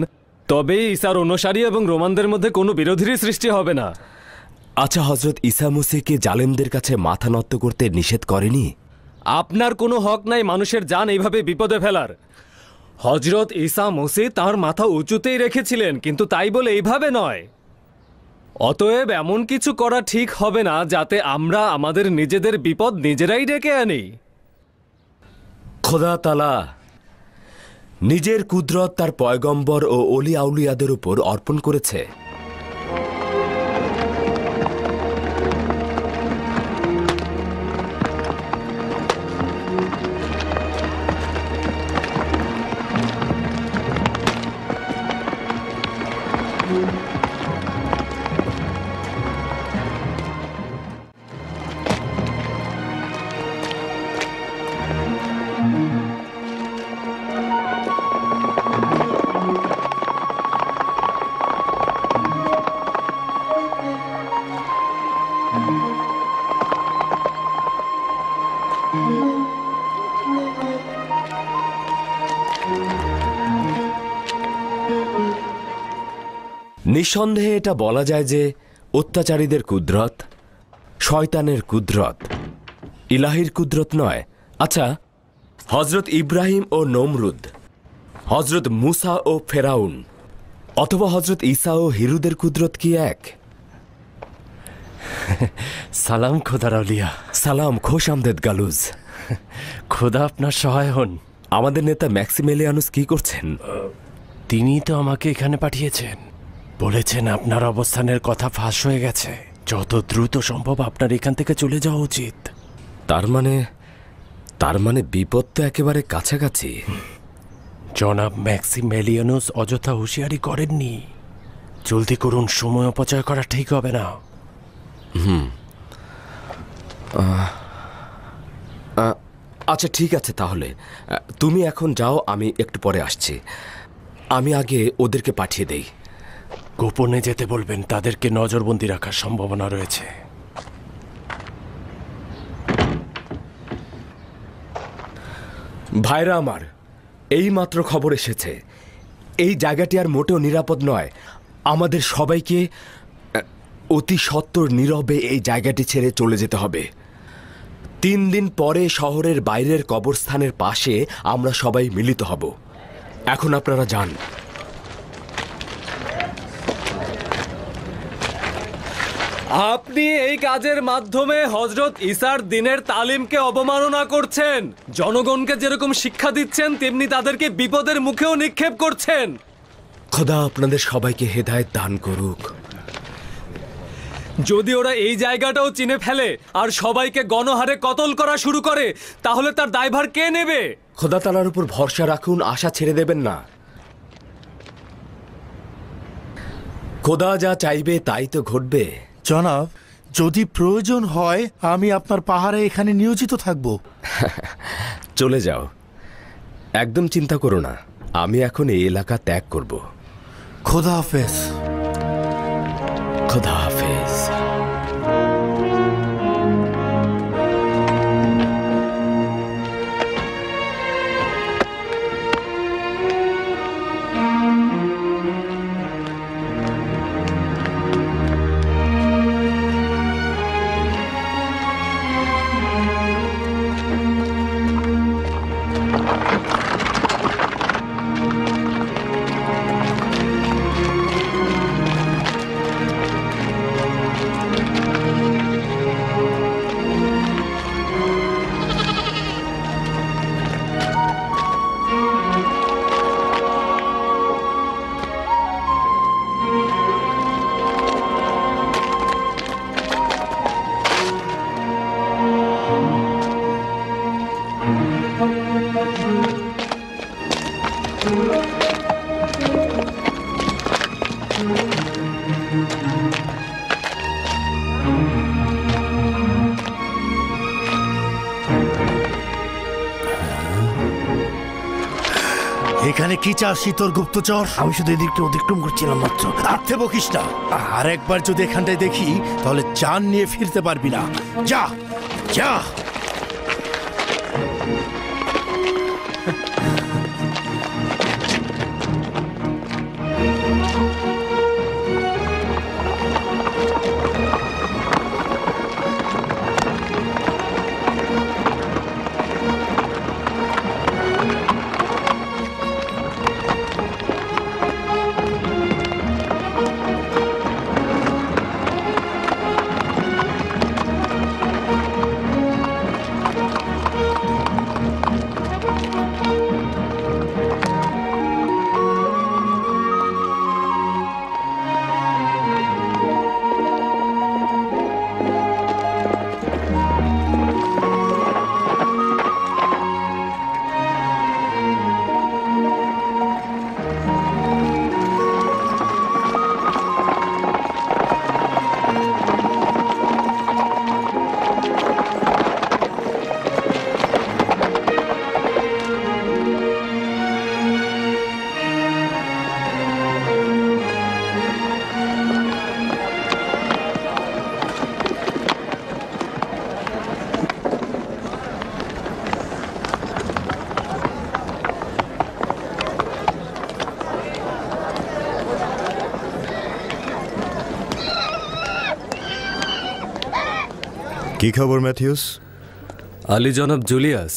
[SPEAKER 4] তবে ঈসার অনুসারী এবং রোমানদের মধ্যে কোনো বিরোধীরই সৃষ্টি হবে না।
[SPEAKER 9] আচ্ছা, হযরত ঈসা মসীহকে জালেমদের কাছে মাথা নত করতে নিষেধ করেনি?
[SPEAKER 4] আপনার কোনো হক নাই মানুষের জান এইভাবে বিপদে ফেলার। হযরত ঈসা মসীহ তার মাথা উঁচুতেই রেখেছিলেন, কিন্তু তাই বলে এইভাবে নয়। অতএব এমন কিছু করা ঠিক হবে না যাতে আমরা আমাদের নিজেদের বিপদ নিজেরাই ডেকে আনি।
[SPEAKER 9] খোদা তাআলা নিজের কুদরত তার পয়গম্বর ও অলি আউলিয়াদের উপর অর্পণ করেছে। নিঃসন্দেহে এটা বলা যায় যে অত্যাচারীদের কুদরত শয়তানের কুদরত, ইলাহির কুদরত নয়। আচ্ছা, হযরত ইব্রাহিম ও নমরুদ, হযরত মুসা ও ফেরাউন, অথবা হযরত ঈসা ও হিরুদের কুদরত কি এক?
[SPEAKER 5] সালাম খোদার আউলিয়া।
[SPEAKER 9] সালাম, খোশ আমদেদ গালুজ।
[SPEAKER 5] খোদা আপনার সহায় হন।
[SPEAKER 9] আমাদের নেতা ম্যাক্সিমেলিয়ানুস কি করছেন?
[SPEAKER 5] তিনি তো আমাকে এখানে পাঠিয়েছেন, বলেছেন আপনার অবস্থানের কথা ফাঁস হয়ে গেছে, যত দ্রুত সম্ভব আপনার এখান থেকে চলে যাওয়া উচিত।
[SPEAKER 9] তার মানে বিপদ তো একেবারে কাছাকাছি।
[SPEAKER 5] জনাব ম্যাক্সিমেলিয়ানুস অযথা হুঁশিয়ারি করেননি। জলদি করুন, সময় অপচয় করা ঠিক হবে না।
[SPEAKER 9] আচ্ছা ঠিক আছে, তাহলে তুমি এখন যাও, আমি একটু পরে আসছি। আমি আগে ওদেরকে পাঠিয়ে দেই।
[SPEAKER 5] গোপনে যেতে বলবেন, তাদেরকে নজরবন্দি রাখার সম্ভাবনা রয়েছে।
[SPEAKER 9] ভাইরা আমার, এই মাত্র খবর এসেছে এই জায়গাটি আর মোটেও নিরাপদ নয়। আমাদের সবাইকে অতি সত্বর নীরবে এই জায়গাটি ছেড়ে চলে যেতে হবে। 3 দিন পরে শহরের বাইরের কবরস্থানের পাশে আমরা সবাই মিলিত হব। এখন আপনারা যান।
[SPEAKER 14] আপনি এই কাজের মাধ্যমে হযরত ঈসার দ্বীনের তালিমকে অবমাননা করছেন। জনগণকে যেরকম শিক্ষা দিচ্ছেন তেমনি তাদেরকে বিপদের মুখেও নিক্ষেপ করছেন।
[SPEAKER 9] খোদা আপনাদের সবাইকে হেদায়েত দান করুক।
[SPEAKER 14] যদি ওরা এই জায়গাটাও চিনে ফেলে আর সবাইকে গণহারে কতল করা শুরু করে তাহলে তার দায়ভার কে নেবে?
[SPEAKER 9] খোদা তাআলার উপর ভরসা রাখুন, আশা ছেড়ে দেবেন না। খোদা যা চাইবে তাই তো ঘটবে।
[SPEAKER 8] জনাব, যদি প্রয়োজন হয় আমি আপনার পাহাড়ে এখানে নিয়োজিত থাকব।
[SPEAKER 9] চলে যাও, একদম চিন্তা করো না। আমি এখন এই এলাকা ত্যাগ করব।
[SPEAKER 8] খোদা হাফেজ।
[SPEAKER 9] খোদা হাফেজ।
[SPEAKER 8] এখানে কি চাচ্ছি তোর গুপ্তচর?
[SPEAKER 21] আমি শুধু এদিকটা অতিক্রম করছিলাম মাত্র।
[SPEAKER 8] আর্থে বকিস না। আর একবার যদি এখানটায় দেখি তাহলে জান নিয়ে ফিরতে পারবি না। যা যা।
[SPEAKER 16] কি খবর ম্যাথিউস?
[SPEAKER 5] আলী জনাব জুলিয়াস,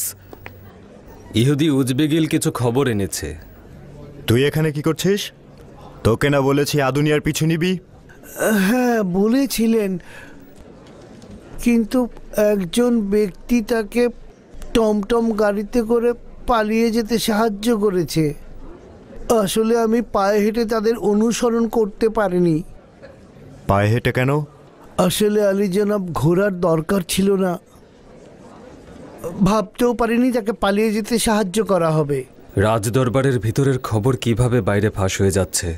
[SPEAKER 5] ইহুদি উজবেগিল কিছু খবর এনেছে।
[SPEAKER 16] তুই এখানে কি করছিস? তোকে না বলেছি আদুনিয়ার পিছু নিবি?
[SPEAKER 21] হ্যাঁ বলেছিলেন, কিন্তু একজন ব্যক্তি তাকে টমটম গাড়িতে করে পালিয়ে যেতে সাহায্য করেছে। আসলে আমি পায়ে হেঁটে তাদের অনুসরণ করতে পারিনি।
[SPEAKER 16] পায়ে হেঁটে কেন?
[SPEAKER 21] আসলে আলী জনাব, ঘোড়ার দরকার ছিল না। ভাবতেও পারিনি তাকে পালিয়ে যেতে সাহায্য করা হবে।
[SPEAKER 5] রাজদরবারের ভিতরের খবর কিভাবে বাইরে ফাঁস হয়ে যাচ্ছে?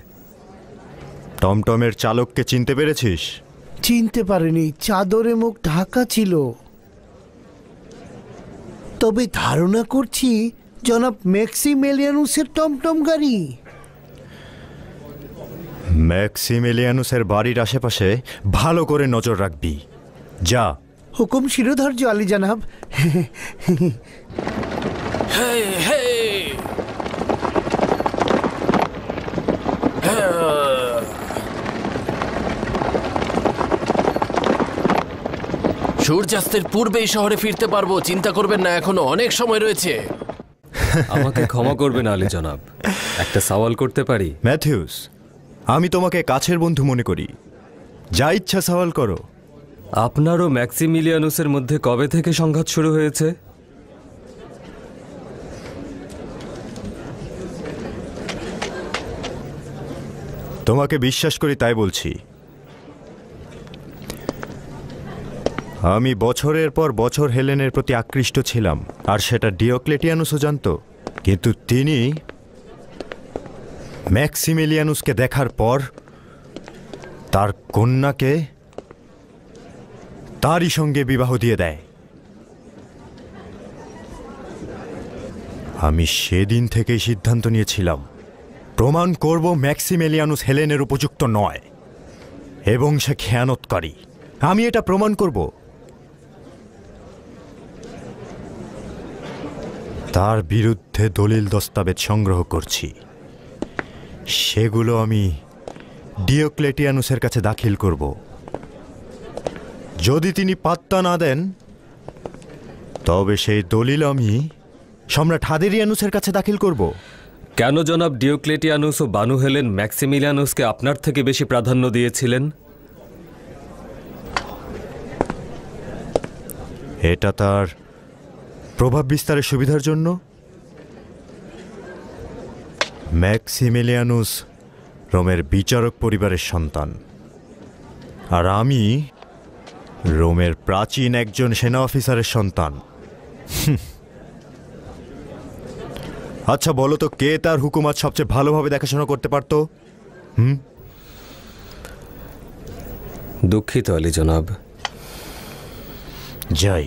[SPEAKER 16] টমটমের চালককে চিনতে পেরেছিস?
[SPEAKER 21] চিনতে পারিনি, চাদরে মুখ ঢাকা ছিল। তবে ধারণা করছি জনাব ম্যাক্সিমেলিয়ানুসের টমটম গাড়ি।
[SPEAKER 16] ম্যাক্সিমেলিয়ানুসের বাড়ির আশেপাশে ভালো করে নজর রাখবি। যা।
[SPEAKER 21] হুকুম শিরোধার্য আলী জনাব।
[SPEAKER 9] সূর্যাস্তের পূর্বেই শহরে ফিরতে পারবো, চিন্তা করবেন না, এখনো অনেক সময় রয়েছে।
[SPEAKER 5] আমাকে ক্ষমা করবেন আলী জনাব, একটা সওয়াল করতে পারি?
[SPEAKER 16] ম্যাথিউস, আমি তোমাকে কাছের বন্ধু মনে করি। যা ইচ্ছা সওয়াল করো।
[SPEAKER 14] আপনার ও ম্যাক্সিমিলিয়ানুসের মধ্যে কবে থেকে সংঘাত শুরু হয়েছে?
[SPEAKER 16] তোমাকে বিশ্বাস করি তাই বলছি। আমি বছরের পর বছর হেলেনের প্রতি আকৃষ্ট ছিলাম, আর সেটা ডিওক্লেটিয়ানুসও জানত। কিন্তু তিনি ম্যাক্সিমিলিয়ানুসকে দেখার পর তার কন্যাকে তারই সঙ্গে বিবাহ দিয়ে দেয়। আমি সেদিন থেকেই সিদ্ধান্ত নিয়েছিলাম প্রমাণ করব ম্যাক্সিমিলিয়ানুস হেলেনের উপযুক্ত নয় এবং সে খেয়ানতকারী। আমি এটা প্রমাণ করব। তার বিরুদ্ধে দলিল দস্তাবেজ সংগ্রহ করছি, সেগুলো আমি ডিওক্লেটিয়ানুসের কাছে দাখিল করব। যদি তিনি পাত্তা না দেন তবে সেই দলিল আমি সম্রাট হাদেরিয়ানুসের কাছে দাখিল করব।
[SPEAKER 14] কেন জনাব ডিওক্লেটিয়ানুস ও বানু হেলেন ম্যাক্সিমিলিয়ানুসকে আপনার থেকে বেশি প্রাধান্য দিয়েছিলেন?
[SPEAKER 16] এটা তার প্রভাব বিস্তারের সুবিধার জন্য। ম্যাক্সিমিলিয়ানুস রোমের বিচারক পরিবারের সন্তান, আর আমি রোমের প্রাচীন একজন সেনা অফিসারের সন্তান। আচ্ছা বলো তো, কে তার হুকুমত সবচেয়ে ভালোভাবে দেখাশোনা করতে পারত?
[SPEAKER 14] দুঃখিত আলী জনাব।
[SPEAKER 16] যাই।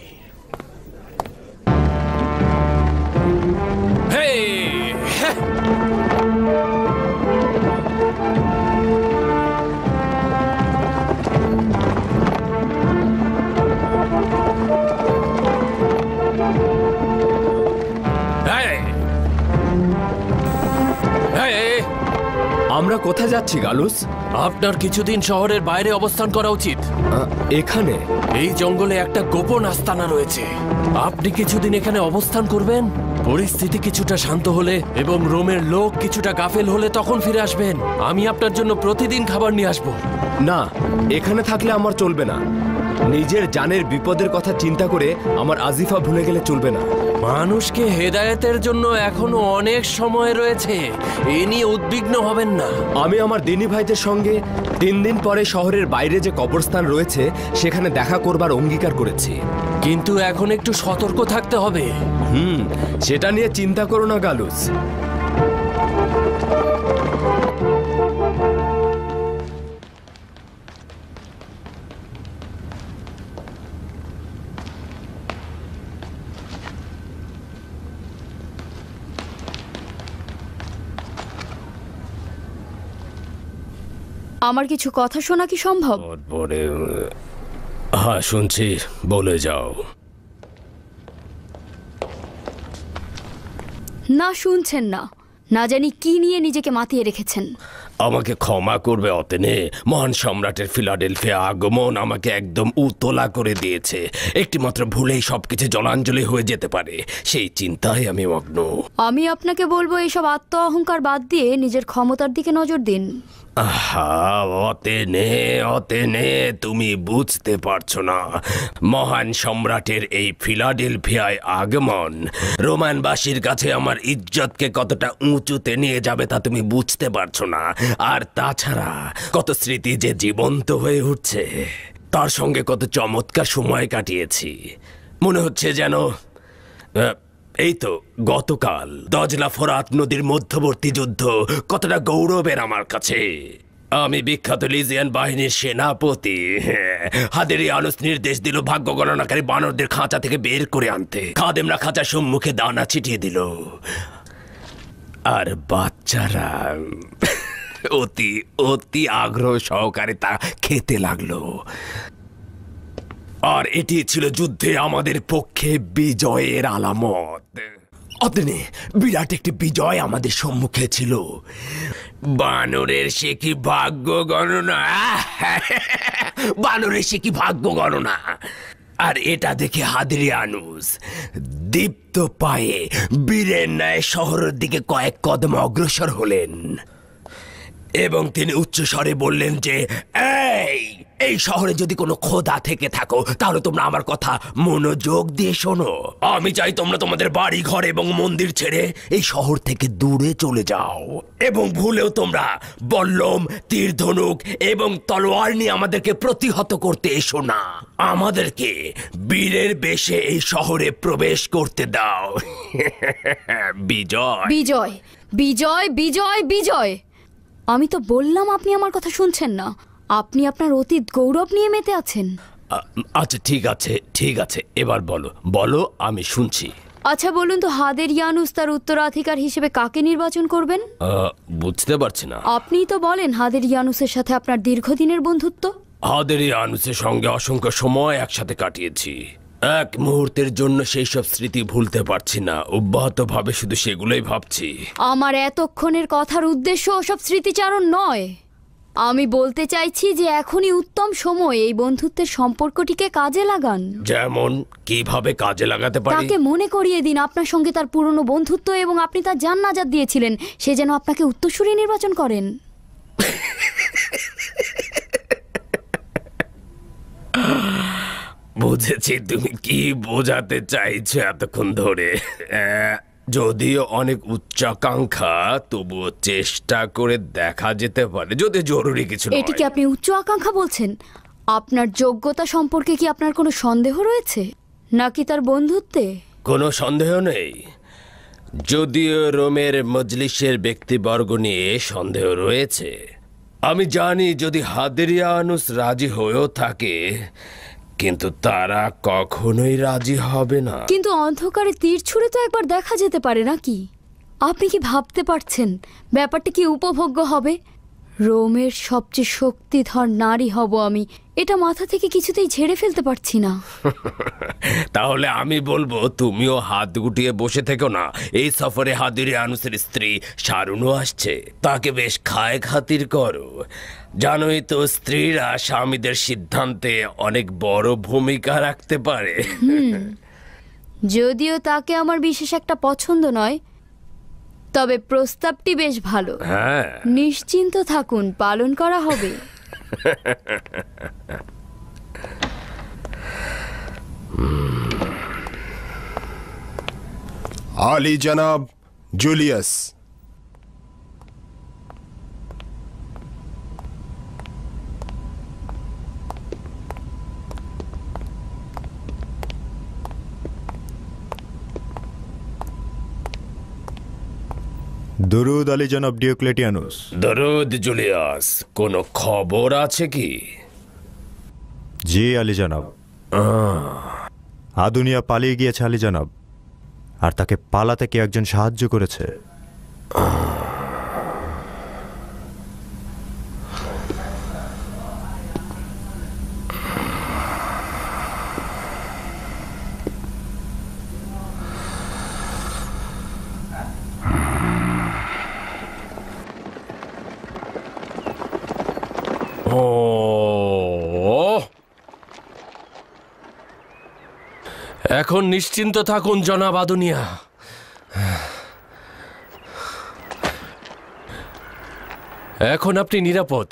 [SPEAKER 9] আমরা কোথায় যাচ্ছি গালুস? আপনার কিছুদিন শহরের বাইরে অবস্থান করা উচিত। এখানে এই জঙ্গলে একটা গোপন আস্তানা রয়েছে। আপনি কিছুদিন এখানে অবস্থান করবেন, পরিস্থিতি কিছুটা শান্ত হলে এবং রোমের লোক কিছুটা গাফেল হলে তখন ফিরে আসবেন। আমি আপনার জন্য প্রতিদিন খাবার নিয়ে আসবো।
[SPEAKER 20] না, এখানে থাকলে আমার চলবে না। নিজের জানের বিপদের কথা চিন্তা করে আমার আজিফা ভুলে গেলে চলবে না।
[SPEAKER 9] মানুষকে হেদায়েতের জন্য এখনো অনেক সময় রয়েছে, এ নিয়ে উদ্বিগ্ন হবেন না।
[SPEAKER 20] আমি আমার দিনী ভাইদের সঙ্গে 3 দিন পরে শহরের বাইরে যে কবরস্থান রয়েছে সেখানে দেখা করবার অঙ্গীকার করেছি।
[SPEAKER 9] কিন্তু এখন একটু সতর্ক থাকতে হবে।
[SPEAKER 20] সেটা নিয়ে চিন্তা করো না গালুস।
[SPEAKER 22] আমার কিছু কথা শোনা কি সম্ভব?
[SPEAKER 9] হ্যাঁ শুনছি, বলে যাও।
[SPEAKER 22] না শুনছেন না, না জানি কি নিয়ে নিজেকে মাতিয়ে রেখেছেন।
[SPEAKER 9] আমাকে ক্ষমা করবে অতেনে, মহান সম্রাটের ফিলাডেলফিয়া আগমন আমাকে একদম উতলা করে দিয়েছে। একটিমাত্র ভুলেই সবকিছু জলাঞ্জলি হয়ে যেতে পারে, সেই চিন্তায় আমি মগ্ন।
[SPEAKER 22] আমি আপনাকে বলবো এইসব আত্ম অহংকার বাদ দিয়ে নিজের ক্ষমতার দিকে নজর দিন।
[SPEAKER 9] অতেনে তুমি বুঝতে পারছো না। মহান সম্রাটের এই ফিলাডেলফিয়ায় আগমন রোমানবাসীর কাছে আমার ইজ্জতকে কতটা উঁচুতে নিয়ে যাবে তা তুমি বুঝতে পারছো না। আর তাছাড়া কত স্মৃতি যে জীবন্ত হয়ে উঠছে, তার সঙ্গে কত চমৎকার সময় কাটিয়েছি। মনে হচ্ছে যেন এই তো গতকাল দজলা ফোরাত নদীর মধ্যবর্তী যুদ্ধ কতটা গৌরবের আমার কাছে। আমি বিখ্যাত লিজিয়ান বাহিনীর সেনাপতি হাদেরিয়ানুস নির্দেশ দিল ভাগ্য গণনাকারী বানরদের খাঁচা থেকে বের করে আনতে। খাদেমরা খাঁচার সম্মুখে দানা ছিটিয়ে দিল, আর বাচ্চারা অতি অতি আগ্রহ সহকারে তা খেতে লাগলো। আর এটি ছিল যুদ্ধে আমাদের পক্ষে বিজয়ের আলামত। অতনে বিরাট একটি বিজয় আমাদের সম্মুখে ছিল। বানরের সে কি ভাগ্য গণনা, বানরের সে কি ভাগ্য গণনা। আর এটা দেখে হাদেরিয়ানুস দীপ্ত পায়ে বীরের ন্যায় শহরের দিকে কয়েক কদম অগ্রসর হলেন এবং তিনি উচ্চস্বরে বললেন যে, এই এই শহরে যদি কোনো খোদা থেকে থাকো তাহলে তোমরা আমার কথা মনোযোগ দিয়ে শোনো। আমি চাই তোমরা তোমাদের বাড়ি ঘর এবং মন্দির ছেড়ে এই শহর থেকে দূরে চলে যাও, এবং ভুলেও তোমরা বল্লম, তীর ধনুক এবং তলোয়ার নিয়ে আমাদেরকে প্রতিহত করতে এসো না। আমাদেরকে বীরের বেশে এই শহরে প্রবেশ করতে দাও। বিজয়
[SPEAKER 22] বিজয় বিজয় বিজয় বিজয়। আমি তো বললাম আপনি আমার কথা শুনছেন না। আপনি আপনার অতীত গৌরব নিয়ে মেতে আছেন।
[SPEAKER 9] আচ্ছা ঠিক আছে, এবার বলো বলো, আমি শুনছি।
[SPEAKER 22] আচ্ছা বলুন তো, হাদেরিয়ানুস তার উত্তরাধিকার হিসেবে কাকে নির্বাচন করবেন?
[SPEAKER 9] বুঝতে পারছি না।
[SPEAKER 22] আপনিই তো বলেন হাদেরিয়ানুসের সাথে আপনার দীর্ঘদিনের বন্ধুত্ব।
[SPEAKER 9] হাদেরিয়ানুসের সঙ্গে অসংখ্য সময় একসাথে কাটিয়েছি। এক মুহূর্তের জন্য সেই সব স্মৃতি ভুলতে পারছি না, অব্যাহতভাবে শুধু সেগুলোই ভাবছি।
[SPEAKER 22] আমার এতক্ষণের কথার উদ্দেশ্য ওসব স্মৃতিচারণ নয়। আমি বলতে চাইছি যে এখনই উত্তম সময় এই বন্ধুত্বের সম্পর্কটিকে কাজে লাগান।
[SPEAKER 9] যেমন কিভাবে কাজে লাগাতে পারি?
[SPEAKER 22] তাকে মনে করিয়ে দিন আপনার সঙ্গে তার পুরনো বন্ধুত্ব, এবং আপনি তার জান নাজাত দিয়েছিলেন, সে যেন আপনাকে উত্তরসূরি নির্বাচন করেন।
[SPEAKER 9] বুঝেছি তুমি কি বোঝাতে চাইছো এতক্ষণ ধরে। যদিও অনেক উচ্চাকাঙ্ক্ষা, তবুও চেষ্টা করে দেখা যেতে পারে, যদি জরুরি কিছু নয়।
[SPEAKER 22] এটিকে আপনি উচ্চ আকাঙ্ক্ষা বলছেন? আপনার যোগ্যতা সম্পর্কে কি আপনার কোনো সন্দেহ রয়েছে, নাকি তার বন্ধুত্বে?
[SPEAKER 9] কোনো সন্দেহ নেই, যদিও রোমের মজলিসের ব্যক্তিবর্গ নিয়ে সন্দেহ রয়েছে। আমি জানি যদি হাদেরিয়ানুস রাজি হয়েও থাকে, কিন্তু তারা কখনোই রাজি হবে না।
[SPEAKER 22] কিন্তু অন্ধকারে তীর ছুঁড়ে তো একবার দেখা যেতে পারে নাকি? আপনি কি ভাবতে পারছেন ব্যাপারটা কি উপভোগ্য হবে? রোমের সবচেয়ে শক্তিধর নারী হব আমি, এটা মাথা থেকে কিছুতেই ঝেড়ে ফেলতে পারছি না।
[SPEAKER 9] তাহলে আমি বলবো তুমিও হাত গুটিয়ে বসে থেকো না। এই সফরে হাদেরিয়ানুসের স্ত্রী শারুনও আসছে, তাকে বেশ খায় খাতির করো। জানোই তো স্ত্রীরা স্বামীদের সিদ্ধান্তে অনেক বড় ভূমিকা রাখতে পারে।
[SPEAKER 22] যদিও তাকে আমার বিশেষ একটা পছন্দ নয়, তবে প্রস্তাবটি বেশ ভালো।
[SPEAKER 9] হ্যাঁ,
[SPEAKER 22] নিশ্চিন্ত থাকুন, পালন করা হবে।
[SPEAKER 12] আলী জনাব জুলিয়াস।
[SPEAKER 16] দরুদ আলী জনাব ডিওক্লেটিয়ানুস।
[SPEAKER 9] দরুদ জুলিয়াস। কোনো খবর আছে কি?
[SPEAKER 16] জি আলী জনাব, আদুনিয়া পালিয়ে গিয়েছে আলী জনাব, আর তাকে পালাতে কে একজন সাহায্য করেছে।
[SPEAKER 9] এখন নিশ্চিন্ত থাকুন জনাব আদুনিয়া। এখন আপনি নিরাপদ।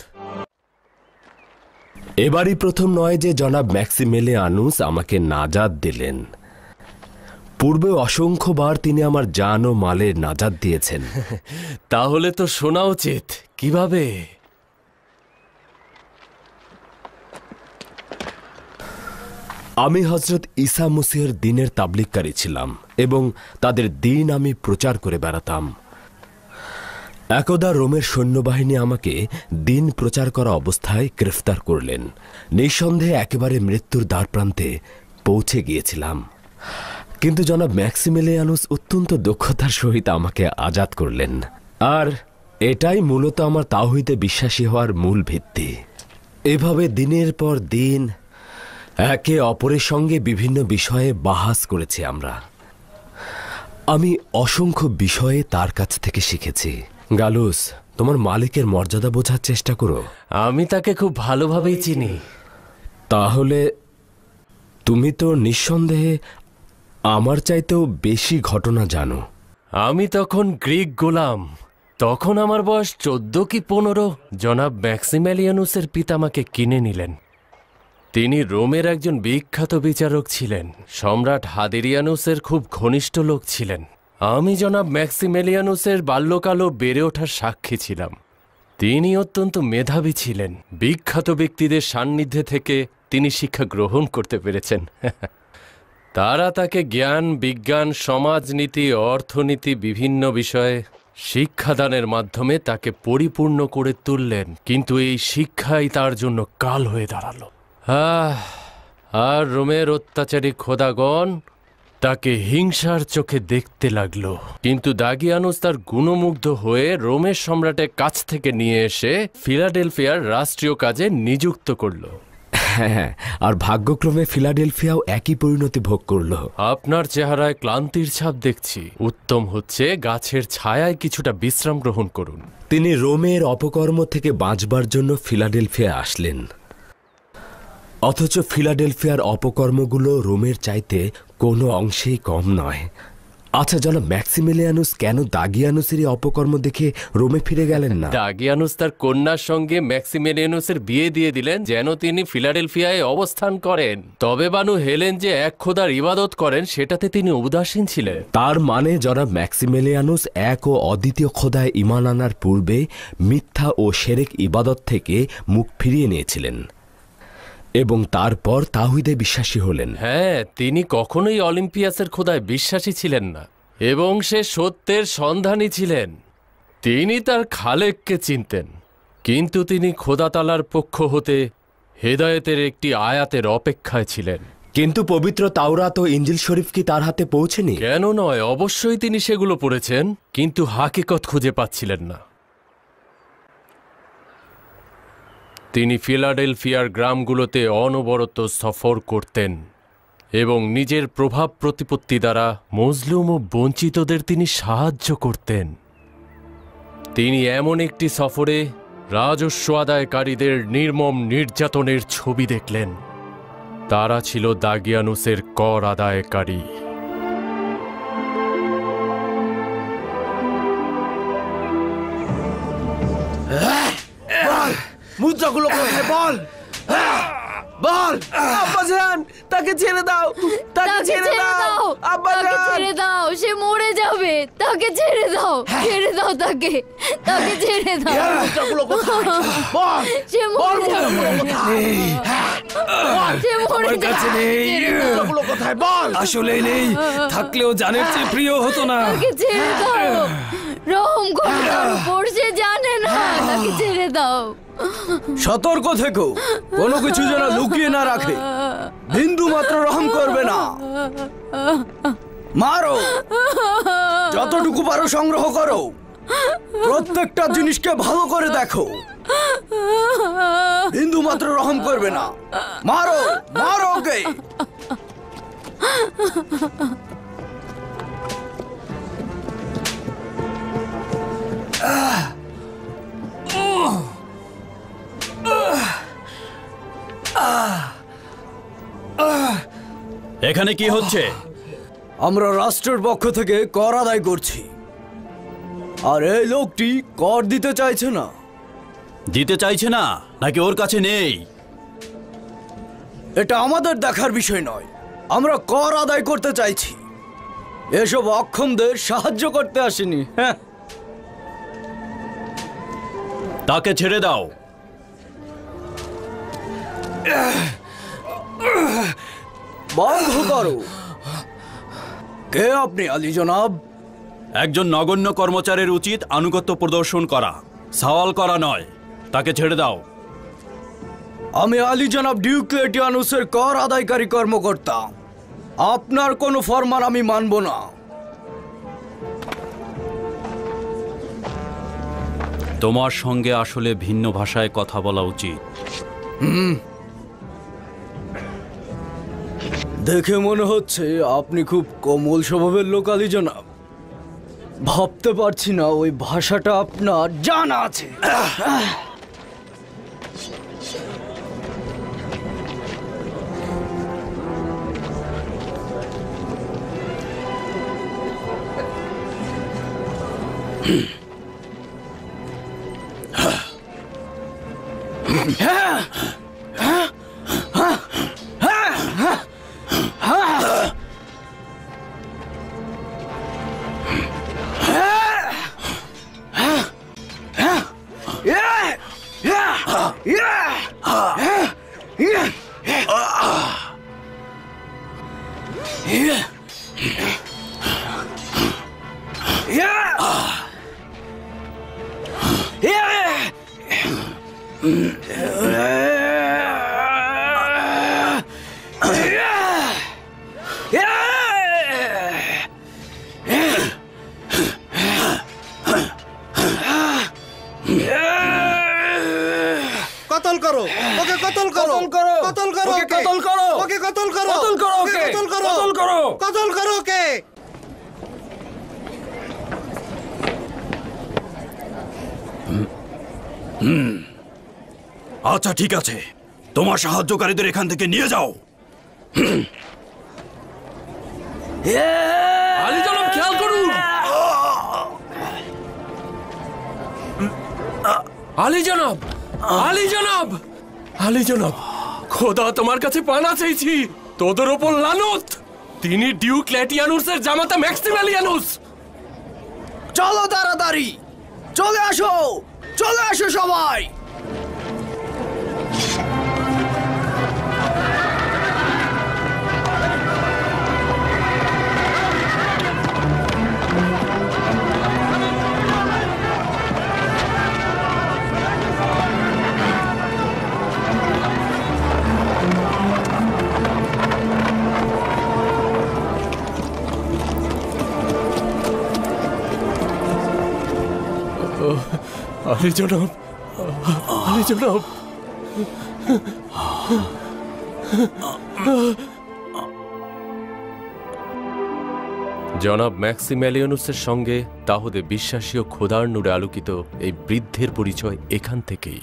[SPEAKER 9] এবারই প্রথম নয় যে জনাব ম্যাক্সিমিলিয়ানুস আমাকে নাজাত দিলেন। পূর্বে অসংখ্যবার তিনি আমার জান ও মালের নাজাত দিয়েছেন।
[SPEAKER 5] তাহলে তো শোনা উচিত। কিভাবে?
[SPEAKER 9] আমি হযরত ঈসা মসিহের দিনের তাবলীগকারী ছিলাম এবং তাদের দিন আমি প্রচার করে বেড়াতাম। একদা রোমের সৈন্যবাহিনী আমাকে দিন প্রচার করা অবস্থায় গ্রেফতার করলেন। নিঃসন্দেহে একেবারে মৃত্যুর দ্বারপ্রান্তে পৌঁছে গিয়েছিলাম, কিন্তু জনাব ম্যাক্সিমিলিয়ানুস অত্যন্ত দক্ষতার সহিত আমাকে আজাদ করলেন। আর এটাই মূলত আমার তাওহীদে বিশ্বাসী হওয়ার মূল ভিত্তি। এভাবে দিনের পর দিন একে অপরের সঙ্গে বিভিন্ন বিষয়ে বাহাস করেছি আমরা। আমি অসংখ্য বিষয়ে তার কাছ থেকে শিখেছি। গালুস, তোমার মালিকের মর্যাদা বোঝার চেষ্টা করো।
[SPEAKER 5] আমি তাকে খুব ভালোভাবেই চিনি।
[SPEAKER 9] তাহলে তুমি তো নিঃসন্দেহে আমার চাইতেও বেশি ঘটনা জানো।
[SPEAKER 5] আমি তখন গ্রিক গোলাম। তখন আমার বয়স 14 কি 15। জনাব ম্যাক্সিমিলিয়ানুসের পিতা আমাকে কিনে নিলেন। তিনি রোমের একজন বিখ্যাত বিচারক ছিলেন, সম্রাট হাদেরিয়ানুসের খুব ঘনিষ্ঠ লোক ছিলেন। আমি জনাব ম্যাক্সিমেলিয়ানুসের বাল্যকাল ও বেড়ে ওঠার সাক্ষী ছিলাম। তিনি অত্যন্ত মেধাবী ছিলেন। বিখ্যাত ব্যক্তিদের সান্নিধ্যে থেকে তিনি শিক্ষা গ্রহণ করতে পেরেছেন। তারা তাকে জ্ঞান, বিজ্ঞান, সমাজনীতি, অর্থনীতি বিভিন্ন বিষয়ে শিক্ষাদানের মাধ্যমে তাকে পরিপূর্ণ করে তুললেন, কিন্তু এই শিক্ষাই তার জন্য কাল হয়ে দাঁড়ালো। আর রোমের অত্যাচারী খোদাগণ তাকে হিংসার চোখে দেখতে লাগলো। কিন্তু দাগিয়ানুস তার গুণমুগ্ধ হয়ে রোমের সম্রাটের কাছ থেকে নিয়ে এসে ফিলাডেলফিয়ার রাষ্ট্রীয় কাজে নিযুক্ত করলো।
[SPEAKER 20] হ্যাঁ, আর ভাগ্যক্রমে ফিলাডেলফিয়াও একই পরিণতি ভোগ করলো।
[SPEAKER 5] আপনার চেহারায় ক্লান্তির ছাপ দেখছি। উত্তম হচ্ছে গাছের ছায়ায় কিছুটা বিশ্রাম গ্রহণ করুন।
[SPEAKER 20] তিনি রোমের অপকর্ম থেকে বাঁচবার জন্য ফিলাডেলফিয়া আসলেন, অথচ ফিলাডেলফিয়ার অপকর্মগুলো রোমের চাইতে কোনো অংশেই কম নয়। আচ্ছা জনাব ম্যাক্সিমিলিয়ানুস কেন দাগিয়ানুসের এই অপকর্ম দেখে রোমে ফিরে গেলেন না?
[SPEAKER 5] দাগিয়ানুস তার কন্যার সঙ্গে ম্যাক্সিমিলিয়ানুসের বিয়ে দিয়ে দিলেন যেন তিনি ফিলাডেলফিয়ায় অবস্থান করেন। তবে বানু হেলেন যে এক খোদার ইবাদত করেন সেটাতে তিনি উদাসীন ছিলেন।
[SPEAKER 20] তার মানে জনাব ম্যাক্সিমিলিয়ানুস এক ও অদ্বিতীয় খোদায় ঈমান আনার পূর্বে মিথ্যা ও শিরক ইবাদত থেকে মুখ ফিরিয়ে নিয়েছিলেন এবং তারপর তাওহীদে বিশ্বাসী হলেন।
[SPEAKER 5] হ্যাঁ, তিনি কখনোই অলিম্পিয়াসের খোদায় বিশ্বাসী ছিলেন না এবং সে সত্যের সন্ধানী ছিলেন। তিনি তার খালেককে চিনতেন, কিন্তু তিনি খোদাতালার পক্ষ হতে হেদায়েতের একটি আয়াতের অপেক্ষায় ছিলেন।
[SPEAKER 20] কিন্তু পবিত্র তাওরাত ও ইনজিল শরীফ কি তার হাতে পৌঁছেনি?
[SPEAKER 5] কেন নয়, অবশ্যই তিনি সেগুলো পড়েছেন, কিন্তু হাকিকত খুঁজে পাচ্ছিলেন না। তিনি ফিলাডেলফিয়ার গ্রামগুলোতে অনবরত সফর করতেন এবং নিজের প্রভাব প্রতিপত্তি দ্বারা মজলুম ও বঞ্চিতদের তিনি সাহায্য করতেন। তিনি এমন একটি সফরে রাজস্ব আদায়কারীদের নির্মম নির্যাতনের ছবি দেখলেন। তারা ছিল দাগিয়ানুসের কর আদায়কারী।
[SPEAKER 18] মুদ্রাগুলো কোথায় বল? বল আব্বাজান, তাকে ছেড়ে দাও, তাকে ছেড়ে দাও আব্বাজান,
[SPEAKER 22] ছেড়ে দাও, সে মরে যাবে। তাকে ছেড়ে দাও, ছেড়ে দাও তাকে, তাকে ছেড়ে দাও।
[SPEAKER 18] মুদ্রাগুলো কোথায় বল?
[SPEAKER 22] সে মরে যাবে, সে মরে যাবে।
[SPEAKER 18] মুদ্রাগুলো কোথায় বল?
[SPEAKER 14] আসলে নেই, থাকলেও জানের চেয়ে প্রিয় হতো না।
[SPEAKER 22] তাকে ছেড়ে দাও, রহম করো তার উপর, সে জানে না। তাকে ছেড়ে দাও।
[SPEAKER 15] সতর্ক থেকো, কোনো কিছু যেন লুকিয়ে না রাখে। বিন্দু মাত্র রহম করবে না। মারো, যতটুকু পারো সংগ্রহ করো। প্রত্যেকটা জিনিসকে ভালো করে দেখো। বিন্দু মাত্র রহম করবে না। মারো, মারো ওকে।
[SPEAKER 13] এখানে কি হচ্ছে?
[SPEAKER 15] আমরা রাষ্ট্রের পক্ষ থেকে কর আদায় করছি, আর এই লোকটি কর দিতে চাইছে না।
[SPEAKER 13] দিতে চাইছে না নাকি ওর কাছে নেই?
[SPEAKER 15] এটা আমাদের দেখার বিষয় নয়। আমরা কর আদায় করতে চাইছি, এসব অক্ষমদের সাহায্য করতে আসিনি। হ্যাঁ,
[SPEAKER 13] তাকে ছেড়ে দাও।
[SPEAKER 15] বন্ধ করো। কে আপনি আলী জনাব?
[SPEAKER 13] একজন নগণ্য কর্মচারীর উচিত আনুগত্য প্রদর্শন করা, সওয়াল করা নয়। তাকে ছেড়ে দাও।
[SPEAKER 15] আমি আলী জনাব ডিউক্লেটিয়ানুসের কর আদায়কারী কর্মকর্তা। আপনার কোনো ফরমান আমি মানব না।
[SPEAKER 13] তোমার সঙ্গে আসলে ভিন্ন ভাষায় কথা বলা উচিত।
[SPEAKER 15] দেখে মনে হচ্ছে আপনি খুব কোমল স্বভাবের লোক আলী জনাব। ভাবতে পারছি না ওই ভাষাটা আপনার জানা আছে।
[SPEAKER 3] কতল করো ওকে, কতল করো, কতল করো ওকে, কতল করো ওকে, কতল করো, কতল করো ওকে, কতল করো, কতল করো, কতল করো ওকে।
[SPEAKER 6] আচ্ছা ঠিক আছে, তোমার সাহায্যকারীদের এখান থেকে নিয়ে যাও।
[SPEAKER 5] আলী জনাব খেয়াল করুন। আলী জনাব, আলী জনাব, আলী জনাব, খোদা তোমার কাছে পানা চাইছি, তোদের ওপর লানত। তিনি ডিউক ল্যাটিয়ানুসের জামাতা ম্যাক্সিমিলিয়ানুস।
[SPEAKER 18] চলো তাড়াতাড়ি, চলে আসো, চলে আসো সবাই।
[SPEAKER 5] আলী জনাব, আলী জনাব, জনাব ম্যাক্সিমিলিয়ানুসের সঙ্গে তাহুদে বিশ্বাসী ও খোদার নূরে আলোকিত এই বৃদ্ধের পরিচয় এখান থেকেই।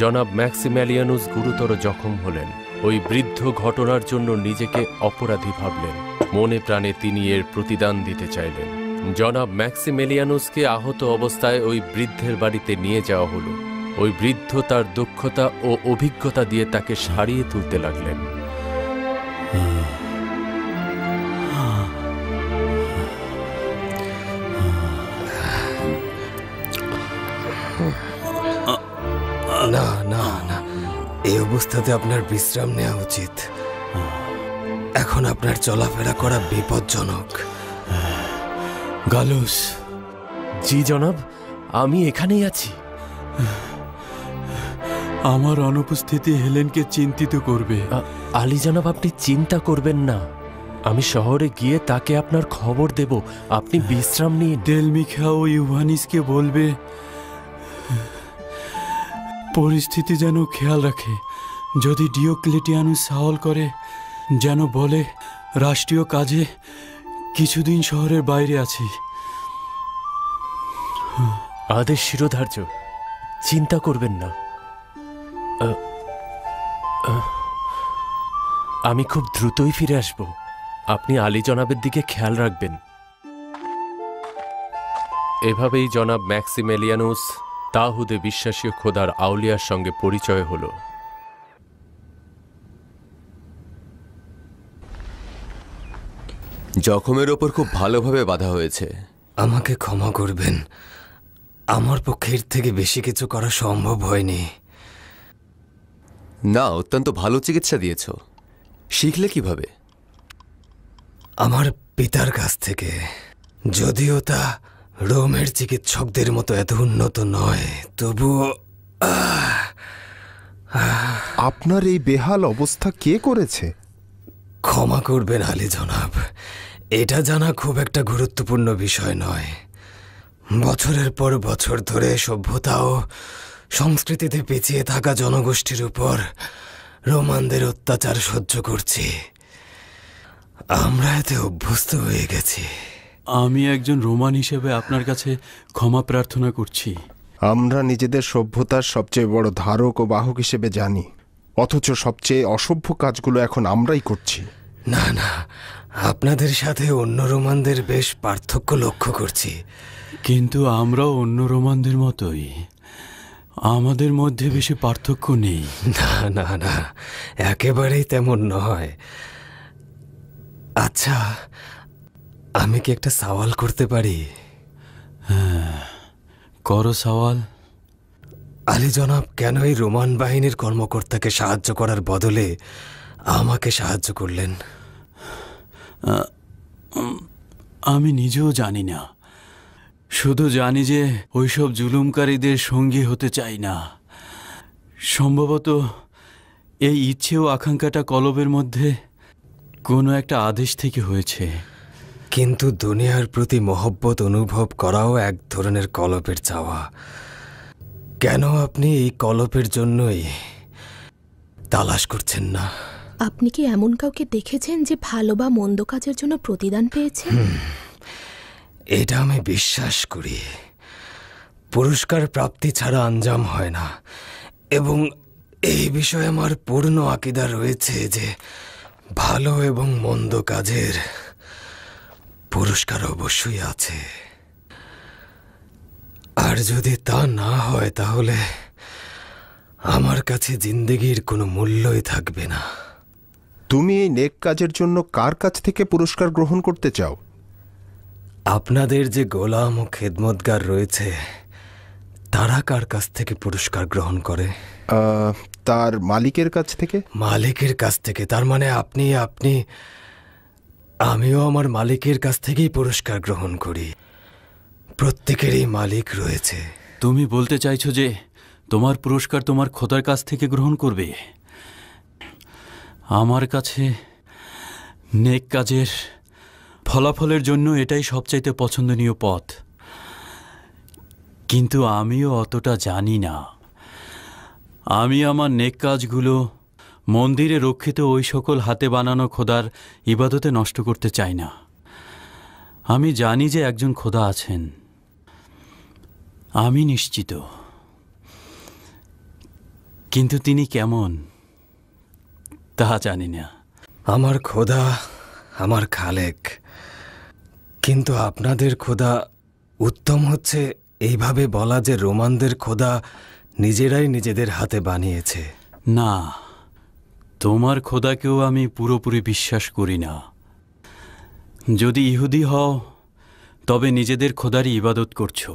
[SPEAKER 5] জনাব ম্যাক্সিমিলিয়ানুস গুরুতর জখম হলেন। ওই বৃদ্ধ ঘটনার জন্য নিজেকে অপরাধী ভাবলেন। মনে প্রাণে তিনি এর প্রতিদান দিতে চাইলেন। জনাব ম্যাক্সিমিলিয়ানুসকে আহত অবস্থায় ওই বৃদ্ধের বাড়িতে নিয়ে যাওয়া হলো। ওই বৃদ্ধ তার দক্ষতা ও অভিজ্ঞতা দিয়ে তাকে সারিয়ে তুলতে লাগলেন।
[SPEAKER 23] না না না, এই অবস্থাতে আপনার বিশ্রাম নেওয়া উচিত। এখন আপনার চলাফেরা করা বিপজ্জনক।
[SPEAKER 5] গালুস। জি জনাব, আমি এখানেই আছি।
[SPEAKER 24] আমার অনুপস্থিতি হেলেনকে চিন্তিত করবে।
[SPEAKER 5] আলী জনাব, আপনি চিন্তা করবেন না, আমি শহরে গিয়ে তাকে আপনার খবর দেব। আপনি বিশ্রাম নিয়ে
[SPEAKER 24] ডেলমিখা ও ইউভানিসকে বলবে পরিস্থিতি যেন খেয়াল রাখে। যদি ডিওক্লেটিয়ানুস সাহল করে যেন বলে রাষ্ট্রীয় কাজে কিছুদিন শহরের বাইরে আছি।
[SPEAKER 5] আদেশ শিরোধার্য, চিন্তা করবেন না। আমি খুব দ্রুতই ফিরে আসব। আপনি আলী জনাবের দিকে খেয়াল রাখবেন। এভাবেই জনাব ম্যাক্সিমিলিয়ানুস তাহুদে বিশ্বাসী খোদার আউলিয়ার সঙ্গে পরিচয় হল।
[SPEAKER 7] জখমের ওপর খুব ভালোভাবে বাধা হয়েছে।
[SPEAKER 23] আমাকে ক্ষমা করবেন, আমার পক্ষে এর থেকে বেশি কিছু করা সম্ভব হয়নি।
[SPEAKER 7] না, অত্যন্ত ভালো চিকিৎসা দিয়েছ। শিখলে কিভাবে?
[SPEAKER 23] আমার পিতার কাছ থেকে, যদিও তা রোমের চিকিৎসকদের মতো এত উন্নত নয়, তবুও
[SPEAKER 12] আপনার এই বেহাল অবস্থা কে করেছে?
[SPEAKER 23] ক্ষমা করবেন আলী জনাব, এটা জানা খুব একটা গুরুত্বপূর্ণ বিষয় নয়। বছরের পর বছর ধরে সভ্যতা ও সংস্কৃতিতে পিছিয়ে থাকা জনগোষ্ঠীর উপর রোমানদের অত্যাচার সহ্য করছি। আমরা এতে অভ্যস্ত হয়ে গেছি।
[SPEAKER 24] আমি একজন রোমান হিসেবে আপনার কাছে ক্ষমা প্রার্থনা করছি।
[SPEAKER 12] আমরা নিজেদের সভ্যতার সবচেয়ে বড় ধারক ও বাহক হিসেবে জানি, অথচ সবচেয়ে অসভ্য কাজগুলো এখন আমরাই করছি।
[SPEAKER 23] না না, আপনাদের সাথে অন্য রোমানদের বেশ পার্থক্য লক্ষ্য করছি।
[SPEAKER 24] কিন্তু আমরাও অন্য রোমানদের মতোই, আমাদের মধ্যে বেশি পার্থক্য নেই।
[SPEAKER 23] না না না, একেবারেই তেমন নয়। আচ্ছা, আমি কি একটা সওয়াল করতে পারি?
[SPEAKER 24] হ্যাঁ, করো সওয়াল।
[SPEAKER 23] আলী জনাব কেন এই রোমান বাহিনীর কর্মকর্তাকে সাহায্য করার বদলে আমাকে সাহায্য করলেন?
[SPEAKER 24] আমি নিজেও জানি না, শুধু জানি যে ওইসব জুলুমকারীদের সঙ্গী হতে চাই না। সম্ভবত এই ইচ্ছে ও আকাঙ্ক্ষাটা কলবের মধ্যে কোনো একটা আদেশ থেকে হয়েছে।
[SPEAKER 23] কিন্তু দুনিয়ার প্রতি মহব্বত অনুভব করাও এক ধরনের কলপের চাওয়া। কেন আপনি এই কলপের জন্যই তালাশ করছেন না?
[SPEAKER 11] আপনি কি এমন কাউকে দেখেছেন যে ভালো বা মন্দ কাজের জন্য প্রতিদান পেয়েছেন?
[SPEAKER 23] এটা আমি বিশ্বাস করি। পুরস্কার প্রাপ্তি ছাড়া আঞ্জাম হয় না, এবং এই বিষয়ে আমার পূর্ণ আকীদা রয়েছে যে ভালো এবং মন্দ কাজের পুরস্কার অবশ্যই আছে। আর যদি তা না হয় তাহলে আমার কাছে জিন্দেগির কোনো মূল্যই থাকবে না।
[SPEAKER 12] তুমি এই নেক কাজের জন্য কার কাছ থেকে পুরস্কার গ্রহণ করতে চাও?
[SPEAKER 23] আপনাদের যে গোলাম ও খেদমতগার রয়েছে, তারা কার কাছ থেকে পুরস্কার গ্রহণ করে?
[SPEAKER 12] তার মালিকের কাছ থেকে।
[SPEAKER 23] মালিকের কাছ থেকে? তার মানে আমিও আমার মালিকের কাছ থেকেই পুরস্কার গ্রহণ করি। প্রত্যেকেরই মালিক রয়েছে।
[SPEAKER 24] তুমি বলতে চাইছো যে তোমার পুরস্কার তোমার খোদার কাছ থেকে গ্রহণ করবে? আমার কাছে নেক কাজের ফলাফলের জন্য এটাই সবচাইতে পছন্দনীয় পথ। কিন্তু আমিও অতটা জানি না। আমি আমার নেক কাজগুলো মন্দিরে রক্ষিত ওই সকল হাতে বানানো খোদার ইবাদতে নষ্ট করতে চাই না। আমি জানি যে একজন খোদা আছেন, আমি নিশ্চিত। কিন্তু তিনি কেমন তা জানি না।
[SPEAKER 23] আমার খোদা আমার খালেক, কিন্তু আপনাদের খোদা উত্তম হচ্ছে এইভাবে বলা যে রোমানদের খোদা নিজেরাই নিজেদের হাতে বানিয়েছে।
[SPEAKER 24] না, তোমার খোদাকেও আমি পুরোপুরি বিশ্বাস করি না। যদি ইহুদি হও তবে নিজেদের খোদারই ইবাদত করছো।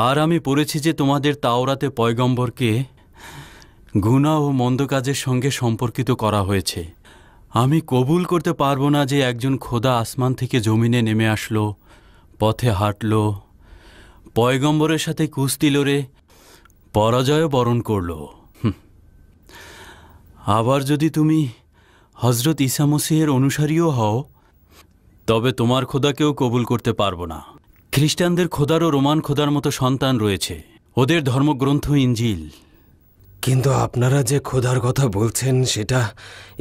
[SPEAKER 24] আর আমি পড়েছি যে তোমাদের তাওরাতে পয়গম্বরকে গুনাহ ও মন্দ কাজের সঙ্গে সম্পর্কিত করা হয়েছে। আমি কবুল করতে পারবো না যে একজন খোদা আসমান থেকে জমিনে নেমে আসলো, পথে হাঁটল, পয়গম্বরের সাথে কুস্তি লড়ে পরাজয় বরণ করল। আবার যদি তুমি হজরত ঈসা মসীহের অনুসারীও হও তবে তোমার খোদাকেও কবুল করতে পারবো না। খ্রিস্টানদের খোদারও রোমান খোদার মতো সন্তান রয়েছে, ওদের ধর্মগ্রন্থ ইঞ্জিল।
[SPEAKER 23] কিন্তু আপনারা যে খোদার কথা বলছেন সেটা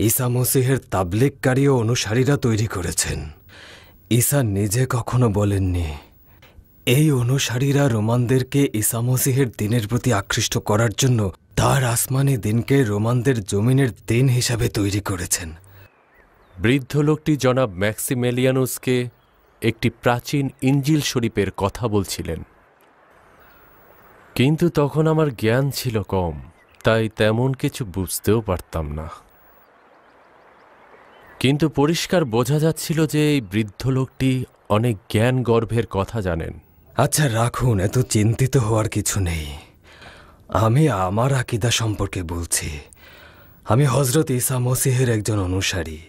[SPEAKER 23] ঈসা মসীহের তাবলীগকারী ও অনুসারীরা তৈরি করেছেন। ঈসা নিজে কখনো বলেননি। এই অনুসারীরা রোমানদেরকে ঈসা মসীহের দিনের প্রতি আকৃষ্ট করার জন্য তার আসমানি দিনকে রোমানদের জমিনের দিন হিসাবে তৈরি করেছেন।
[SPEAKER 5] বৃদ্ধ লোকটি জনাব ম্যাক্সিমেলিয়ানুসকে একটি প্রাচীন ইঞ্জিল শরীফের কথা বলছিলেন, কিন্তু তখন আমার জ্ঞান ছিল কম, তাই তেমন কিছু বুঝতেও পারতাম না। কিন্তু পরিষ্কার বোঝা যাচ্ছিল যে এই বৃদ্ধ লোকটি অনেক জ্ঞান গর্ভের কথা জানেন।
[SPEAKER 23] আচ্ছা রাখুন, এত চিন্তিত হওয়ার কিছু নেই। আমি আমার আকীদা সম্পর্কে বলছি। আমি হজরত ঈসা মসীহের একজন অনুসারী।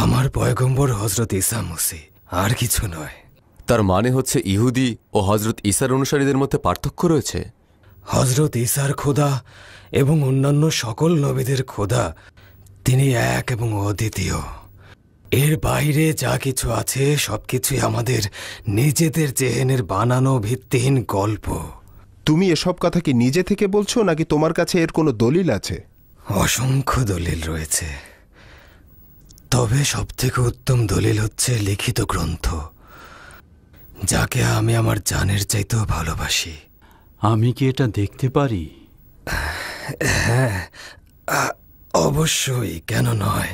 [SPEAKER 23] আমার পয়গম্বর হজরত ঈসা মসীহ, আর কিছু নয়।
[SPEAKER 7] তার মানে হচ্ছে ইহুদি ও হজরত ঈসার অনুসারীদের মধ্যে পার্থক্য রয়েছে?
[SPEAKER 23] হজরত ঈসার খোদা এবং অন্যান্য সকল নবীদের খোদা তিনি এক এবং অদ্বিতীয়। এর বাইরে যা কিছু আছে সবকিছুই আমাদের নিজেদের জেহেনের বানানো ভিত্তিহীন গল্প।
[SPEAKER 12] তুমি এসব কথা কি নিজে থেকে বলছো নাকি তোমার কাছে এর কোনো দলিল আছে?
[SPEAKER 23] অসংখ্য দলিল রয়েছে, তবে সবথেকে উত্তম দলিল হচ্ছে লিখিত গ্রন্থ, যাকে আমি আমার জানের চাইতেও ভালোবাসি।
[SPEAKER 24] আমি কি এটা দেখতে পারি?
[SPEAKER 23] হ্যাঁ, অবশ্যই, কেন নয়।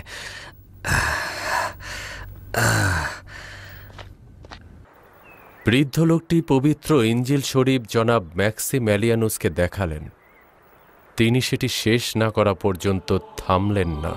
[SPEAKER 5] বৃদ্ধ লোকটি পবিত্র ইঞ্জিল শরীফ জনাব ম্যাক্সিম্যালিয়ানুসকে দেখালেন। তিনি সেটি শেষ না করা পর্যন্ত থামলেন না।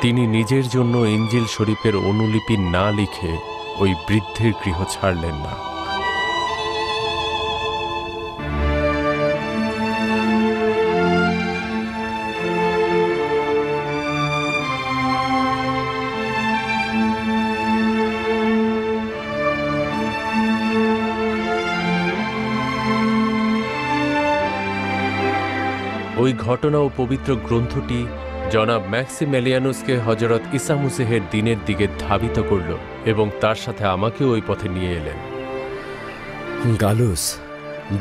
[SPEAKER 5] তিনি নিজের জন্য ইঞ্জিল শরীফের অনুলিপি না লিখে ওই বৃদ্ধের গৃহ ছাড়লেন না। ওই ঘটনা ও পবিত্র গ্রন্থটি জনাব ম্যাক্সিম্যালিয়ানুসকে হজরত ঈসা মসীহের দিনের দিকে ধাবিত করল এবং তার সাথে আমাকেও ওই পথে নিয়ে এলেন।
[SPEAKER 20] গালুস,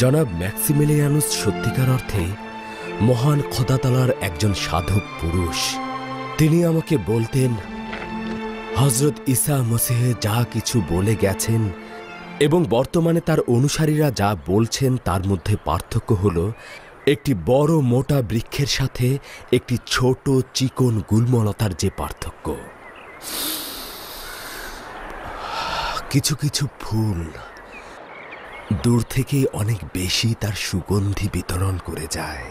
[SPEAKER 20] জনাব ম্যাক্সিমিলিয়ানুস সত্যিকার অর্থে মহান খোদাতালার একজন সাধক পুরুষ। তিনি আমাকে বলতেন, হজরত ঈসা মসীহ যা কিছু বলে গেছেন এবং বর্তমানে তার অনুসারীরা যা বলছেন তার মধ্যে পার্থক্য হল একটি বড় মোটা বৃক্ষের সাথে একটি ছোট চিকন গুল্মলতার যে পার্থক্য। কিছু কিছু ফুল দূর থেকেই অনেক বেশি তার সুগন্ধি বিতরণ করে যায়।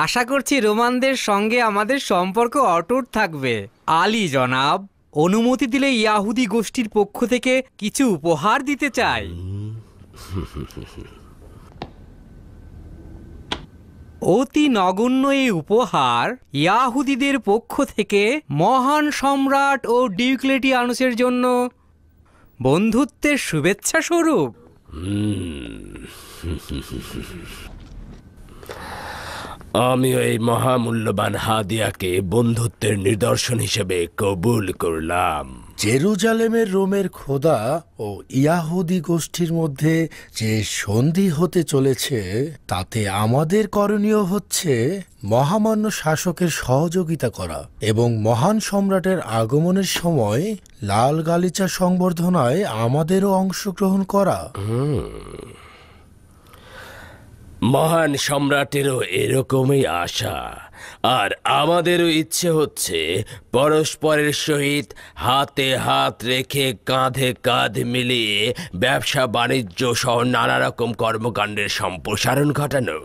[SPEAKER 18] আশা করছি রোমানদের সঙ্গে আমাদের সম্পর্ক অটুট থাকবে। আলী জনাব, অনুমতি দিলে ইয়াহুদি গোষ্ঠীর পক্ষ থেকে কিছু উপহার দিতে চাই। অতি নগণ্য এই উপহার ইয়াহুদিদের পক্ষ থেকে মহান সম্রাট ও ডিওক্লেটিয়ানুসের জন্য বন্ধুত্বের শুভেচ্ছা স্বরূপ।
[SPEAKER 9] আমি এই মহামূল্যবান হাদিয়াকে বন্ধুত্বের নিদর্শন হিসেবে কবুল করলাম।
[SPEAKER 8] জেরুজালেমের রোমের খোদা ও ইয়াহুদি গোষ্ঠীর মধ্যে যে সন্ধি হতে চলেছে তাতে আমাদের করণীয় হচ্ছে মহামান্য শাসকের সহযোগিতা করা এবং মহান সম্রাটের আগমনের সময় লাল গালিচা সংবর্ধনায় আমাদেরও অংশগ্রহণ করা।
[SPEAKER 9] মহান সম্রাটেরও এরকমই আশা, আর আমাদেরও ইচ্ছে হচ্ছে পরস্পরের সহিত হাতে হাত রেখে কাঁধে কাঁধ মিলিয়ে ব্যবসা বাণিজ্য সহ নানা রকম কর্মকাণ্ডের সম্প্রসারণ ঘটানো।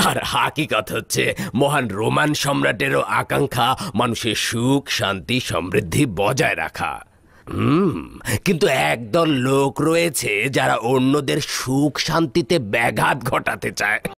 [SPEAKER 9] আর হাকিকত হচ্ছে মহান রোমান সম্রাটেরও আকাঙ্ক্ষা মানুষের সুখ শান্তি সমৃদ্ধি বজায় রাখা। কিন্তু একদল লোক রয়েছে যারা অন্যদের সুখ শান্তিতে ব্যাঘাত ঘটাতে চায়।